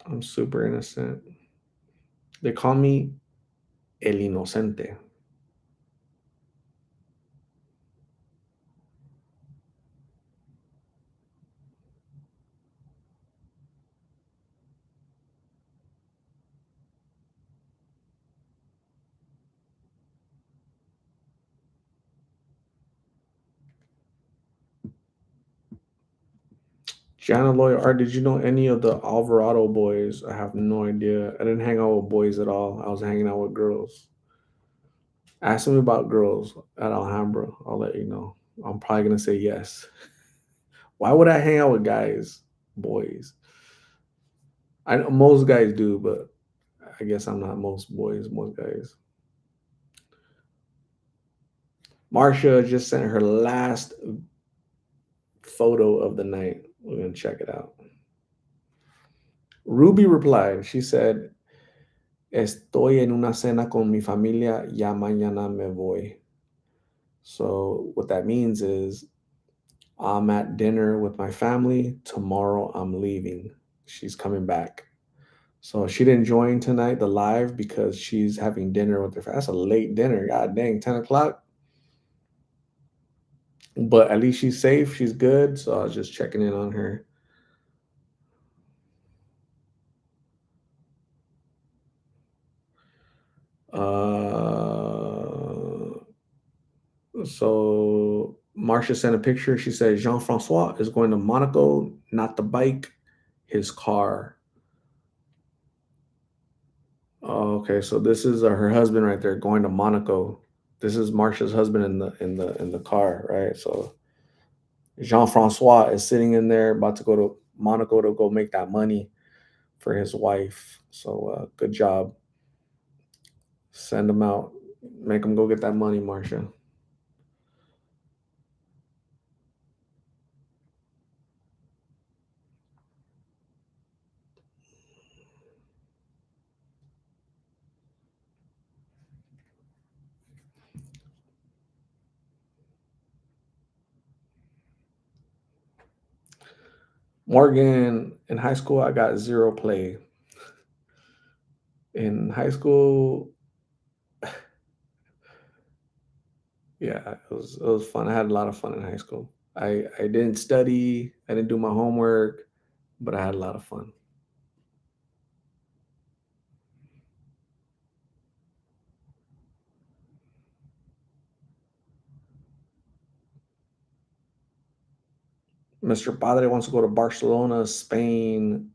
I'm super innocent. They call me El Inocente. Jana Loy Art, did you know any of the Alvarado boys? I have no idea. I didn't hang out with boys at all. I was hanging out with girls. Ask me about girls at Alhambra. I'll let you know. I'm probably gonna say yes. Why would I hang out with guys, boys? I know most guys do, but I guess I'm not most boys, most guys. Marsha just sent her last photo of the night. We're gonna check it out. Ruby replied. She said, "Estoy en una cena con mi familia. Ya mañana me voy." So what that means is I'm at dinner with my family. Tomorrow I'm leaving. She's coming back. So she didn't join tonight, the live, because she's having dinner with her. That's a late dinner. God dang, 10 o'clock. But at least she's safe. She's good. So I was just checking in on her. Uh, so Marcia sent a picture. She said Jean Francois is going to Monaco, not the bike, his car. Oh, okay, so this is her husband right there going to Monaco. This is Marcia's husband in the car, right? So Jean Francois is sitting in there about to go to Monaco to go make that money for his wife. So good job. Send him out. Make him go get that money, Marcia. Morgan, in high school, I got zero play. In high school, yeah, it was fun. I had a lot of fun in high school. I didn't study, I didn't do my homework, but I had a lot of fun. Mr. Padre wants to go to Barcelona, Spain.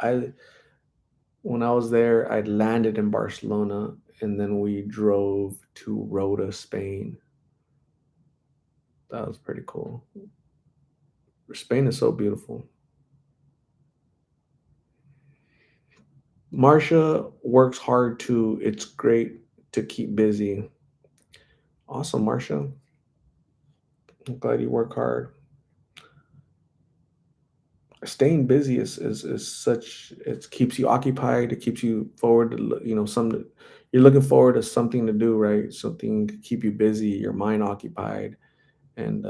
I When I was there, I landed in Barcelona and then we drove to Rota, Spain. That was pretty cool. Spain is so beautiful. Marsha works hard too. It's great to keep busy. Awesome, Marsha. I'm glad you work hard. Staying busy is such, it keeps you occupied. It keeps you forward to some, you're looking forward to something to do, right? Something to keep you busy, your mind occupied. And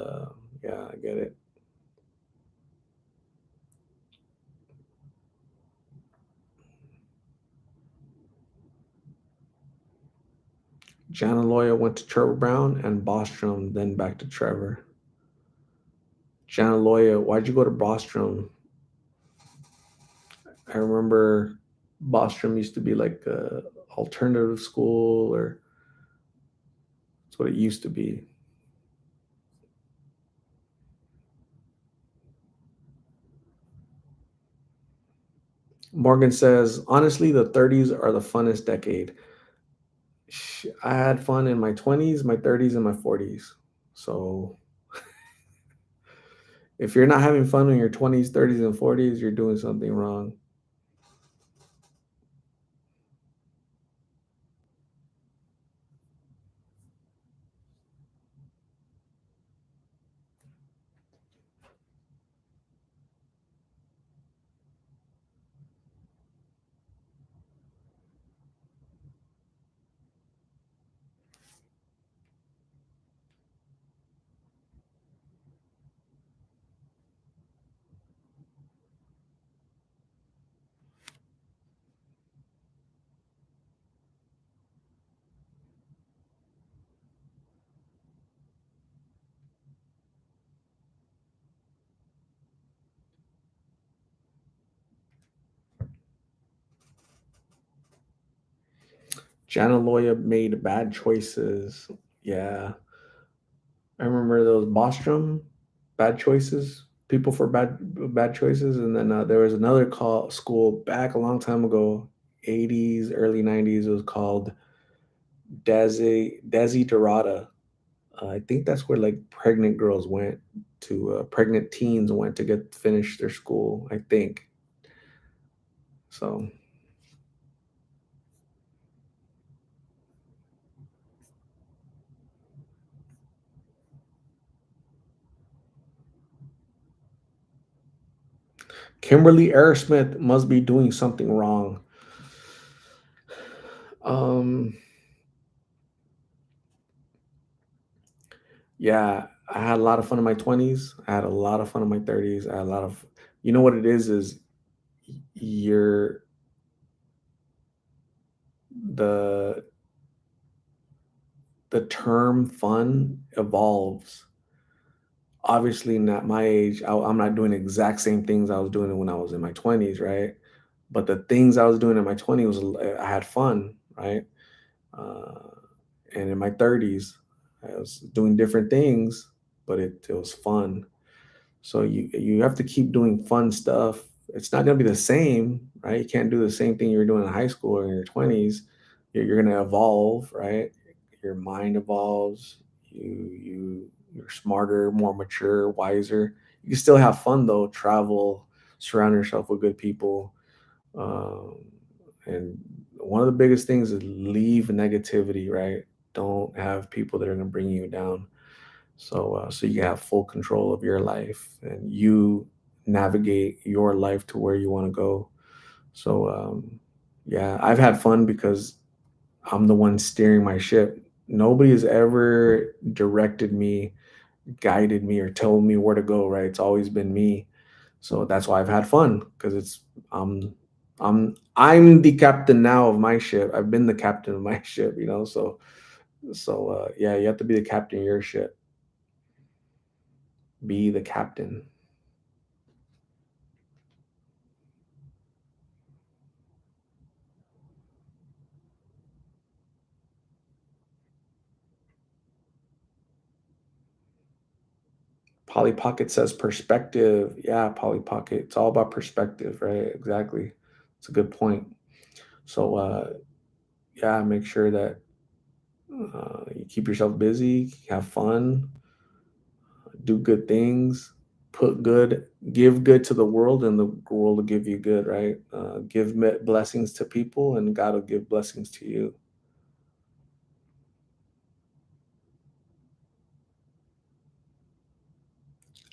yeah, I get it. Jana Loya went to Trevor Brown and Bostrom, then back to Trevor. Jana Loya, why'd you go to Bostrom? I remember Bostrom used to be like a alternative school, or that's what it used to be. Morgan says, honestly, the 30s are the funnest decade. I had fun in my 20s, my 30s, and my 40s. So if you're not having fun in your 20s, 30s, and 40s, you're doing something wrong. Jana Loya made bad choices. Yeah. I remember those Bostrom bad choices, people for bad choices, and then there was another school back a long time ago, 80s, early 90s. It was called Desiderata. I think that's where like pregnant girls went to, pregnant teens went to get finish their school. I think so. Kimberly Aerosmith must be doing something wrong. Um, Yeah, I had a lot of fun in my 20s. I had a lot of fun in my 30s. I had a lot of, you know what it is you're the the term fun evolves. Obviously, not my age. I'm not doing the exact same things I was doing when I was in my 20s, right? But the things I was doing in my 20s was, I had fun, right? Uh, and in my 30s, I was doing different things, but it was fun. So you have to keep doing fun stuff. It's not gonna be the same, right? You can't do the same thing you were doing in high school or in your 20s. You're gonna evolve, right? Your mind evolves. You're smarter, more mature, wiser. You can still have fun though. Travel, surround yourself with good people. Um, and one of the biggest things is leave negativity, right? Don't have people that are gonna bring you down. So you have full control of your life and you navigate your life to where you want to go. So yeah, I've had fun because I'm the one steering my ship. Nobody has ever directed me, guided me, or told me where to go, right? It's always been me. So that's why I've had fun, because I'm I'm the captain now of my ship. I've been the captain of my ship. So yeah, you have to be the captain of your ship. Be the captain. Polly Pocket says perspective. Yeah, Polly Pocket. It's all about perspective, right? Exactly. It's a good point. So, yeah, make sure that you keep yourself busy, have fun, do good things, put good, give good to the world, and the world will give you good, right? Give blessings to people, and God will give blessings to you.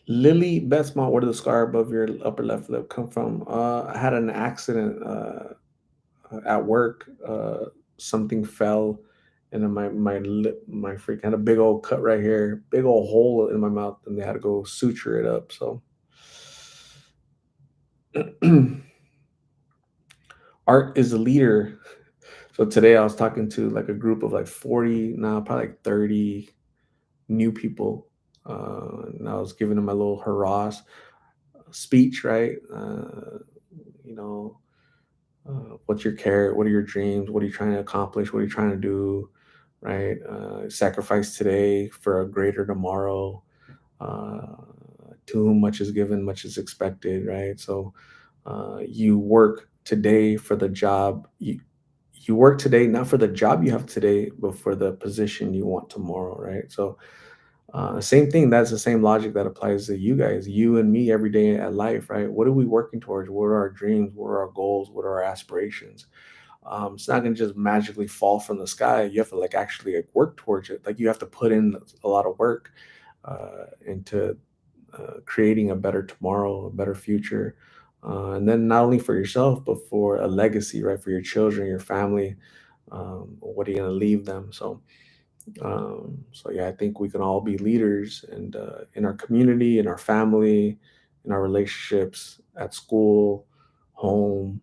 Lily Betsmont, where did the scar above your upper left lip come from? I had an accident at work. Something fell, and then my lip, my freak had a big old cut right here, big old hole in my mouth, and they had to go suture it up. So, art is a leader. So today I was talking to like a group of like 40, now probably like 30 new people. And I was giving them a little hurrah speech, right? You know, what's your care? What are your dreams? What are you trying to accomplish? What are you trying to do? Right? Sacrifice today for a greater tomorrow. Uh, to whom much is given, much is expected, right? So you work today for the job. You work today not for the job you have today, but for the position you want tomorrow, right? So same thing. That's the same logic that applies to you guys, you and me, every day at life, right? What are we working towards? What are our dreams? What are our goals? What are our aspirations? It's not going to just magically fall from the sky. You have to like actually like work towards it. Like you have to put in a lot of work into creating a better tomorrow, a better future. And then not only for yourself, but for a legacy, right? For your children, your family. What are you going to leave them? So yeah, I think we can all be leaders, and in our community, in our family, in our relationships, at school, home.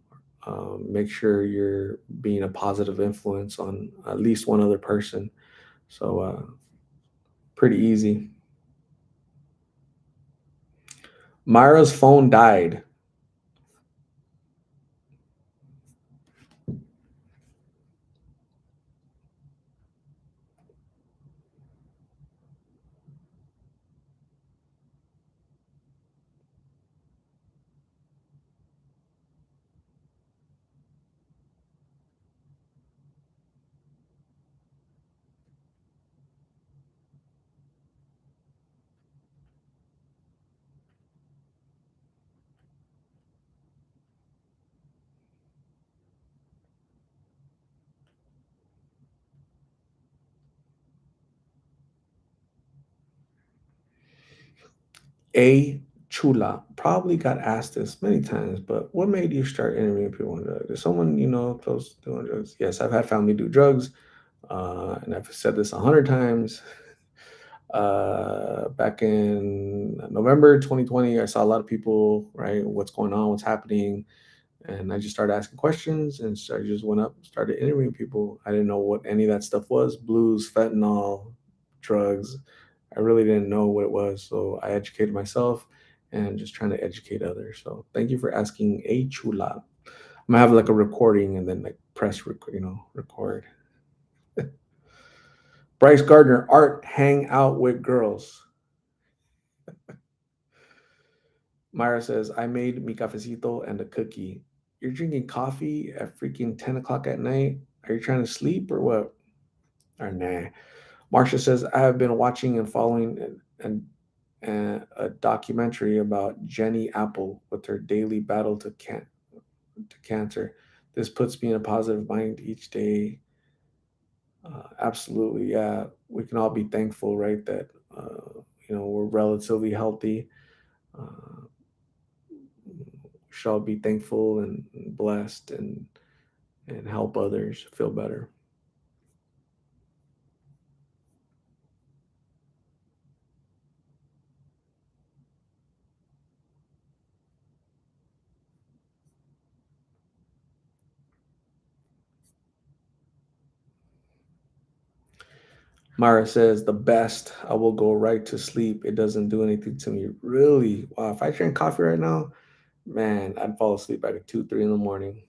Make sure you're being a positive influence on at least one other person. So pretty easy. Myra's phone died. A Chula probably got asked this many times, but what made you start interviewing people on drugs? Is someone you know close to doing drugs? Yes, I've had family do drugs, and I've said this 100 times. Back in November 2020, I saw a lot of people, right? What's going on? What's happening? And I just started asking questions, and so I just went up, started interviewing people. I didn't know what any of that stuff was: blues, fentanyl, drugs. I really didn't know what it was, so I educated myself and just trying to educate others. So thank you for asking, a chula. I'm gonna have like a recording and then like press, record. Bryce Gardner, art, hang out with girls. Myra says, I made mi cafecito and a cookie. You're drinking coffee at freaking 10 o'clock at night? Are you trying to sleep or what? Or nah. Marsha says, I have been watching and following a documentary about Jenny Apple with her daily battle to cancer. This puts me in a positive mind each day. Absolutely, yeah. We can all be thankful, right, that we're relatively healthy. Uh, shall be thankful and blessed and help others feel better. Myra says, the best. I will go right to sleep. It doesn't do anything to me. Really? Wow. If I drink coffee right now, man, I'd fall asleep by like 2, 3 in the morning.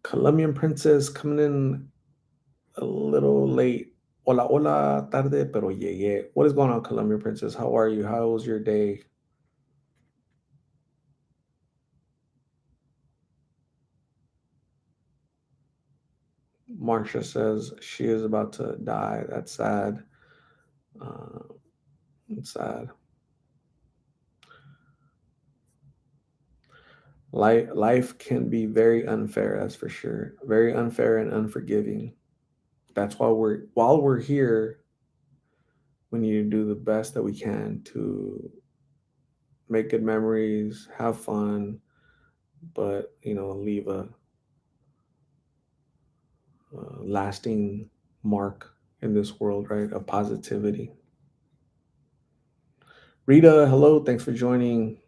Colombian Princess coming in a little late. Hola, hola, tarde, pero llegué. What is going on, Colombian Princess? How are you? How was your day? Marsha says she is about to die. That's sad. Uh, it's sad. Life can be very unfair, that's for sure. Very unfair and unforgiving. That's why while we're here, we need to do the best that we can to make good memories, have fun, but leave a lasting mark in this world, right? Of positivity. Rita, hello, thanks for joining.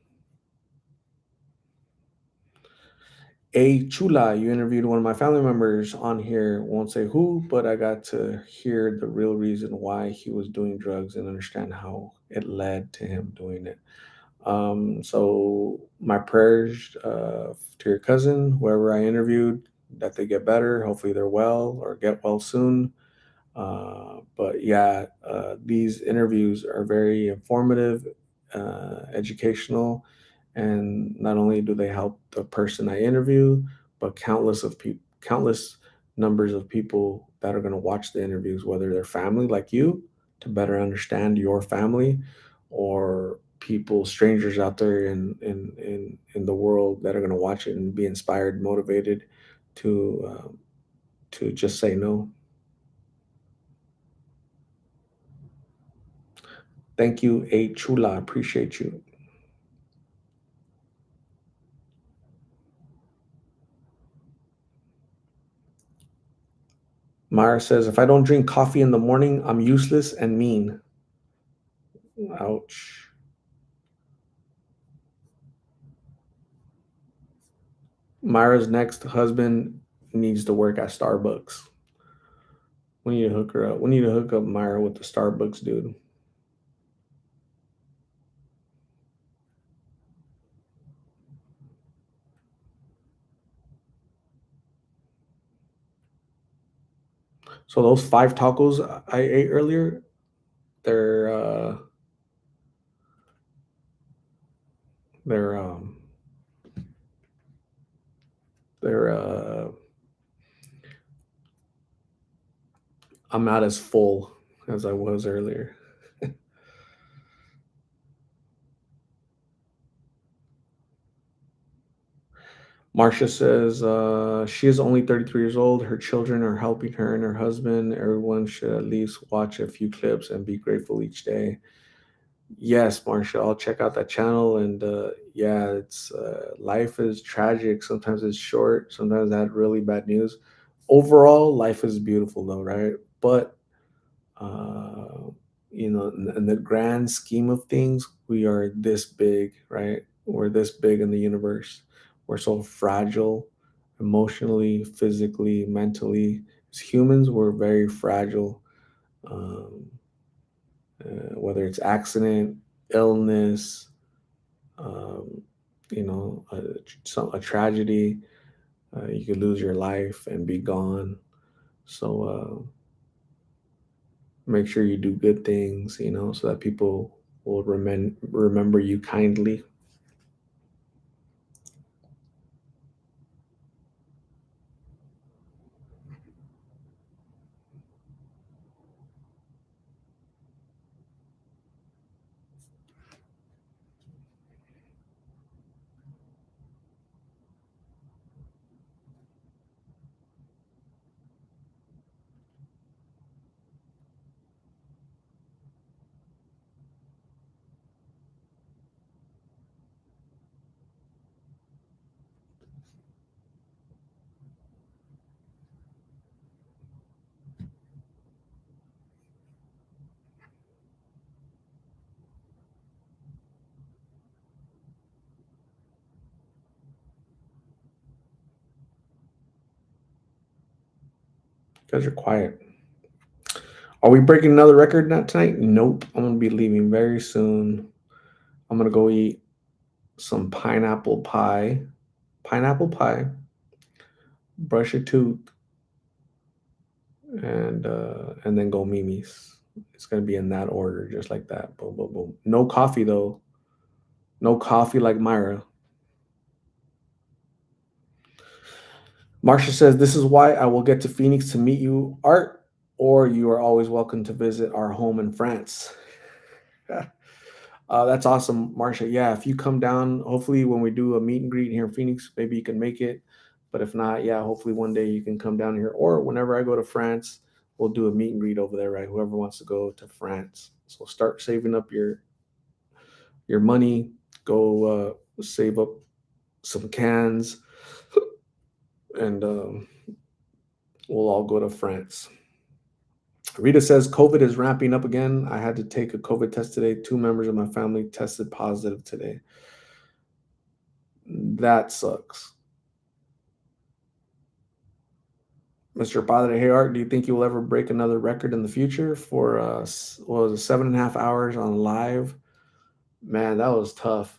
A Chula, you interviewed one of my family members on here. Won't say who, but I got to hear the real reason why he was doing drugs and understand how it led to him doing it. So my prayers to your cousin, whoever I interviewed, that they get better. Hopefully they're well or get well soon. But yeah, these interviews are very informative, educational, and not only do they help the person I interview, but countless numbers of people that are going to watch the interviews, whether they're family like you, to better understand your family, or people, strangers out there in the world that are going to watch it and be inspired, motivated to just say no. Thank you, A Chula. Appreciate you. Myra says, if I don't drink coffee in the morning, I'm useless and mean. Ouch. Myra's next husband needs to work at Starbucks. We need to hook her up. We need to hook up Myra with the Starbucks dude. So those 5 tacos I ate earlier, they're uh they're um they're I'm not as full as I was earlier. Marcia says she is only 33 years old. Her children are helping her and her husband. Everyone should at least watch a few clips and be grateful each day. Yes, Marcia, I'll check out that channel. And yeah, it's life is tragic. Sometimes it's short. Sometimes I had really bad news. Overall, life is beautiful, though, right? But uh, in the grand scheme of things, we are this big, right? We're this big in the universe. We're so fragile emotionally, physically, mentally. As humans, we're very fragile. Um, whether it's accident, illness, um, a tragedy, you could lose your life and be gone. So make sure you do good things, so that people will remember you kindly. Because you're quiet. Are we breaking another record not tonight? Nope. I'm gonna be leaving very soon. I'm gonna go eat some pineapple pie. Pineapple pie brush your tooth, and then go Mimi's. It's gonna be in that order, just like that. Boom, boom, boom. No coffee though. No coffee like Myra. Marsha says, "This is why I will get to Phoenix to meet you, Art, or you are always welcome to visit our home in France." That's awesome, Marsha. Yeah, if you come down, hopefully when we do a meet and greet here in Phoenix, maybe you can make it. But if not, yeah, hopefully one day you can come down here. Or whenever I go to France, we'll do a meet and greet over there, right? Whoever wants to go to France. So start saving up your money. Go save up some cans, and we'll all go to France. Rita says COVID is ramping up again. I had to take a COVID test today. 2 members of my family tested positive today. That sucks. Mr. Padre, hey Art, do you think you will ever break another record in the future for what was it, 7.5 hours on live? Man, that was tough.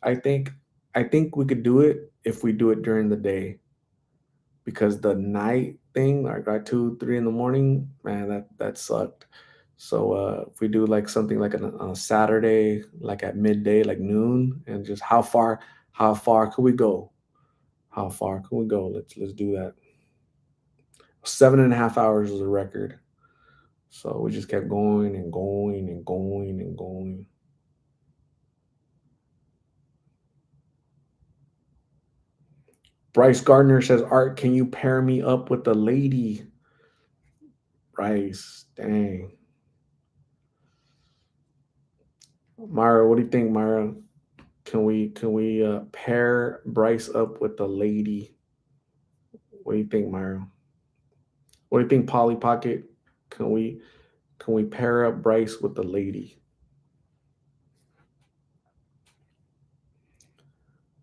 I think I think we could do it if we do it during the day, because the night thing, like at 2, 3 in the morning, man, that sucked. So if we do like something like on a Saturday, like at midday, like noon, and just how far could we go? How far can we go? Let's do that. 7.5 hours was a record. So we just kept going and going and going and going. Bryce Gardner says, Art, can you pair me up with the lady? Bryce, dang. Myra, what do you think, Myra? Can we pair Bryce up with the lady? What do you think, Myra? What do you think, Polly Pocket? Can we can we pair up Bryce with the lady?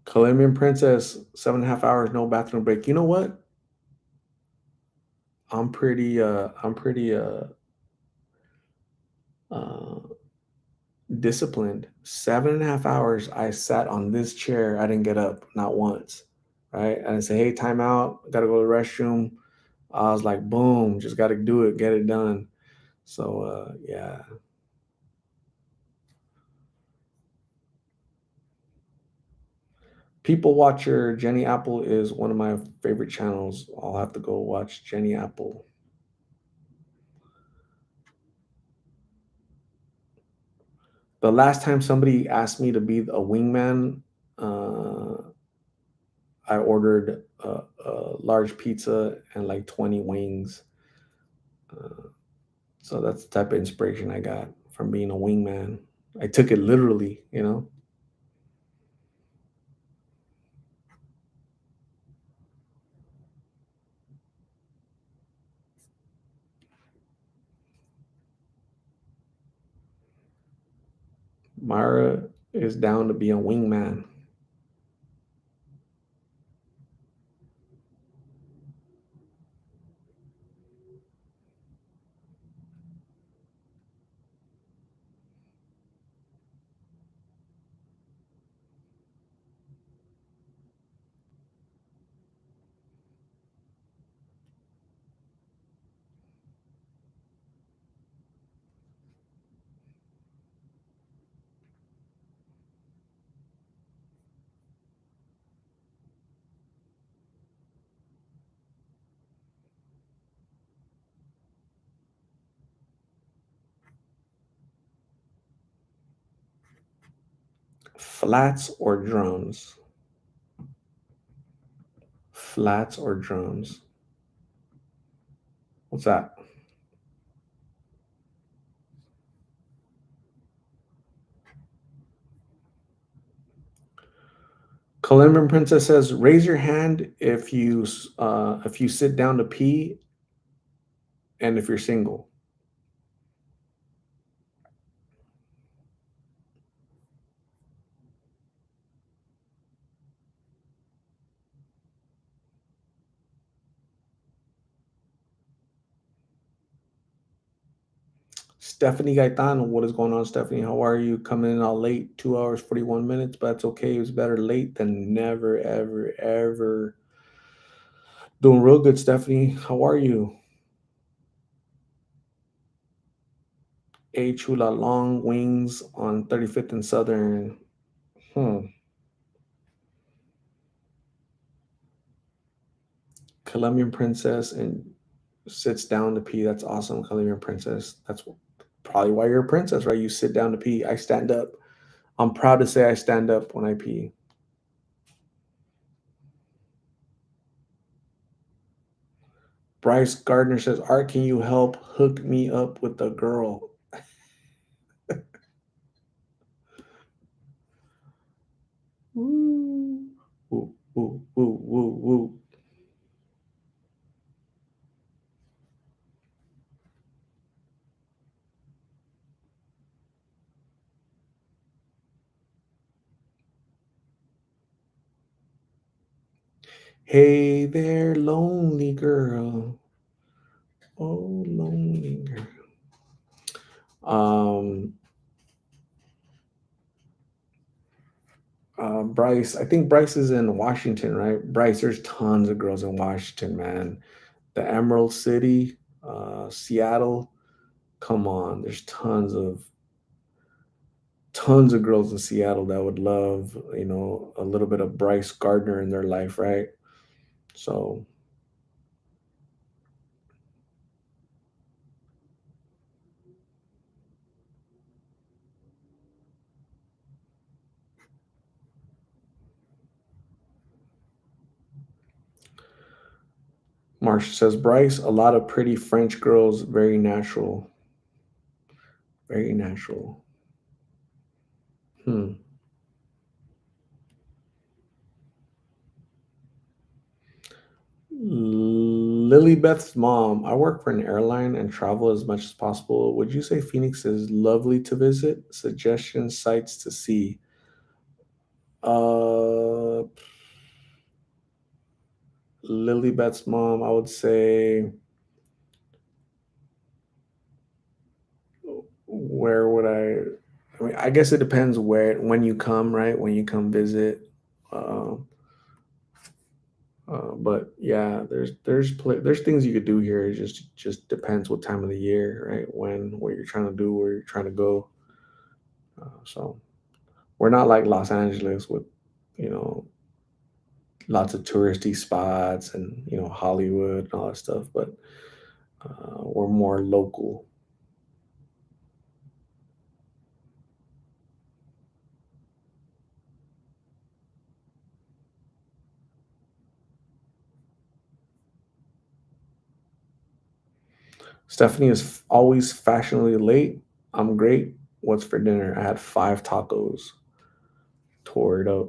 Colombian Princess, 7.5 hours, no bathroom break. You know what? I'm pretty disciplined. 7.5 hours I sat on this chair. I didn't get up, not once. Right? I didn't say, hey, time out, gotta go to the restroom. I was like, boom, just gotta do it, get it done. So yeah. People Watcher Jenny Apple is one of my favorite channels. I'll have to go watch Jenny Apple. The last time somebody asked me to be a wingman, uh, I ordered a large pizza and like 20 wings. Uh, so that's the type of inspiration I got from being a wingman. I took it literally. Myra is down to be a wingman. Flats or drums? Flats or drums? What's that? Colombian Princess says, "Raise your hand if you sit down to pee and if you're single." Stephanie Gaetan, what is going on, Stephanie? How are you? Coming in all late, 2 hours 41 minutes, but that's okay. It was better late than never, ever, ever. Doing real good, Stephanie. How are you? A Chula Long Wings on 35th and Southern. Hmm. Colombian Princess and sits down to pee. That's awesome, Colombian Princess. That's probably why you're a princess, right? You sit down to pee. I stand up. I'm proud to say I stand up when I pee. Bryce Gardner says, Art, can you help hook me up with a girl? Woo, woo, woo, woo, woo, woo. Hey there, lonely girl. Oh, lonely girl. Um, Bryce, I think Bryce is in Washington, right? Bryce, there's tons of girls in Washington, man. The Emerald City, Seattle. Come on, there's tons of girls in Seattle that would love, a little bit of Bryce Gardner in their life, right? So Marsha says, Bryce, a lot of pretty French girls, very natural, very natural. Hmm. Lilybeth's mom, I work for an airline and travel as much as possible. Would you say Phoenix is lovely to visit? Suggestions, sites to see. Uh, Lilybeth's mom, I would say, where would I mean, I guess it depends when you come, right? When you come visit. Uh, but yeah, there's things you could do here. It just depends what time of the year, right? What you're trying to do, where you're trying to go. So we're not like Los Angeles with, you know, lots of touristy spots and Hollywood and all that stuff, but we're more local. Stephanie is always fashionably late. I'm great. What's for dinner? I had 5 tacos. Tore it up.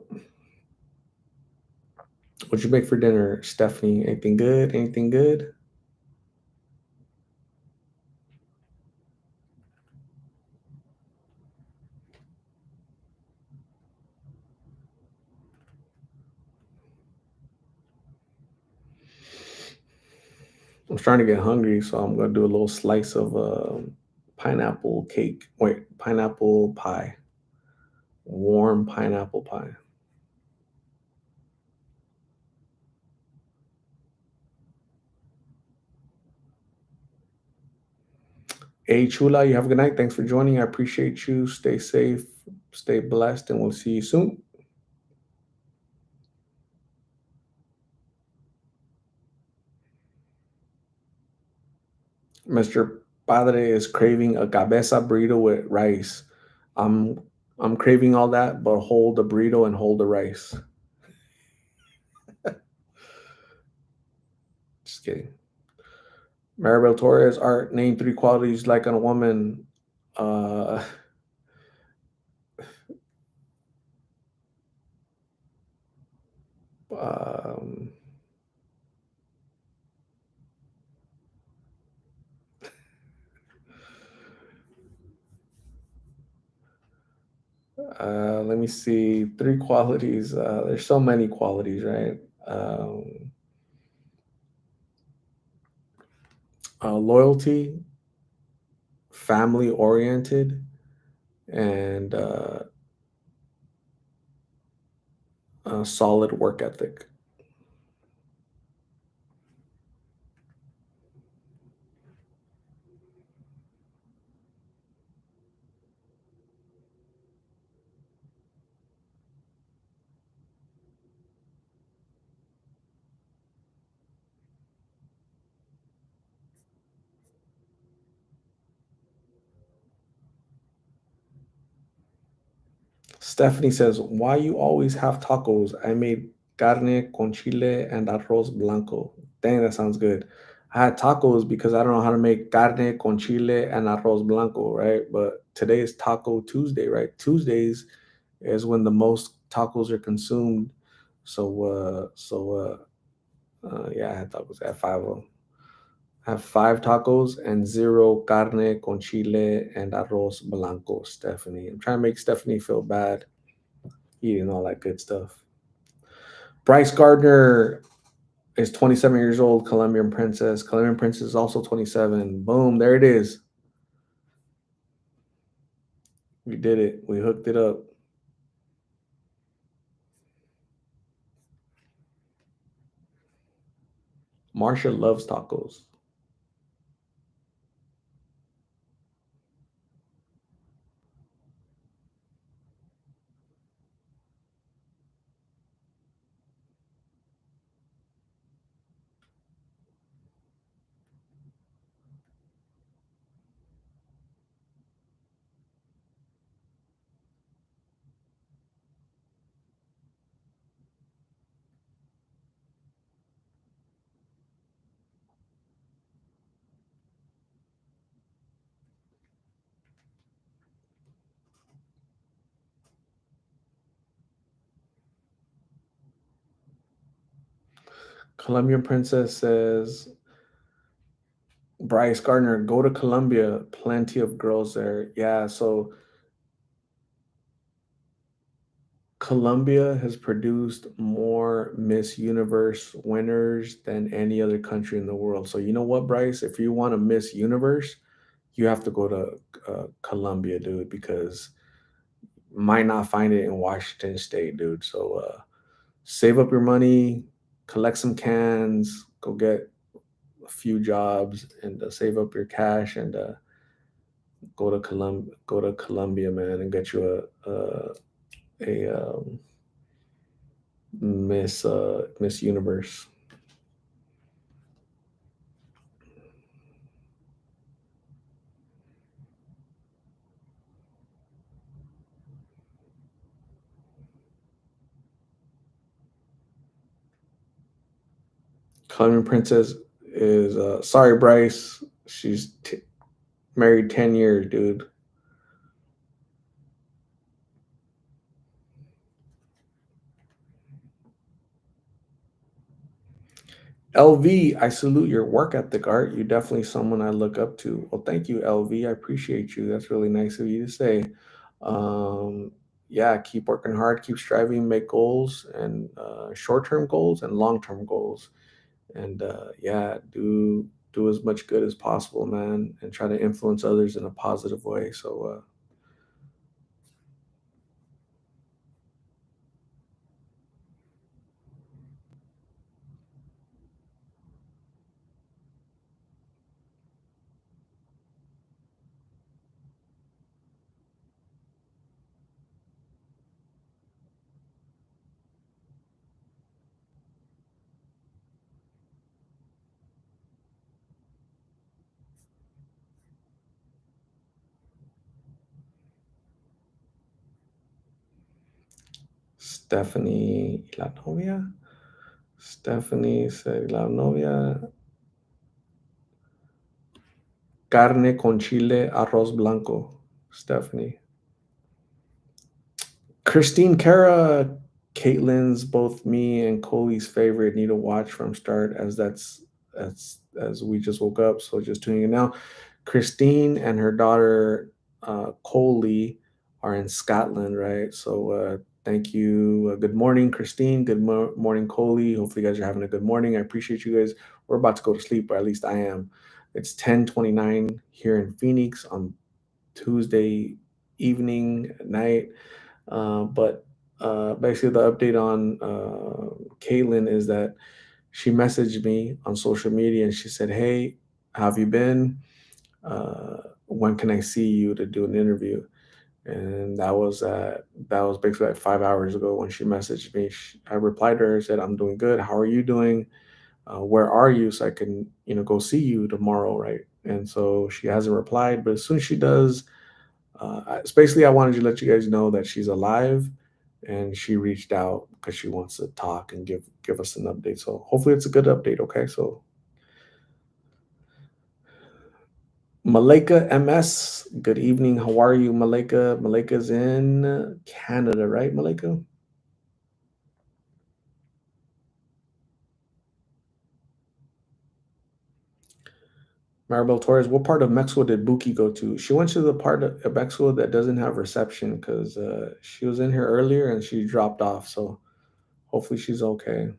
What'd you make for dinner, Stephanie? Anything good? Anything good? I'm starting to get hungry, so I'm gonna do a little slice of pineapple cake. Wait, pineapple pie. Warm pineapple pie. Hey, Chula, you have a good night. Thanks for joining. I appreciate you. Stay safe, stay blessed, and we'll see you soon. Mr. Padre is craving a cabeza burrito with rice. I'm I'm craving all that, but hold the burrito and hold the rice. Just kidding. Maribel Torres, art, name 3 qualities like on a woman. Uh, um, let me see. 3 qualities. There's so many qualities, right? Loyalty, family oriented, and solid work ethic. Stephanie says, "Why you always have tacos? I made carne con chile and arroz blanco." Dang, that sounds good. I had tacos because I don't know how to make carne con chile and arroz blanco, right? But today is Taco Tuesday, right? Tuesdays is when the most tacos are consumed. So yeah, I had tacos. I had five of them. I have five tacos and zero carne con chile and arroz blanco, Stephanie. I'm trying to make Stephanie feel bad eating all that good stuff. Bryce Gardner is 27 years old, Colombian princess. Colombian princess is also 27. Boom, there it is. We did it. We hooked it up. Marsha loves tacos. Colombian princess says, Bryce Gardner, go to Colombia. Plenty of girls there. Yeah, so Colombia has produced more Miss Universe winners than any other country in the world. So you know what, Bryce? If you want a Miss Universe, you have to go to Colombia, dude, because might not find it in Washington State, dude. So save up your money, collect some cans, go get a few jobs, and save up your cash and go to Colombia, man, and get you a Miss Universe. Colombian princess is sorry, Bryce. She's married 10 years, dude. LV, I salute your work ethic, Art. You're definitely someone I look up to. Well, thank you, LV. I appreciate you. That's really nice of you to say. Um, yeah, keep working hard, keep striving, make goals and short-term goals and long-term goals. And yeah, do as much good as possible, man, and try to influence others in a positive way. So Stephanie La Novia. Stephanie said La Novia. Carne con chile, arroz blanco. Stephanie. Christine Cara, Caitlin's both me and Coley's favorite. Need to watch from start as as we just woke up. So just tuning in now. Christine and her daughter Coley are in Scotland, right? So thank you. Good morning, Christine. Good morning, Coley. Hopefully, you guys are having a good morning. I appreciate you guys. We're about to go to sleep, or at least I am. It's 10:29 here in Phoenix on Tuesday evening night. But basically, the update on Caitlyne is that she messaged me on social media and she said, "Hey, how have you been? When can I see you to do an interview?" And that was basically like 5 hours ago when she messaged me. I replied to her and said, "I'm doing good. How are you doing? Where are you? So I can go see you tomorrow, right?" And so she hasn't replied, but as soon as she does, Basically, I wanted to let you guys know that she's alive, and she reached out because she wants to talk and give us an update. So hopefully, it's a good update. Okay, so Malika MS, good evening. How are you, Malika? Malika's in Canada, right, Malika? Maribel Torres, what part of Mexico did Buki go to? She went to the part of Mexico that doesn't have reception because she was in here earlier and she dropped off. So hopefully she's okay.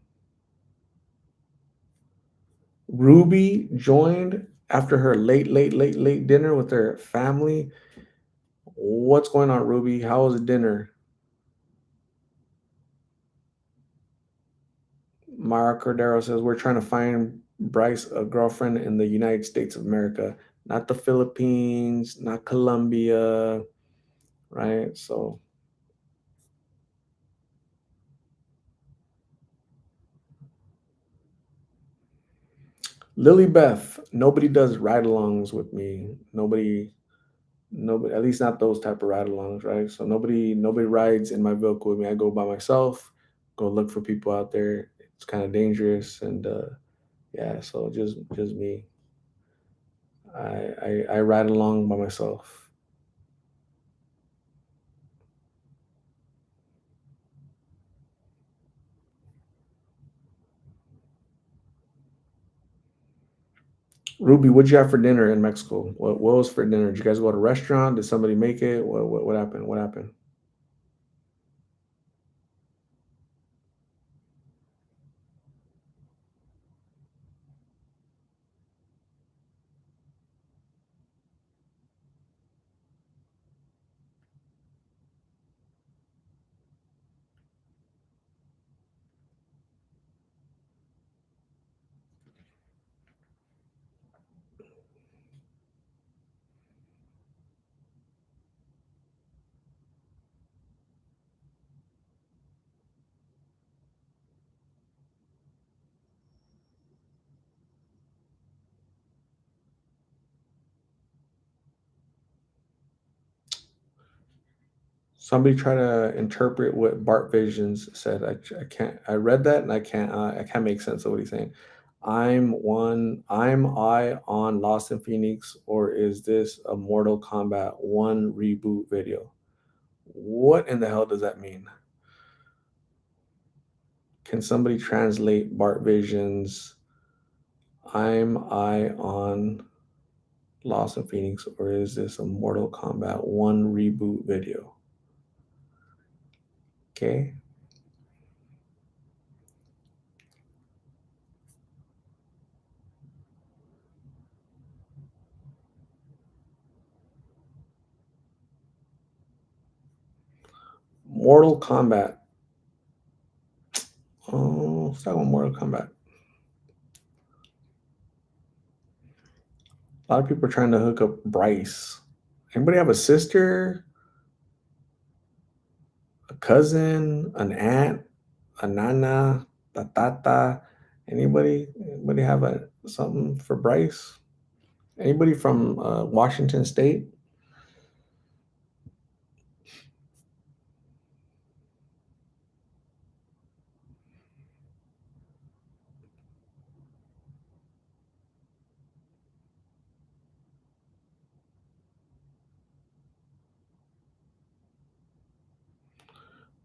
Ruby joined after her late dinner with her family. What's going on, Ruby? How was the dinner? Mara Cordero says, we're trying to find Bryce a girlfriend in the United States of America, not the Philippines, not Colombia, right? So, Lily Beth, nobody does ride alongs with me. Nobody, at least not those type of ride alongs, right? So nobody rides in my vehicle with me. I go by myself, go look for people out there. It's kind of dangerous, and yeah, so just me. I ride along by myself. Ruby, what'd you have for dinner in Mexico? What was for dinner? Did you guys go to a restaurant? Did somebody make it? What happened? What happened? Somebody try to interpret what Bart Visions said. I can't. I read that and I can't make sense of what he's saying. I'm I on Lost in Phoenix, or is this a Mortal Kombat 1 reboot video? What in the hell does that mean? Can somebody translate Bart Visions? I'm I on Lost in Phoenix, or is this a Mortal Kombat 1 reboot video? Okay. Mortal Kombat. Oh, let's talk about Mortal Kombat. A lot of people are trying to hook up Bryce. Anybody have a sister, a cousin, an aunt, a nana, a tata? Anybody have a something for Bryce? Anybody from Washington State?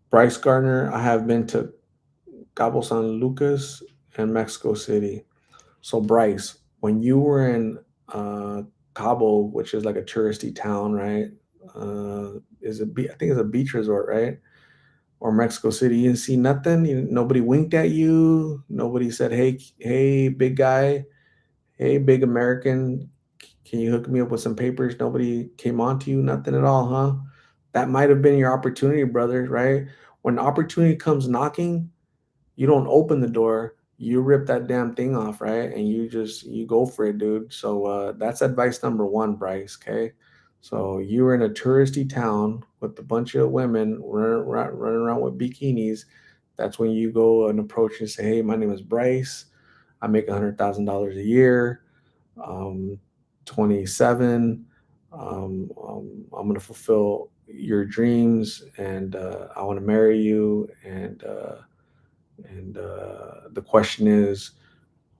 Bryce Gardner. I have been to Cabo San Lucas and Mexico City. So Bryce, when you were in Cabo, which is like a touristy town, right? I think it's a beach resort, right? Or Mexico City, you didn't see nothing. Nobody winked at you. Nobody said, hey, big guy, hey, big American, can you hook me up with some papers?" Nobody came on to you, nothing at all, huh? That might have been your opportunity, brother, right? When opportunity comes knocking, you don't open the door, you rip that damn thing off, right? And you go for it, dude. So that's advice number one, Bryce. Okay. So you were in a touristy town with a bunch of women running around with bikinis. That's when you go and approach and say, "Hey, my name is Bryce. I make $100,000 a year. Um, 27. I'm going to fulfill your dreams, and I want to marry you. And the question is,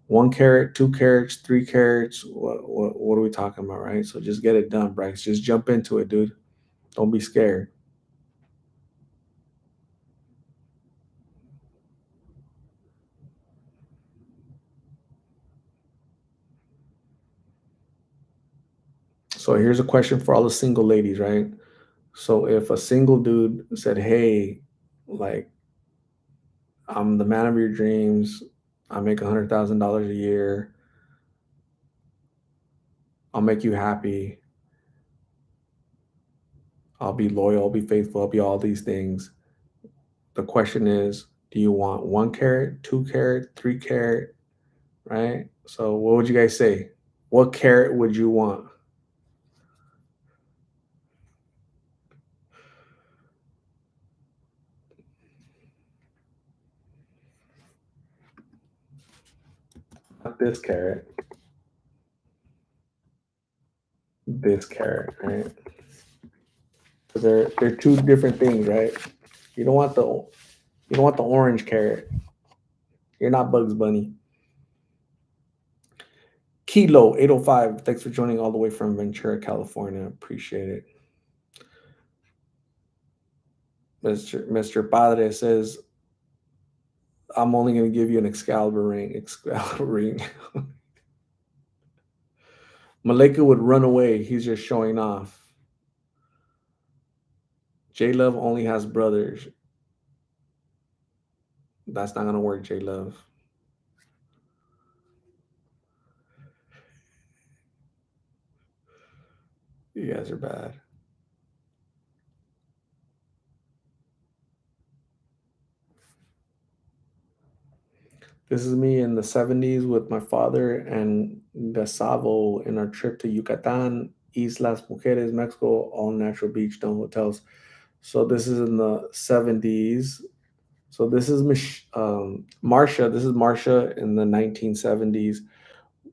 1 carat, 2 carats, 3 carats. What are we talking about, right? So just get it done, Bryce. Just jump into it, dude. Don't be scared. So here's a question for all the single ladies, right? So if a single dude said, "Hey, like I'm the man of your dreams. I make $100,000 a year. I'll make you happy. I'll be loyal. I'll be faithful. I'll be all these things." The question is, do you want 1 carat, 2 carat, 3 carat, right? So what would you guys say? What carat would you want? Not this carat, this carat, right? Because they're two different things, right? You don't want the you don't want the orange carat. You're not Bugs Bunny. Kilo 805. Thanks for joining all the way from Ventura, California. Appreciate it. Mr. Padre says, I'm only going to give you an Excalibur ring. Excalibur ring. Maleka would run away. He's just showing off. J Love only has brothers. That's not going to work, J Love. You guys are bad. This is me in the 70s with my father and Gustavo in our trip to Yucatan, Islas Mujeres, Mexico, all natural beach, no hotels. So this is in the 70s. So this is Marsha. This is Marsha in the 1970s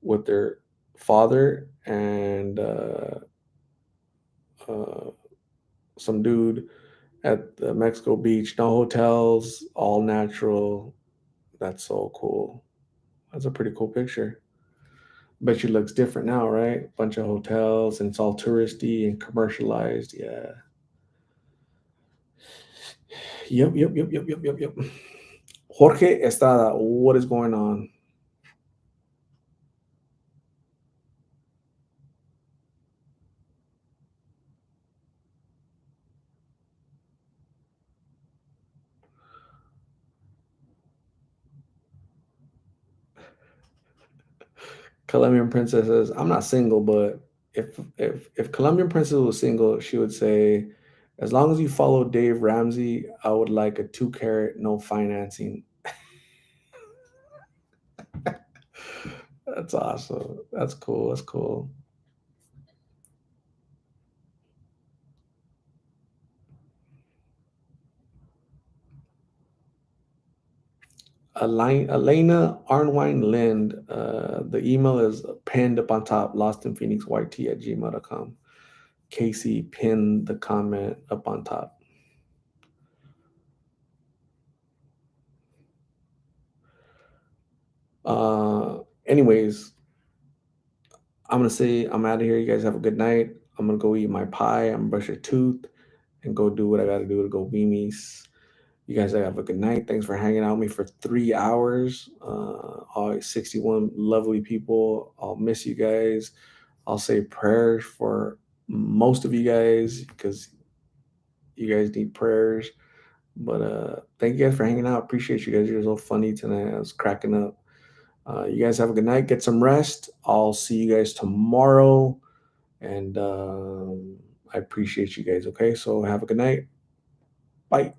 with their father and uh, some dude at the Mexico beach. No hotels, all natural. That's so cool. That's a pretty cool picture. Bet you looks different now, right? Bunch of hotels and it's all touristy and commercialized. Yeah. Yep, yep, yep, yep, yep, yep, yep. Jorge Estrada, what is going on? Colombian Princess says, I'm not single, but if Colombian Princess was single, she would say, as long as you follow Dave Ramsey, I would like a 2 carat, no financing. That's awesome. That's cool. That's cool. Elena Arnwine Lind. The email is pinned up on top, lostinphoenixyt@gmail.com. Casey pinned the comment up on top. Anyways, I'm gonna say I'm out of here. You guys have a good night. I'm gonna go eat my pie. I'm gonna brush a tooth and go do what I gotta do to go beamies. You guys have a good night. Thanks for hanging out with me for 3 hours. All 61 lovely people. I'll miss you guys. I'll say prayers for most of you guys because you guys need prayers. But thank you guys for hanging out. Appreciate you guys. You're so funny tonight. I was cracking up. You guys have a good night. Get some rest. I'll see you guys tomorrow. And I appreciate you guys. Okay. So have a good night. Bye.